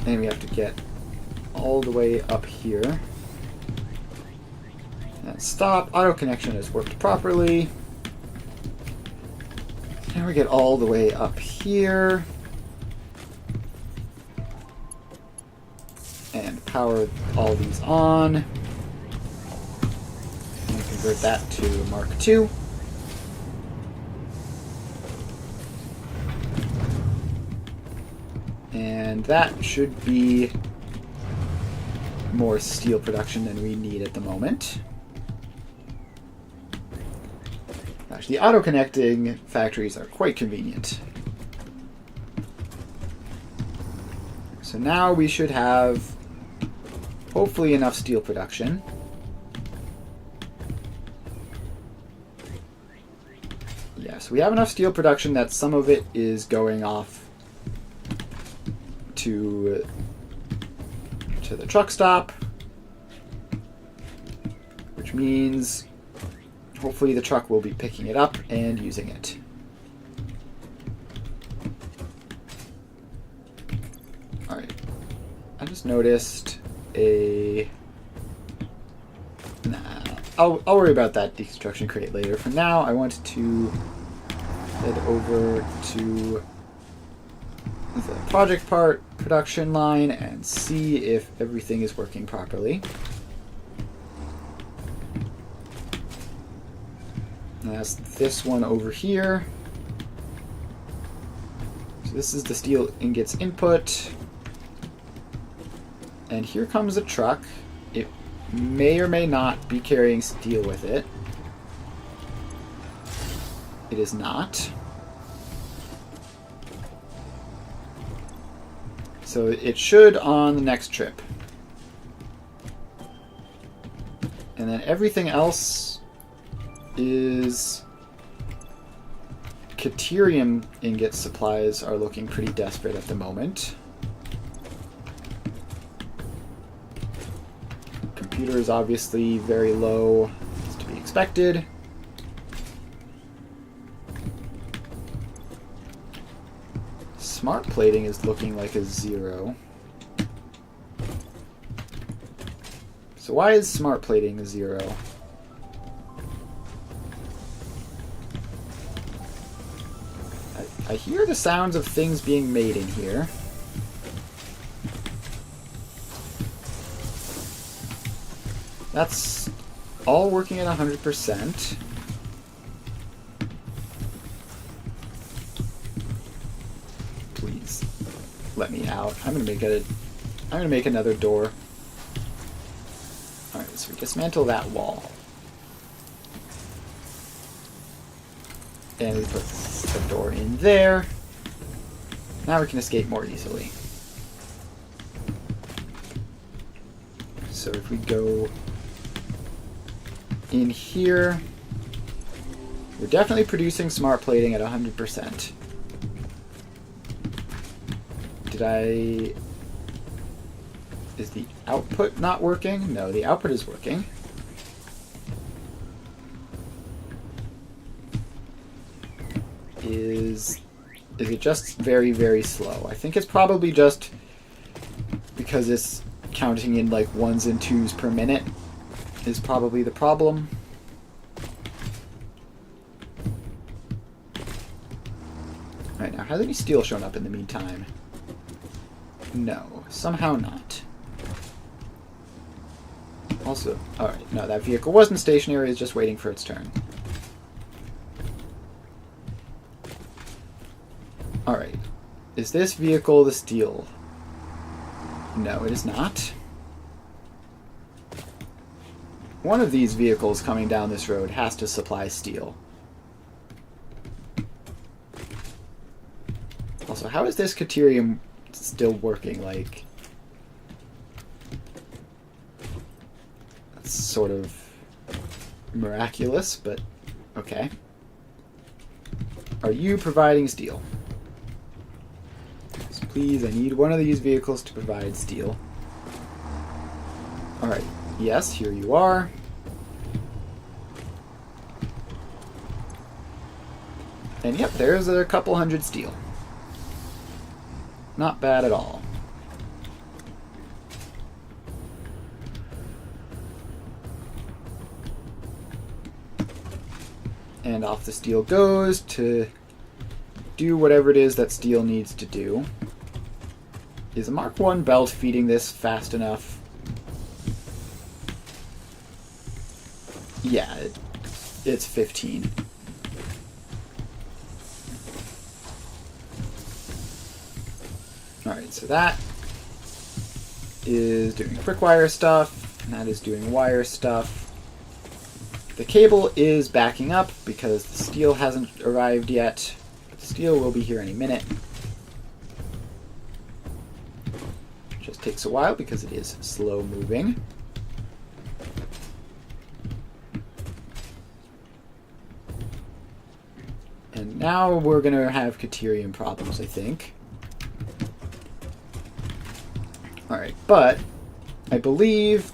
And we have to get all the way up here. And stop. Auto connection has worked properly. And we get all the way up here. And power all these on. And convert that to Mark II. And that should be more steel production than we need at the moment. Actually, the auto-connecting factories are quite convenient. So now we should have hopefully enough steel production. Yes, we have enough steel production that some of it is going off to the truck stop, which means hopefully the truck will be picking it up and using it. Alright, I just noticed a... Nah, I'll worry about that deconstruction crate later. For now, I want to head over to the project part production line and see if everything is working properly. And that's this one over here. So this is the steel ingots input. And here comes a truck. It may or may not be carrying steel with it. It is not. So it should on the next trip. And then everything else is... Caterium ingot supplies are looking pretty desperate at the moment. Computer is obviously very low, as to be expected. Smart plating is looking like a 0. So why is smart plating a 0? I hear the sounds of things being made in here. That's all working at 100%. Please let me out. I'm gonna make another door. Alright, so we dismantle that wall. And we put the door in there. Now we can escape more easily. So if we go in here, we're definitely producing smart plating at 100%. Is the output not working? No, the output is working. Is it just very, very slow? I think it's probably just because it's counting in like 1s and 2s per minute is probably the problem. Alright, now has any steel shown up in the meantime? No, somehow not. Also, alright, no, that vehicle wasn't stationary, it's just waiting for its turn. Alright, is this vehicle the steel? No, it is not. One of these vehicles coming down this road has to supply steel. Also, how is this Caterium still working? Like, that's sort of miraculous, but okay. Are you providing steel? So please, I need one of these vehicles to provide steel. Alright, yes, here you are. And yep, there's a couple hundred steel. Not bad at all. And off the steel goes to do whatever it is that steel needs to do. Is a Mark 1 belt feeding this fast enough? Yeah, it's 15. Alright, so that is doing quick wire stuff, and that is doing wire stuff. The cable is backing up because the steel hasn't arrived yet, but the steel will be here any minute. Just takes a while because it is slow moving. And now we're going to have Caterium problems, I think. Alright, but I believe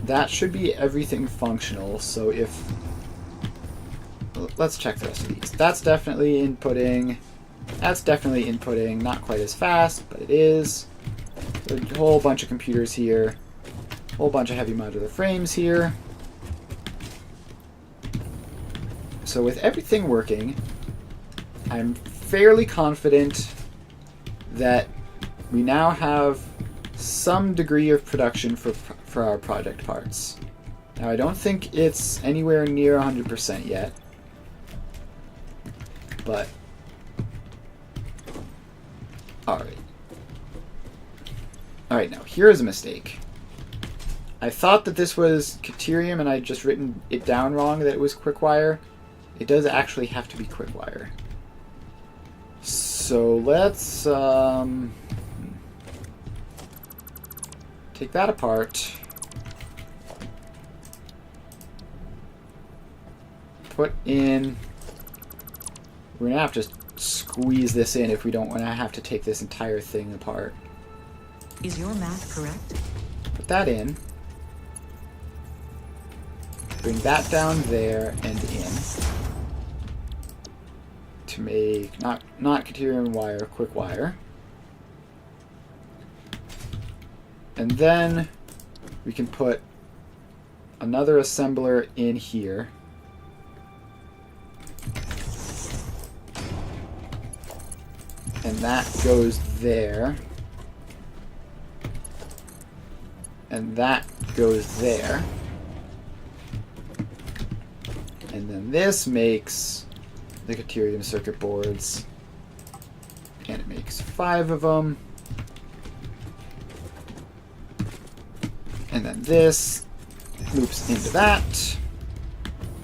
that should be everything functional, so if... Let's check the rest of these. That's definitely inputting. That's definitely inputting. Not quite as fast, but it is. There's a whole bunch of computers here. A whole bunch of heavy modular frames here. So with everything working, I'm fairly confident that we now have some degree of production for our project parts. Now, I don't think it's anywhere near 100% yet, but alright. Alright, now, here's a mistake. I thought that this was Caterium and I'd just written it down wrong, that it was Quickwire. It does actually have to be Quickwire. So let's take that apart. Put in... We're going to have to squeeze this in if we don't want to have to take this entire thing apart. Is your math correct? Put that in. Bring that down there and in. To make, not Caterium wire, quick wire. And then we can put another assembler in here. And that goes there. And that goes there. And then this makes the Caterium circuit boards. And it makes 5 of them. And then this loops into that.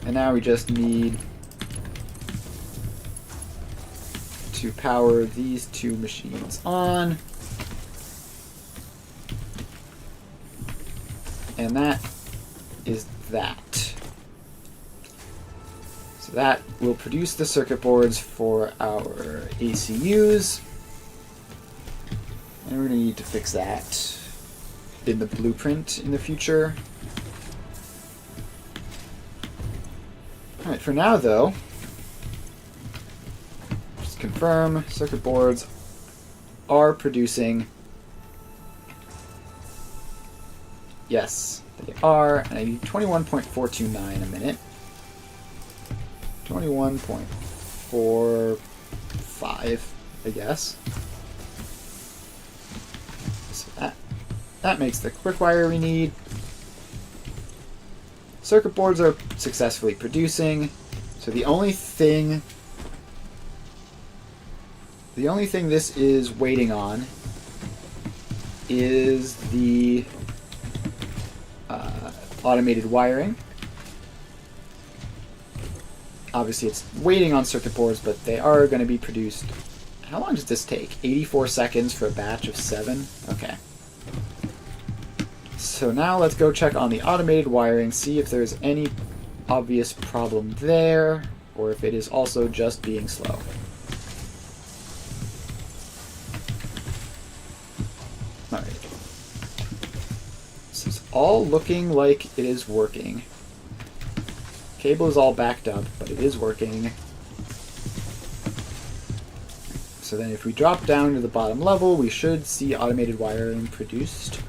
And now we just need to power these 2 machines on. And that is that. So that will produce the circuit boards for our ACUs. And we're going to need to fix that. in the blueprint in the future. Alright, for now though, just confirm circuit boards are producing. Yes, they are, and I need 21.429 a minute. 21.45, I guess. So that makes the quick wire we need. Circuit boards are successfully producing, so the only thing this is waiting on is the automated wiring. Obviously it's waiting on circuit boards, but they are going to be produced. How long does this take? 84 seconds for a batch of 7? Okay. So now let's go check on the automated wiring, see if there's any obvious problem there, or if it is also just being slow. Alright. This is all looking like it is working. Cable is all backed up, but it is working. So then if we drop down to the bottom level, we should see automated wiring produced.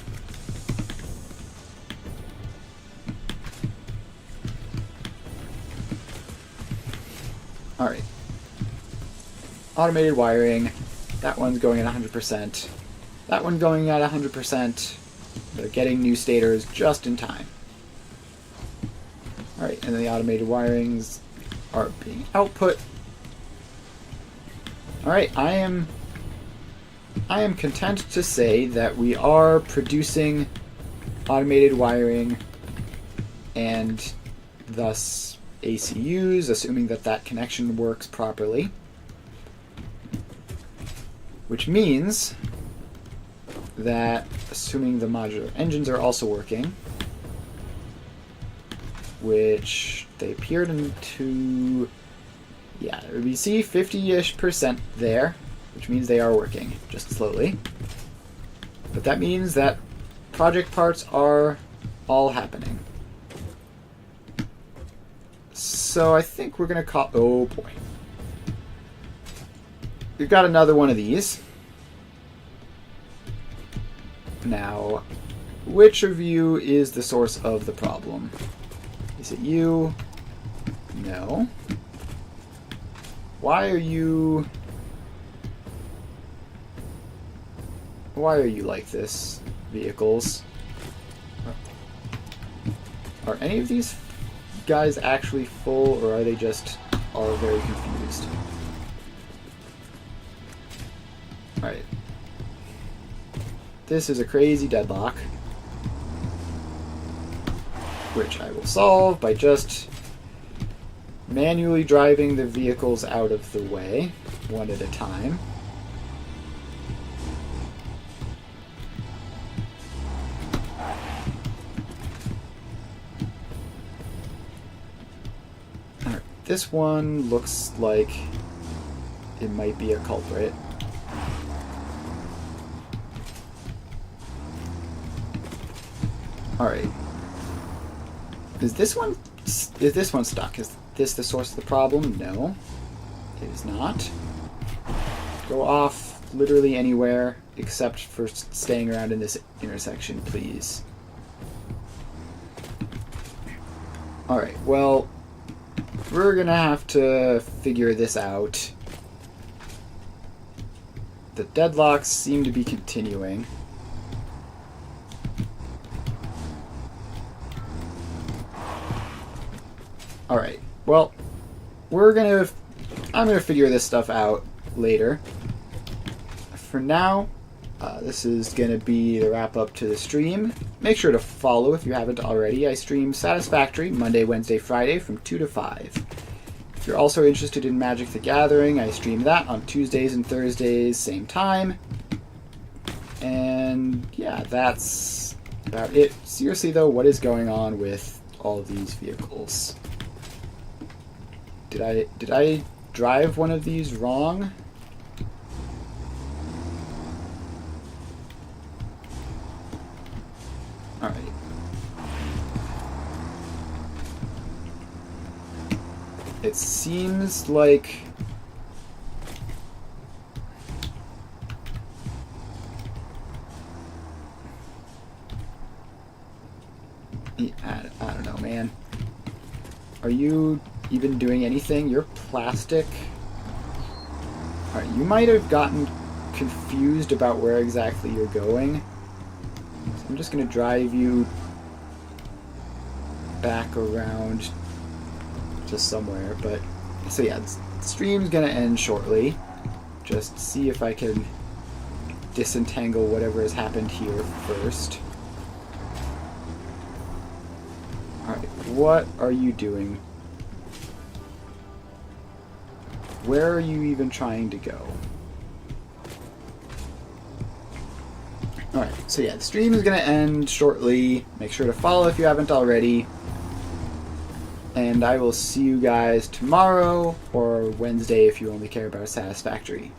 Alright. Automated wiring. That one's going at 100%. That one going at 100%. They're getting new stators just in time. Alright, and then the automated wirings are being output. Alright, I am content to say that we are producing automated wiring and thus ACUs, assuming that that connection works properly. Which means that, assuming the modular engines are also working, which they appeared into, yeah, we see 50-ish% there, which means they are working, just slowly. But that means that project parts are all happening. So I think we're going to call, oh boy. We've got another one of these. Now, which of you is the source of the problem? Is it you? No. Why are you like this, vehicles? Are any of these guys actually full, or are they just all very confused? Alright. This is a crazy deadlock, which I will solve by just manually driving the vehicles out of the way, one at a time. Alright, this one looks like it might be a culprit. Alright. Is this one stuck? Is this the source of the problem? No. It is not. Go off literally anywhere except for staying around in this intersection, please. Alright, well, we're gonna have to figure this out. The deadlocks seem to be continuing. Alright, well, I'm gonna figure this stuff out later. For now, this is gonna be the wrap up to the stream. Make sure to follow if you haven't already. I stream Satisfactory Monday, Wednesday, Friday from 2 to 5. If you're also interested in Magic the Gathering, I stream that on Tuesdays and Thursdays, same time. And yeah, that's about it. Seriously though, what is going on with all of these vehicles? Did I drive one of these wrong? it seems like I don't know, man. Are you even doing anything? You're plastic. Alright, you might have gotten confused about where exactly you're going. So I'm just going to drive you back around to somewhere. But so yeah, the stream's going to end shortly. Just see if I can disentangle whatever has happened here first. Alright, what are you doing? Where are you even trying to go? Alright, so yeah, the stream is going to end shortly. Make sure to follow if you haven't already. And I will see you guys tomorrow or Wednesday if you only care about Satisfactory.